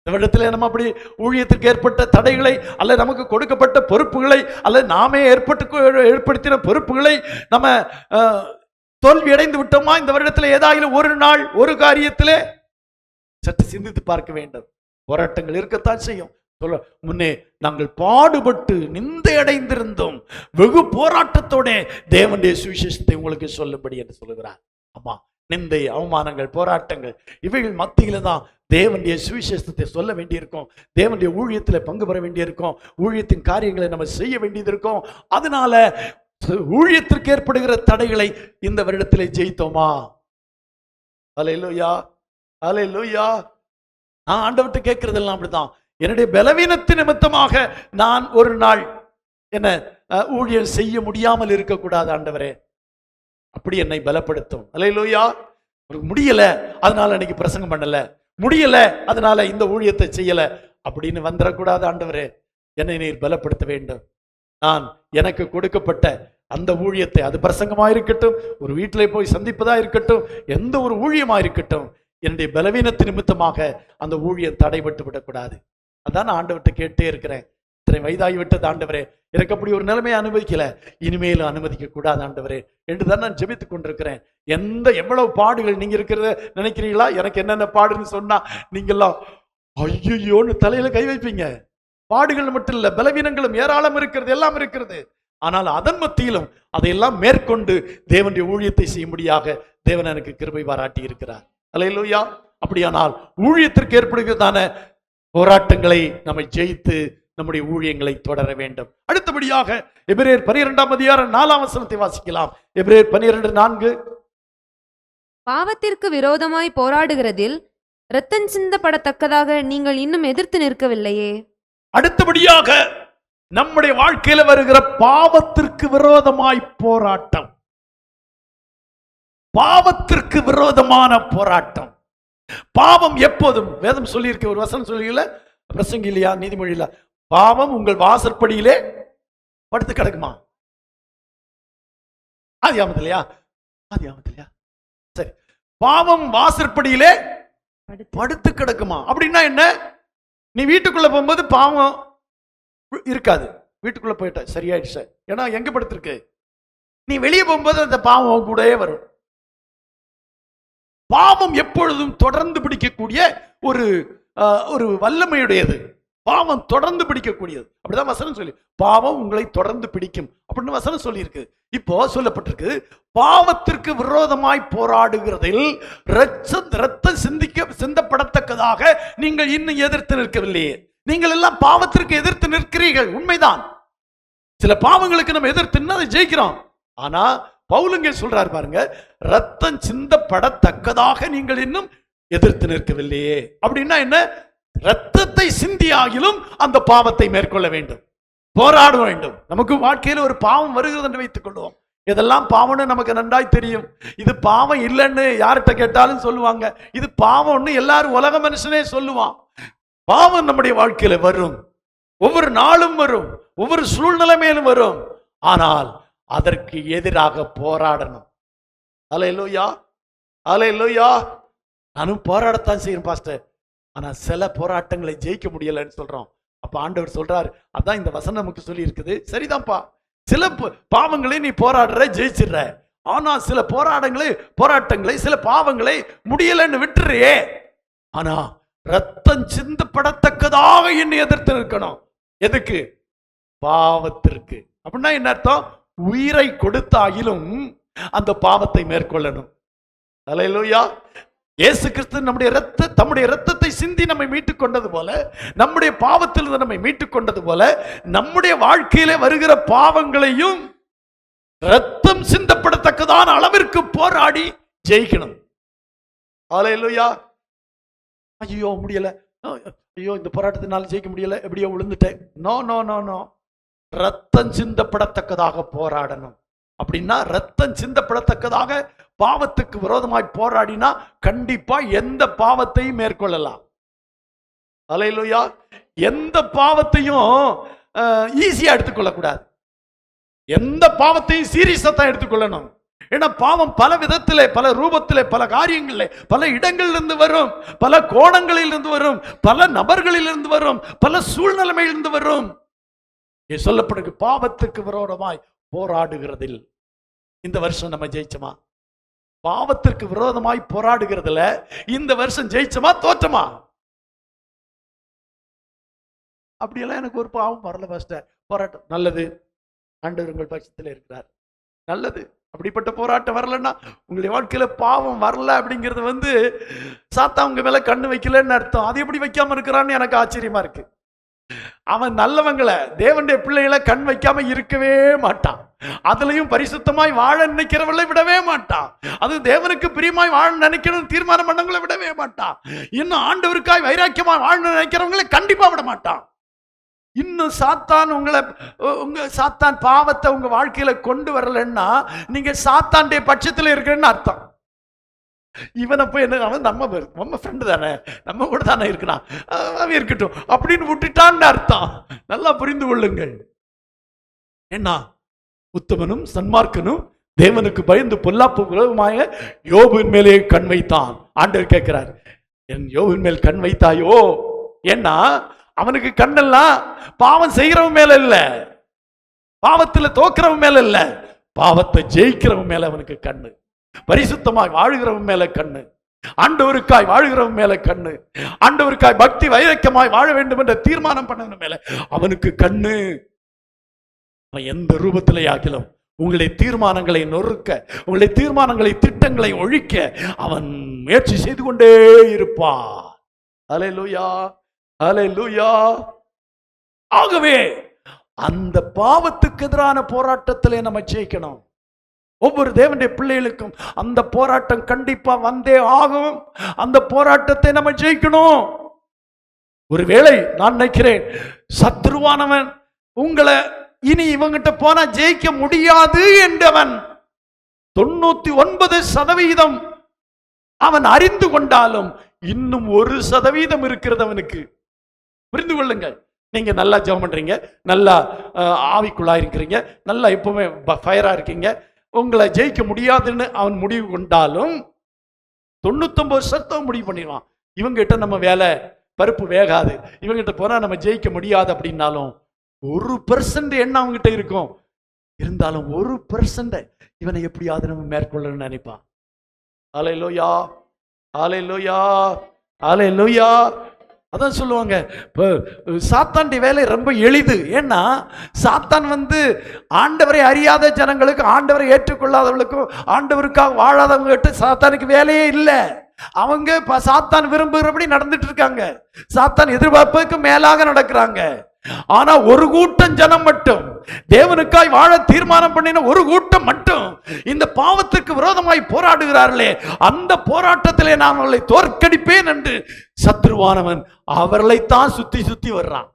இந்த இடத்துல நம்ம அப்படி ஊழியத்திற்கு ஏற்பட்ட தடைகளை அல்லது நமக்கு கொடுக்கப்பட்ட பொறுப்புகளை அல்லது நாமே ஏற்படுத்தின பொறுப்புகளை நம்ம தோல்வி அடைந்து விட்டோமா? இந்த வருடத்தில் ஏதாயிலும் ஒரு நாள் ஒரு காரியத்திலே சற்று சிந்தித்து பார்க்க வேண்டும். போராட்டங்கள் இருக்கத்தான் செய்யும். சொல்ல முன்னே நாங்கள் பாடுபட்டு நிந்தை அடைந்திருந்தோம், வெகு போராட்டத்தோட தேவனுடைய சுவிசேஷத்தை உங்களுக்கு சொல்லும்படி என்று சொல்லுகிறார். ஆமா, நிந்தை, அவமானங்கள், போராட்டங்கள் இவைகள் மத்தியில தான் தேவனுடைய சுவிசேஷத்தை சொல்ல வேண்டியிருக்கும். தேவனுடைய ஊழியத்தில் பங்கு பெற வேண்டியிருக்கும். ஊழியத்தின் காரியங்களை நம்ம செய்ய வேண்டியது இருக்கும். அதனால ஊழியத்திற்கு ஏற்படுகிற தடைகளை இந்த வருடத்திலே ஜெயித்தோமா? அல்லேலூயா, அல்லேலூயா. நான் ஆண்டவர்கிட்ட கேட்கறதெல்லாம் அப்படிதான். என்னுடைய பலவீனத்தின் நிமித்தமாக நான் ஒரு நாள் என்ன ஊழியம் செய்ய முடியாமல் இருக்கக்கூடாது ஆண்டவரே, அப்படி என்னை பலப்படுத்தும். அல்லேலூயா. முடியல அதனால இன்னைக்கு பிரசங்கம் பண்ணல, முடியல அதனால இந்த ஊழியத்தை செய்யல அப்படின்னு வந்துடக்கூடாது ஆண்டவரே, என்னை நீர் பலப்படுத்த வேண்டும். நான் எனக்கு கொடுக்கப்பட்ட அந்த ஊழியத்தை, அது பிரசங்கமா இருக்கட்டும், ஒரு வீட்டிலே போய் சந்திப்பதா இருக்கட்டும், எந்த ஒரு ஊழியமா இருக்கட்டும், என்னுடைய பலவீனத்தின் நிமித்தமாக அந்த ஊழியம் தடைபட்டு விடக்கூடாது. அதான் நான் ஆண்டவர்கிட்ட கேட்டே இருக்கிறேன். இத்தனை வயதாகி விட்டது ஆண்டவரே, எனக்கு அப்படி ஒரு நிலைமையை அனுமதிக்கல, இனிமேலும் அனுமதிக்க கூடாது ஆண்டவரே என்றுதான் நான் ஜெபித்துக் கொண்டிருக்கிறேன். எவ்வளவு பாடுகள் நீங்க இருக்கிறத நினைக்கிறீங்களா? எனக்கு என்னென்ன பாடுன்னு சொன்னா நீங்கெல்லாம் ஐயோன்னு தலையில கை வைப்பீங்க. பாடுகள் மட்டும் இல்ல, பலவீனங்களும் ஏராளம் இருக்கிறது, எல்லாம் இருக்கிறது. ஆனால் அதன் மத்தியிலும் அதையெல்லாம் மேற்கொண்டு தேவனுடைய ஊழியத்தை செய்யும்படியாக தேவன் எனக்கு கிருபை பாராட்டி இருக்கிறார். அல்லேலூயா. அப்படியானால் ஊழியத்திற்கு ஏற்படுகிறதான போராட்டங்களை நம்மை ஜெயித்து நம்முடைய ஊழியங்களை தொடர வேண்டும். அடுத்தபடியாக எபிரேயர் 12ஆம் அதிகாரம் 4ஆம் வசனத்தை வாசிக்கலாம். எபிரேயர் 12:4. பாவத்திற்கு விரோதமாய் போராடுகிறதில் இரத்தம் சிந்தப்படத்தக்கதாக நீங்கள் இன்னும் எதிர்த்து நிற்கவில்லையே. அடுத்தபடியாக நம்முடைய வாழ்க்கையில வருகிற பாவத்திற்கு விரோதமாய் போராட்டம், பாவத்திற்கு விரோதமான போராட்டம். பாவம் எப்போதும் வேதம் சொல்லி இருக்க ஒரு வசனம் சொல்லியில, பிரசங்கி இல்லையா, நீதிமொழியில, பாவம் உங்கள் வாசற்படியிலே படுத்து கிடக்குமா? ஆதியாகமத்திலையா? ஆதியாகமத்திலையா? சரி, பாவம் வாசற்படியிலே படுத்து கிடக்குமா அப்படின்னா என்ன? நீ வீட்டுக்குள்ள போகும்போது பாவம் இருக்காது, வீட்டுக்குள்ள போயிட்ட சரியாயிடுச்சு. ஏன்னா எங்க படுத்திருக்கு? நீ வெளியே போகும்போது அந்த பாவம் கூடவே வரும். பாவம் எப்பொழுதும் தொடர்ந்து பிடிக்கக்கூடிய ஒரு வல்லமையுடையது. பாவம் தொடர்ந்து பிடிக்கக்கூடியது. அப்படிதான் வசனம் சொல்லி, பாவம் உங்களை தொடர்ந்து பிடிக்கும் அப்படின்னு வசனம் சொல்லி இருக்கு. இப்போ சொல்லப்பட்டிருக்கு, பாவத்திற்கு விரோதமாய் போராடுகிறதில் ரத்தம் சிந்தப்படத்தக்கதாக நீங்கள் இன்னும் எதிர்த்து நிற்கவில்லையே. நீங்கள் எல்லாம் பாவத்திற்கு எதிர்த்து நிற்கிறீர்கள், உண்மைதான். சில பாவங்களுக்கு நம்ம எதிர்த்து அதை ஜெயிக்கிறோம். ஆனா பவுலுங்க சொல்றாரு பாருங்க, ரத்தம் சிந்தப்படத்தக்கதாக நீங்கள் இன்னும் எதிர்த்து நிற்கவில்லையே. அப்படின்னா என்ன? ரத்தத்தை சிந்தியாகிலும் அந்த பாவத்தை மேற்கொள்ள வேண்டும், போராட வேண்டும். நமக்கு வாழ்க்கையில் ஒரு பாவம் வருகிறது என்று வைத்துக் கொள்வோம். இதெல்லாம் பாவம்னு நமக்கு நன்றாய் தெரியும். இது பாவம் இல்லைன்னு யார்கிட்ட கேட்டாலும் சொல்லுவாங்க. இது பாவம்னு எல்லாரும் உலக மனுஷனே சொல்லுவான். பாவம் நம்முடைய வாழ்க்கையில வரும், ஒவ்வொரு நாளும் வரும், ஒவ்வொரு சூழ்நிலைமையிலும் வரும். ஆனால் அதற்கு எதிராக போராடணும். அல்லேலூயா, அல்லேலூயா. நானும் போராடத்தான் செய்யறேன் பாஸ்டர், ஆனா சில போராட்டங்களை ஜெயிக்க முடியலன்னு சொல்றோம். அப்ப ஆண்டவர் சொல்றாரு, அதான் இந்த வசனம் நமக்கு சொல்லி இருக்குது. சரிதான்ப்பா, சில பாவங்களை நீ போராடுற, ஜெயிச்சிடுற. ஆனா சில போராட்டங்களை சில பாவங்களை முடியலன்னு விட்டுறியே. ஆனா ரத்தம் சிந்தப்படத்தக்கதாக என்னை எதிர்த்து இருக்கணும். எதுக்கு? பாவத்திற்கு. அப்படின்னா என்ன அர்த்தம்? உயிரை கொடுத்தாயிலும் அந்த பாவத்தை மேற்கொள்ளணும். அல்லேலூயா. இயேசு கிறிஸ்து தம்முடைய இரத்தத்தை சிந்தி நம்மை மீட்டுக் கொண்டது போல, நம்முடைய பாவத்திலிருந்து நம்மை மீட்டுக் கொண்டது போல, நம்முடைய வாழ்க்கையிலே வருகிற பாவங்களையும் இரத்தம் சிந்தப்படத்தக்கதான அளவிற்கு போராடி ஜெயிக்கணும். அல்லேலூயா. ஐயோ முடியல, ஐயோ இந்த போராட்டத்தினால ஜெயிக்க முடியல, எப்படியோ விழுந்துட்டேன். நோ நோ நோ நோ, ரத்தம் சிந்தப்படத்தக்கதாக போராடணும். அப்படின்னா ரத்தம் சிந்தப்படத்தக்கதாக பாவத்துக்கு விரோதமாய் போராடினா கண்டிப்பா எந்த பாவத்தையும் மேற்கொள்ளலாம். அல்லேலூயா. எந்த பாவத்தையும் ஈஸியா எடுத்துக்கொள்ளக்கூடாது, எந்த பாவத்தையும் சீரியஸா தான் எடுத்துக்கொள்ளணும். ஏன்னா பாவம் பல விதத்திலே, பல ரூபத்திலே, பல காரியங்களிலே, பல இடங்களிலிருந்து வரும், பல கோணங்களிலிருந்து வரும், பல நபர்களிலிருந்து வரும், பல சூழ்நிலைமையிலிருந்து வரும். சொல்லப்படுது, பாவத்துக்கு விரோதமாய் போராடுகிறதில் இந்த வருஷம் நம்ம ஜெயிச்சோமா? பாவத்திற்கு விரோதமாய் போராடுகிறதுல இந்த வருஷம் ஜெயிச்சோமா தோற்றமா? அப்படியெல்லாம் எனக்கு ஒரு பாவம் வரல பாஸ்டர். போராட்டம் நல்லது, ஆண்டவர் உங்கள் பட்சத்தில் இருக்கிறார், நல்லது. அப்படிப்பட்ட போராட்டம் வரலன்னா உங்களுடைய வாழ்க்கையில பாவம் வரல அப்படிங்கிறது சாத்தா உங்க மேல கண்ணு வைக்கலன்னு அர்த்தம். அது எப்படி வைக்காம இருக்கிறான்னு எனக்கு ஆச்சரியமா இருக்கு. அவன் நல்லவங்களை, தேவனுடைய பிள்ளைகளை கண் வைக்காம இருக்கவே மாட்டான். அதுலயும் பரிசுத்தமாய் வாழ நினைக்கிறவளை விடவே மாட்டான். அது தேவனுக்கு பிரியமாய் வாழ நினைக்கிறது தீர்மானம் பண்ணவங்களை விடவே மாட்டான். இன்னும் ஆண்டவருக்காய் வைராக்கியமாய் வாழ நினைக்கிறவங்களை கண்டிப்பா விட மாட்டான். இன்னும் சாத்தான் பாவத்தை உங்க வாழ்க்கையில கொண்டு வரலன்னா நீங்க சாத்தானுடைய பட்சத்துல இருக்கிறேன்னு அர்த்தம். இவனை போய் என்ன, அவன் நம்ம ஃப்ரெண்டு தானே, நம்ம கூட தானே இருக்கிறான், அவன் இருக்கட்டும் அப்படின்னு விட்டுட்டான்னு அர்த்தம். நல்லா புரிந்து கொள்ளுங்கள். என்ன, உத்தமனும் சன்மார்க்கனும் தேவனுக்கு பயந்து பொல்லாப்பு உலகமாய யோபுவின் மேலே கண் வைத்தான். ஆண்டவர் கேட்கிறார், என் யோபுவின் மேல் கண் வைத்தாயோ? ஏன்னா அவனுக்கு கண்ணெல்லாம் பாவம் செய்கிறவன் மேல இல்ல, பாவத்துல தோக்கிறவன் மேல இல்ல, பாவத்தை ஜெயிக்கிறவன் மேல அவனுக்கு கண்ணு. பரிசுத்தமாய் வாழுகிறவன் மேல கண்ணு, ஆண்டவருக்காய் வாழுகிறவன் மேல கண்ணு, ஆண்டவருக்காய் பக்தி வைராக்கியமாய் வாழ வேண்டும் என்ற தீர்மானம் பண்ணவன் மேல அவனுக்கு கண்ணு. அவன் எந்த ரூபத்திலே ஆகிலும் உங்களுடைய தீர்மானங்களை நொறுக்க, உங்களுடைய தீர்மானங்களை திட்டங்களை ஒழிக்க அவன் முயற்சி செய்து கொண்டே இருப்பான். அல்லேலூயா, அல்லேலூயா. ஆகவே அந்த பாவத்துக்கு எதிரான போராட்டத்திலே நம்ம ஜெயிக்கணும். ஒவ்வொரு தேவனுடைய பிள்ளைகளுக்கும் அந்த போராட்டம் கண்டிப்பா வந்தே ஆகும். அந்த போராட்டத்தை நம்ம ஜெயிக்கணும். ஒருவேளை நான் நினைக்கிறேன், சத்ருவானவன் உங்களை இனி இவங்கிட்ட போனா ஜெயிக்க முடியாது என்றவன் 99% அவன் அறிந்து கொண்டாலும் இன்னும் 1% இருக்கிறது அவனுக்கு. புரிந்து கொள்ளுங்கள். நீங்க நல்லா ஜெபம் பண்றீங்க, நல்லா ஆவிக்குள்ளா இருக்கிறீங்க, நல்லா எப்பவுமே ஃபயரா இருக்கீங்க, உங்களை ஜெயிக்க முடியாதுன்னு அவன் முடிவு கொண்டாலும் 99% முடிவு பண்ணிடுவான். இவங்கிட்ட நம்ம வேலை பருப்பு வேகாது, இவங்கிட்ட போனா நம்ம ஜெயிக்க முடியாது அப்படின்னாலும் 1% என்ன அவங்ககிட்ட இருக்கும். இருந்தாலும் 1% இவனை எப்படியாவது நம்ம மேற்கொள்ளணும்னு நினைப்பான். அல்லேலூயா, அல்லேலூயா, அல்லேலூயா. அதான் சொல்லுவாங்க, சாத்தானுடைய வேலை ரொம்ப எளிது. ஏன்னா சாத்தான் ஆண்டவரை அறியாத ஜனங்களுக்கு, ஆண்டவரை ஏற்றுக்கொள்ளாதவர்களுக்கும், ஆண்டவருக்காக வாழாதவங்க கிட்ட சாத்தானுக்கு வேலையே இல்லை. அவங்க சாத்தான் விரும்புகிறபடி நடந்துட்டு இருக்காங்க, சாத்தான் எதிர்பார்ப்புக்கு மேலாக நடக்கிறாங்க. ஆனா ஒரு கூட்டம் ஜனம் மட்டும், தேவனுக்காய் வாழ தீர்மானம் பண்ணின ஒரு கூட்டம் மட்டும் இந்த பாவத்துக்கு விரோதமாய் போராடுகிறார்களே, அந்த போராட்டத்திலே நான் அவர்களை தோற்கடிப்பேன் என்று சத்ருவானவன் அவர்களைத்தான் சுத்தி சுத்தி வர்றான்.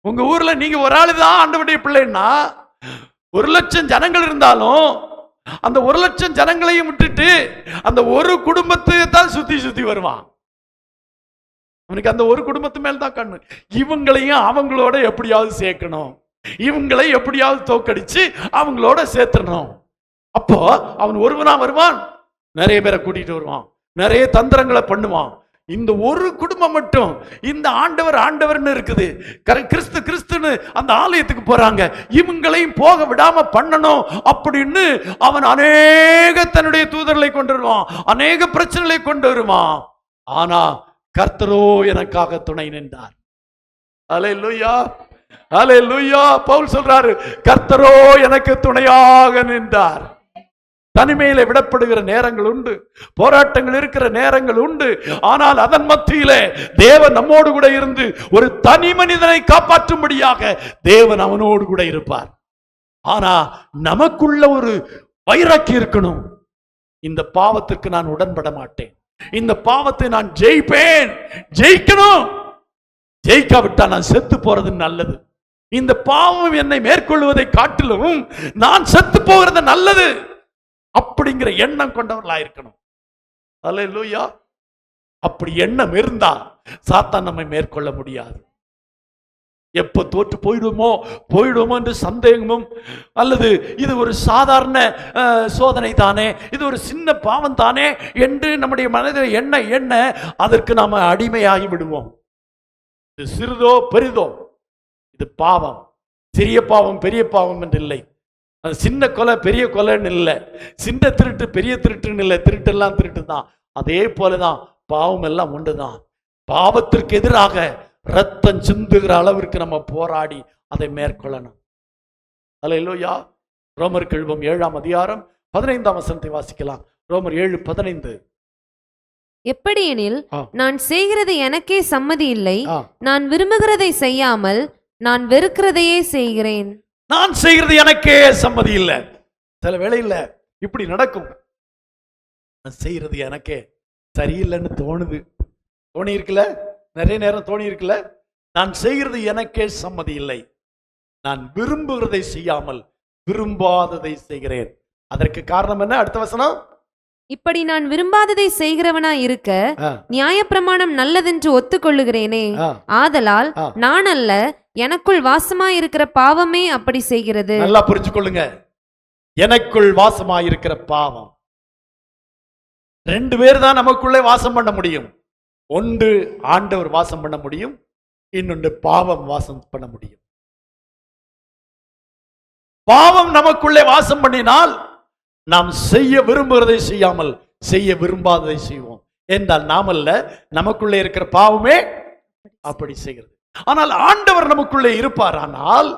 உங்க ஊர்ல நீங்க ஒரு ஆளு தான் ஆண்டவருடைய பிள்ளைன்னா 1,00,000 ஜனங்கள் இருந்தாலும் அந்த 1,00,000 ஜனங்களையும் விட்டுட்டு அந்த ஒரு குடும்பத்தை தான் சுத்தி சுத்தி வருவான். அவனுக்கு அந்த ஒரு குடும்பத்து மேல் தான் கண்ணு. இவங்களையும் அவங்களோட எப்படியாவது சேர்க்கணும், இவங்களை எப்படியாவது தோக்கடிச்சு அவங்களோட சேர்த்துடணும். அப்போ அவன் ஒருவனா வருவான், நிறைய பேரை கூட்டிட்டு வருவான், நிறைய தந்திரங்களை பண்ணுவான். இந்த ஒரு குடும்பம் மட்டும் இந்த ஆண்டவர் ஆண்டவர்னு இருக்குது, கிறிஸ்து கிறிஸ்துன்னு அந்த ஆலயத்துக்கு போறாங்க, இவங்களையும் போக விடாம பண்ணணும் அப்படின்னு அவன் அநேக தன்னுடைய தூதர்களை கொண்டு வருவான், அநேக பிரச்சனைகளை கொண்டு வருவான். ஆனா கர்த்தரோ எனக்காக துணை நின்றார். அல்லேலூயா, அல்லேலூயா. பவுல் சொல்றாரு, கர்த்தரோ எனக்கு துணையாக நின்றார். தனிமையில விடப்படுகிற நேரங்கள் உண்டு, போராட்டங்கள் இருக்கிற நேரங்கள் உண்டு. ஆனால் அதன் மத்தியிலே தேவன் நம்மோடு கூட இருந்து ஒரு தனி மனிதனை காப்பாற்றும்படியாக தேவன் அவனோடு கூட இருப்பார். ஆனா நமக்குள்ள ஒரு வைராக்கியம் இருக்கணும். இந்த பாவத்திற்கு நான் உடன்பட மாட்டேன், இந்த பாவத்தை நான் ஜெயிப்பேன், ஜெயிக்கணும். ஜெயிக்காவிட்டா நான் செத்து போறது நல்லது. இந்த பாவம் என்னை மேற்கொள்வதை காட்டிலும் நான் செத்து போகிறது நல்லது அப்படிங்கிற எண்ணம் கொண்டவர்களா இருக்கணும். அல்லேலூயா. அப்படி எண்ணம் இருந்தா சாத்தான் நம்மை மேற்கொள்ள முடியாது. எப்ப தோற்று போயிடுவோமோ என்று சந்தேகமும், அல்லது இது ஒரு சாதாரண சோதனை தானே, இது ஒரு சின்ன பாவம் தானே என்று நம்முடைய மனதில் எண்ண அதற்கு நாம அடிமையாகி விடுவோம். இது சிறிதோ பெரிதோ, இது பாவம். சிறிய பாவம் பெரிய பாவம் என்று இல்லை, சின்ன கொலை பெரிய கொலைன்னு இல்லை, சின்ன திருட்டு பெரிய திருட்டுன்னு இல்லை, திருட்டு எல்லாம் திருட்டு தான். அதே போலதான் பாவம் எல்லாம் ஒன்றுதான். பாவத்திற்கு எதிராக ரத்தம் சிந்துகிற அளவிற்கு நம்ம போராடி அதை மேற்கொள்ளணும். அல்லேலூயா. ரோமர் 7:15 வாசிக்கலாம். ரோமர் 7:15. எப்படியெனில் நான் செய்கிறது எனக்கே சம்மதி இல்லை, நான் விரும்புகிறதை செய்யாமல் நான் வெறுக்கிறதையே செய்கிறேன். நான் செய்கிறது எனக்கே சம்மதி இல்லை. சில வேளையில இப்படி நடக்கும். நான் செய்யறது எனக்கே சரியில்லைன்னு தோணுது. தோணி இருக்குல்ல, நிறைய நேரம் தோணி இருக்குல்ல. நான் செய்கிறது எனக்கே சம்மதி இல்லை. நான் விரும்புகிறதை செய்யாமல் விரும்பாததை செய்கிறேன். அதற்கு காரணம் என்ன? அடுத்த வசனம், இப்படி நான் விரும்பாததை செய்கிறவனா இருக்க நியாயப்பிரமாணம் நல்லதென்று ஒத்துக்கொள்ளுகிறேனே. ஆதலால் நான் அல்ல, எனக்குள் வாசமாயிருக்கிற பாவமே அப்படி செய்கிறது. நல்லா புரிஞ்சு கொள்ளுங்க. எனக்குள் வாசமாயிருக்கிற பாவம். ரெண்டு பேர் தான் நமக்குள்ளே வாசம் பண்ண முடியும். ஒன்று ஆண்டவர் வாசம் பண்ண முடியும், இன்னொன்று பாவம் வாசம் பண்ண முடியும். பாவம் நமக்குள்ளே வாசம் பண்ணினால் நாம் செய்ய விரும்புகிறதை செய்யாமல் செய்ய விரும்பாததை செய்வோம் என்றால் நாம் அல்ல, நமக்குள்ளே இருக்கிற பாவமே அப்படி செய்கிறது. ஆனால் ஆண்டவர் நமக்குள்ளே இருப்பார். ஆனால்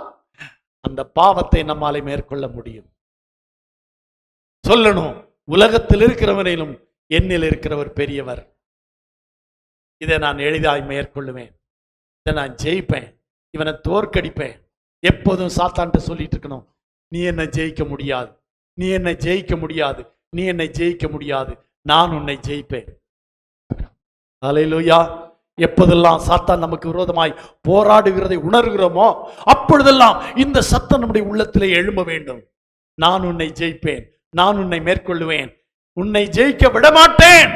அந்த பாவத்தை நம்மாலே மேற்கொள்ள முடியும். சொல்லணும், உலகத்தில் இருக்கிறவனிலும் என்னில் இருக்கிறவர் பெரியவர். இதை நான் எளிதாய் மேற்கொள்ளுவேன், இதை நான் ஜெயிப்பேன், இவனை தோற்கடிப்பேன். எப்போதும் சாத்தான்ட்டு சொல்லிட்டு இருக்கணும், நீ என்ன ஜெயிக்க முடியாது, நீ என்னை ஜெயிக்க முடியாது, நீ என்னை ஜெயிக்க முடியாது, நான் உன்னை ஜெயிப்பேன். அல்லேலூயா. எப்போதெல்லாம் சாத்தான் நமக்கு விரோதமாய் போராடுகிறதை உணர்கிறோமோ அப்பொழுதெல்லாம் இந்த சத்தம் நம்முடைய உள்ளத்திலே எழும்ப வேண்டும். நான் உன்னை ஜெயிப்பேன், நான் உன்னை மேற்கொள்ளுவேன், உன்னை ஜெயிக்க விடமாட்டேன்.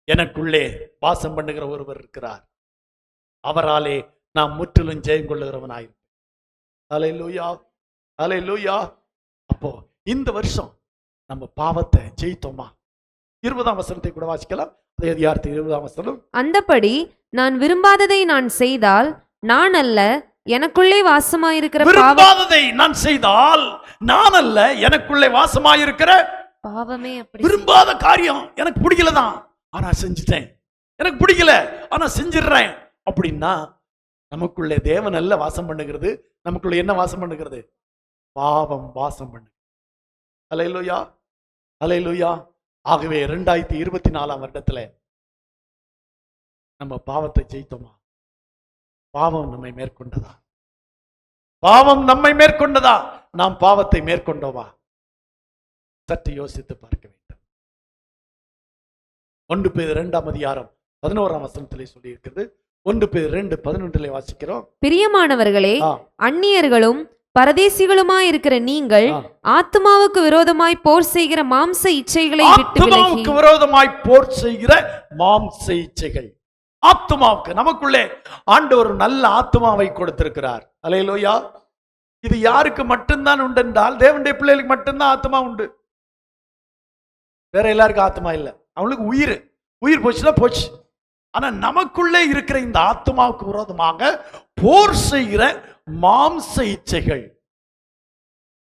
எனக்குள்ளே வாசம் பண்ணுகிற ஒருவர் இருக்கிறார், அவராலே நாம் முற்றிலும் ஜெயம் கொள்ளுகிறவனாயிருப்பேன். அல்லேலூயா, அல்லேலூயா. அப்போ இந்த வருஷம் நம்ம பாவத்தை ஜெயித்தோமா? 20ஆம் வசனத்தை கூட வாசிக்கலாம். 20ஆம் வசனம், அந்தபடி நான் விரும்பாததை நான் செய்தால் நான் அல்ல, எனக்குள்ளே வாசமாயிருக்கிற விரும்பாததை நான் செய்தால் நான் அல்ல, எனக்குள்ளே வாசமாயிருக்கிற பாவமே அப்படி. விரும்பாத காரியம் எனக்கு பிடிக்கலதான், ஆனா செஞ்சுட்டேன். எனக்கு பிடிக்கல ஆனா செஞ்சிடுறேன் அப்படின்னா நமக்குள்ளே தேவன் அல்ல வாசம் பண்ணுகிறது, நமக்குள்ள என்ன வாசம் பண்ணுகிறது? பாவம் வாசம் பண்ணு. அல்லேலூயா, அல்லேலூயா. ஆகவே 2024ஆம் வருடத்துல நம்ம பாவத்தை ஜெயித்தோமா? பாவம் நம்மை மேற்கொண்டதா? பாவம் நம்மை மேற்கொண்டதா? நாம் பாவத்தை மேற்கொண்டோமா? சற்று யோசித்து பார்க்க வேண்டும். 1 பேதுரு 2ஆம் அதிகாரம் 11ஆம் வசனத்திலே சொல்லி இருக்கிறது. 1 பேதுரு 2:11 வாசிக்கிறோம். பிரியமானவர்களே, அந்நியர்களும் பரதேசிகளுமாயிருக்கிற நீங்கள் ஆத்துமாவுக்கு விரோதமாய் போர் செய்கிற மாம்ச இச்சைகளை விட்டு விலகி. ஆத்துமாவுக்கு விரோதமாய் போர் செய்கிற மாம்ச இச்சைகள். ஆத்துமாவுக்கு நமக்குள்ளே ஆண்டவர் ஒரு நல்ல ஆத்துமாவை கொடுத்திருக்கிறார். அல்லேலூயா. இது யாருக்கு மட்டும்தான் உண்டு என்றால் தேவனுடைய பிள்ளைகளுக்கு மட்டும்தான் ஆத்துமா உண்டு. வேற எல்லாருக்கும் ஆத்துமா இல்லை. அவங்களுக்கு உயிர் போச்சுன்னா போச்சு. ஆனா நமக்குள்ளே இருக்கிற இந்த ஆத்துமாவுக்கு விரோதமாக போர் செய்கிற மாம்ச இச்சைகள்.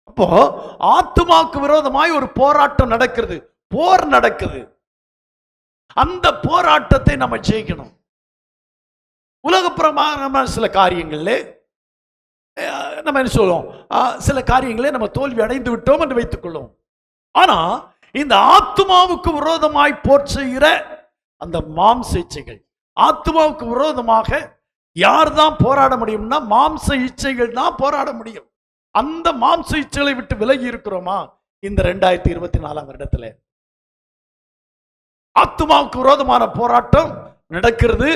அப்போ ஆத்துமாவுக்கு விரோதமாய் ஒரு போராட்டம் நடக்கிறது, போர் நடக்குது. அந்த போராட்டத்தை நம்ம ஜெயிக்கணும். உலகப்பிரமாணமான சில காரியங்கள்ல நம்ம என்ன சொல்லுவோம், சில காரியங்களே நம்ம தோல்வி அடைந்து விட்டோம் என்று வைத்துக் கொள்ளும். ஆனா இந்த ஆத்துமாவுக்கு விரோதமாய் போர் செய்கிற அந்த மாம்ச இச்சைகள், ஆத்துமாவுக்கு விரோதமாக யார் தான் போராட முடியும்னா மாம்ச இச்சைகள் தான் போராட முடியும். அந்த மாம்ச இச்சைகளை விட்டு விலகி இருக்கிறோமா? இந்த 2024ஆம் வருடத்துல ஆத்துமாவுக்கு விரோதமான போராட்டம் நடக்கிறது.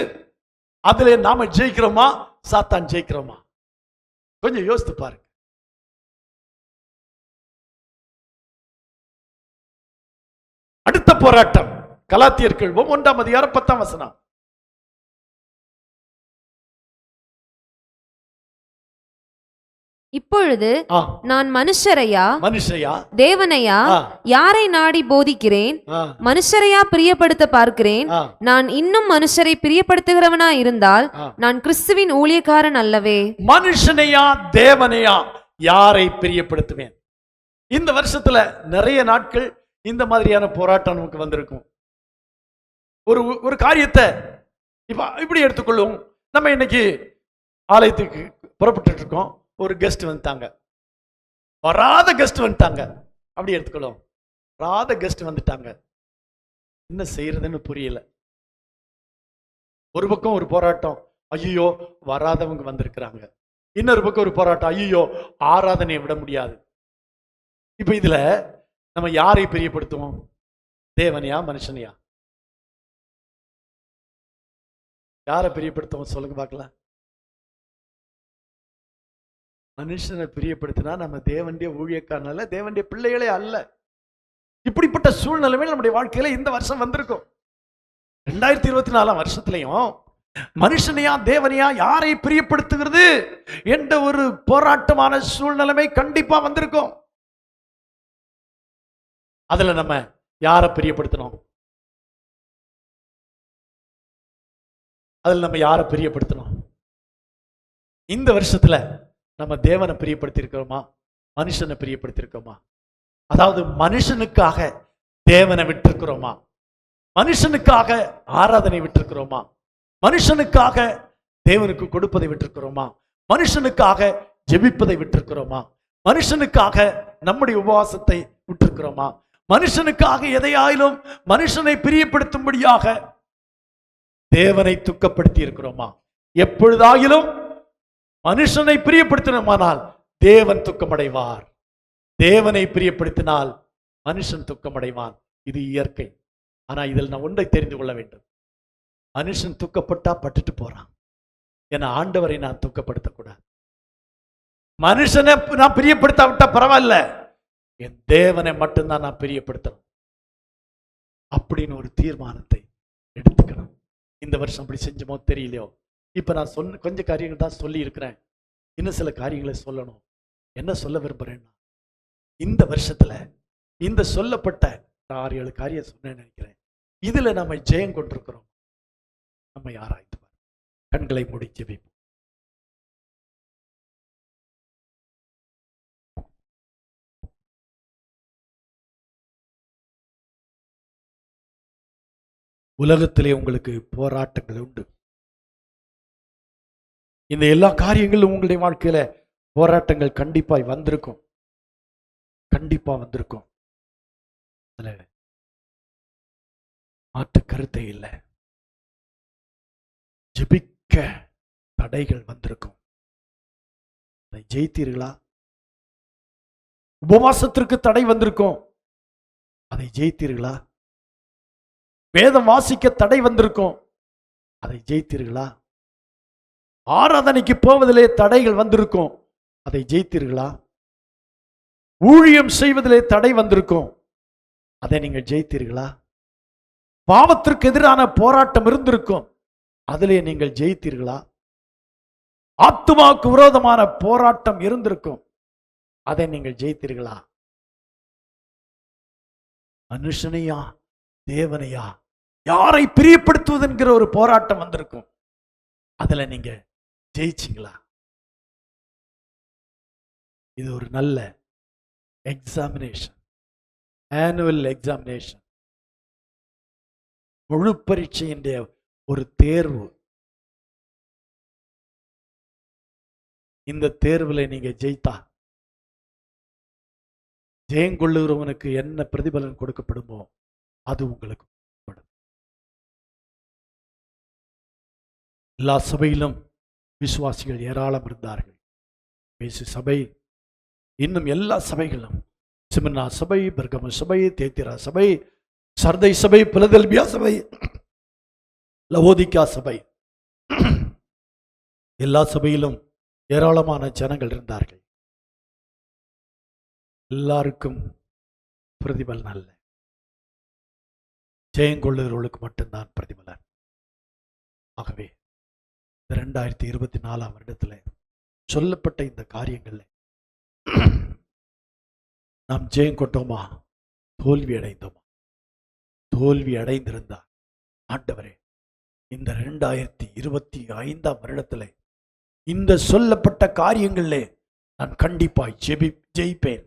அதுல நாம ஜெயிக்கிறோமா, சாத்தான் ஜெயிக்கிறோமா? கொஞ்சம் யோசித்து பாருங்க. அடுத்த போராட்டம் கலாத்தியர்கள் 1ஆம் அதிகாரம் 10ஆம் வசனம். இப்பொழுது நான் மனுஷரையா தேவனையா யாரை நாடி போதிக்கிறேன்? மனுஷரையா பிரியப்படுத்த பார்க்கிறேன்? நான் இன்னும் மனுஷரை பிரியப்படுத்துகிறவனா இருந்தால் நான் கிறிஸ்துவின் ஊழியக்காரன் அல்லவே. மனுஷனையா தேவனையா யாரை பிரியப்படுத்துவேன்? இந்த வருஷத்துல நிறைய நாட்கள் இந்த மாதிரியான போராட்டம் நமக்கு வந்திருக்கும். ஒரு காரியத்தை இப்படி எடுத்துக்கொள்ளும். நம்ம இன்னைக்கு ஆலயத்துக்கு புறப்பட்டு இருக்கோம், ஒரு கெஸ்ட் வந்துட்டாங்க, வராத கெஸ்ட் வந்துட்டாங்க, அப்படி எடுத்துக்கொள்ளும். வராத கெஸ்ட் வந்துட்டாங்க, என்ன செய்யறதுன்னு புரியல. ஒரு பக்கம் ஒரு போராட்டம், ஐயோ வராதவங்க வந்திருக்கிறாங்க, இன்னொரு பக்கம் ஒரு போராட்டம், ஐயோ ஆராதனையை விட முடியாது. இப்ப இதுல நம்ம யாரை பிரியப்படுத்துவோம்? தேவனையா மனுஷனையா? யாரை பிரியப்படுத்துவோம் சொல்லுங்க பார்க்கலாம். மனுஷனை பிரியப்படுத்தினா நம்ம தேவனுடைய ஊழியக்காரனால, தேவனுடைய பிள்ளைகளே அல்ல. இப்படிப்பட்ட சூழ்நிலைமை நம்முடைய வாழ்க்கையில இந்த வருஷம் வந்திருக்கும். 2024 வருஷத்துலயும் மனுஷனையா தேவனையா யாரை பிரியப்படுத்துகிறது என்ற ஒரு போராட்டமான சூழ்நிலைமை கண்டிப்பா வந்திருக்கும். அதுல நம்ம யாரை பிரியப்படுத்தணும்? அதுல நம்ம யாரை பிரியப்படுத்தணும்? இந்த வருஷத்துல நம்ம தேவனை பிரியப்படுத்தி இருக்கிறோமா, மனுஷனை பிரியப்படுத்தி இருக்கிறோமா? அதாவது மனுஷனுக்காக தேவனை விட்டிருக்கிறோமா? மனுஷனுக்காக ஆராதனை விட்டிருக்கிறோமா? மனுஷனுக்காக தேவனுக்கு கொடுப்பதை விட்டிருக்கிறோமா? மனுஷனுக்காக ஜெபிப்பதை விட்டிருக்கிறோமா? மனுஷனுக்காக நம்முடைய உபவாசத்தை விட்டிருக்கிறோமா? மனுஷனுக்காக எதையாயிலும் மனுஷனை பிரியப்படுத்தும்படியாக தேவனை துக்கப்படுத்தி இருக்கிறோமா? எப்பொழுதாயிலும் மனுஷனை பிரியப்படுத்தினோமானால் தேவன் துக்கமடைவார். தேவனை பிரியப்படுத்தினால் மனுஷன் துக்கமடைவான். இது இயற்கை. ஆனா இதில் நான் ஒன்றை தெரிந்து கொள்ள வேண்டும். மனுஷன் துக்கப்பட்டா பட்டுட்டு போறான். என ஆண்டவரை நான் துக்கப்படுத்தக்கூடாது. மனுஷனை நான் பிரியப்படுத்தாவிட்டா பரவாயில்ல, என் தேவனை மட்டும்தான் நான் பிரியப்படுத்தணும் அப்படின்னு ஒரு தீர்மானத்தை எடுத்துக்கணும். இந்த வருஷம் அப்படி செஞ்சோமோ தெரியலையோ. இப்ப நான் சொன்ன கொஞ்சம் காரியங்கள் தான் சொல்லி இருக்கிறேன். இன்னும் சில காரியங்களை சொல்லணும். என்ன சொல்ல விரும்புறேன்னா, இந்த வருஷத்துல இந்த சொல்லப்பட்ட 6-7 காரியம் சொன்னேன்னு நினைக்கிறேன். இதுல நம்ம ஜெயம் கொண்டிருக்கிறோம். நம்ம ஆராய்ந்து கண்களை மூடி ஜெபிப்போம். உலகத்திலே உங்களுக்கு போராட்டங்கள் உண்டு. இந்த எல்லா காரியங்களும் உங்களுடைய வாழ்க்கையில போராட்டங்கள் கண்டிப்பாய் வந்திருக்கும். கண்டிப்பா வந்திருக்கும். அதுல மாற்று கருத்தை இல்லை. ஜெபிக்க தடைகள் வந்திருக்கும். அதை ஜெயித்தீர்களா? உபவாசத்திற்கு தடை வந்திருக்கும். அதை ஜெயித்தீர்களா? வேதம் வாசிக்க தடை வந்திருக்கும். அதை ஜெயித்தீர்களா? ஆராதனைக்கு போவதிலே தடைகள் வந்திருக்கும். அதை ஜெயித்தீர்களா? ஊழியம் செய்வதிலே தடை வந்திருக்கும். அதை நீங்கள் ஜெயித்தீர்களா? பாவத்திற்கு எதிரான போராட்டம் இருந்திருக்கும். அதிலே நீங்கள் ஜெயித்தீர்களா? ஆத்துமாவுக்கு விரோதமான போராட்டம் இருந்திருக்கும். அதை நீங்கள் ஜெயித்தீர்களா? மனுஷனையா தேவனையா யாரை பிரியப்படுத்துவது என்கிற ஒரு போராட்டம் வந்திருக்கும். அதுல நீங்க ஜெயிச்சிங்களா? இது ஒரு நல்ல எக்ஸாமினேஷன், ஆனுவல் எக்ஸாமினேஷன், முழு பரீட்சையின் ஒரு தேர்வு. இந்த தேர்வுல நீங்க ஜெயித்தா ஜெயங்கொள்ளுகிறவனுக்கு என்ன பிரதிபலன் கொடுக்கப்படுமோ அது உங்களுக்கு கொடுக்கப்படும். எல்லா சபையிலும் விசுவாசிகள் ஏராளம் இருந்தார்கள். பேசு சபை, இன்னும் எல்லா சபைகளும், சிமனா சபை, பெர்கம சபை, தேத்திரா சபை, சர்தை சபை, பிலதெல்பியா சபை, லவோதிக்கா சபை, எல்லா சபையிலும் ஏராளமான ஜனங்கள் இருந்தார்கள். எல்லாருக்கும் பிரதிபலன் அல்ல, ஜெயங்கொள்ளுகிறவர்களுக்கு மட்டும்தான் பிரதிபலன். ஆகவே 2024 வருடத்துல சொல்லப்பட்ட இந்த காரியங்கள்ல நாம் ஜெயம் கொண்டோமா, தோல்வி அடைந்தோமா? தோல்வி அடைந்திருந்தா ஆண்டவரே இந்த 2025 வருடத்துல இந்த சொல்லப்பட்ட காரியங்களிலே நான் கண்டிப்பாய் ஜெயிப்பேன்,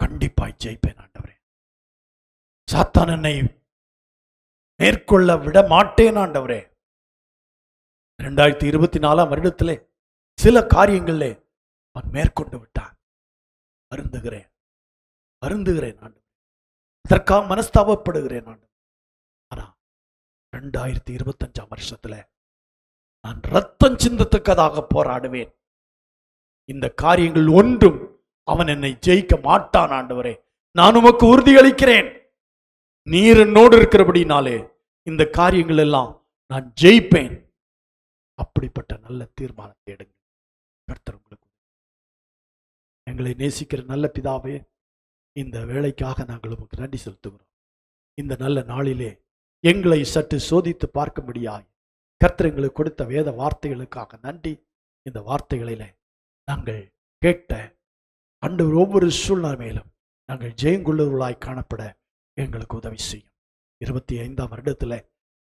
கண்டிப்பாய் ஜெயிப்பேன் ஆண்டவரே. சாத்தான் என்னை மேற்கொள்ள விட மாட்டேன் ஆண்டவரே. 2024 வருடத்திலே சில காரியங்களிலே அவன் மேற்கொண்டு விட்டான். வருந்துகிறேன் ஆண்டவரே, அதற்காக மனஸ்தாபப்படுகிறேன் ஆண்டவரே. ஆனா 2025 வருஷத்துல நான் ரத்தம் சிந்தத்தக்கதாக போராடுவேன். இந்த காரியங்கள் ஒன்றும் அவன் என்னை ஜெயிக்க மாட்டான் ஆண்டவரே. நான் உமக்கு உறுதியளிக்கிறேன், நீர் என்னோடு இருக்கிறபடினாலே இந்த காரியங்கள் எல்லாம் நான் ஜெயிப்பேன். அப்படிப்பட்ட நல்ல தீர்மானத்தை எடுங்க. கர்த்தர் உங்களுக்கு. எங்களை நேசிக்கிற நல்ல பிதாவே, இந்த வேளைக்காக நாங்கள் உமக்கு நன்றி செலுத்துகிறோம். இந்த நல்ல நாளிலே எங்களை சற்று சோதித்து பார்க்கும்படியாய் கர்த்தர் எங்களுக்கு கொடுத்த வேத வார்த்தைகளுக்காக நன்றி. இந்த வார்த்தைகளிலே நாங்கள் கேட்ட ஆண்டவர் ஒவ்வொரு சூழ்நிலையிலும் நாங்கள் ஜெயங்கொள்ளுவர்களாய் காணப்பட எங்களுக்கு உதவி செய்யும். 25ஆம் வருடத்தில்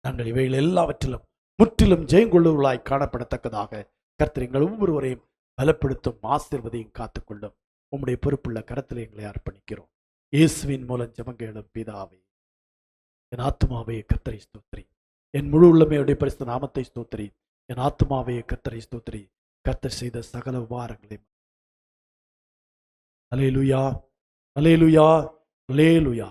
நாங்கள் இவைகள் எல்லாவற்றிலும் முற்றிலும் ஜெயங்கொள்ளுவர்களாய் காணப்படத்தக்கதாக கர்த்தர் எங்கள் ஒவ்வொருவரையும் பலப்படுத்தும், ஆசீர்வதியும் காத்துக்கொள்ளும். உம்முடைய பொறுப்புள்ள கரத்தில் எங்களை அர்ப்பணிக்கிறோம். இயேசுவின் மூலம் ஜெபம் கேளும் பிதாவே. என் ஆத்துமாவே கர்த்தரை ஸ்தோத்திரி, என் முழு உள்ளமையுடைய பரிசுத்த நாமத்தை ஸ்தோத்திரி. என் ஆத்துமாவே கர்த்தரை ஸ்தோத்திரி, கர்த்தர் செய்த சகல உபகாரங்களையும். அல்லேலூயா, அல்லேலூயா, அல்லேலூயா.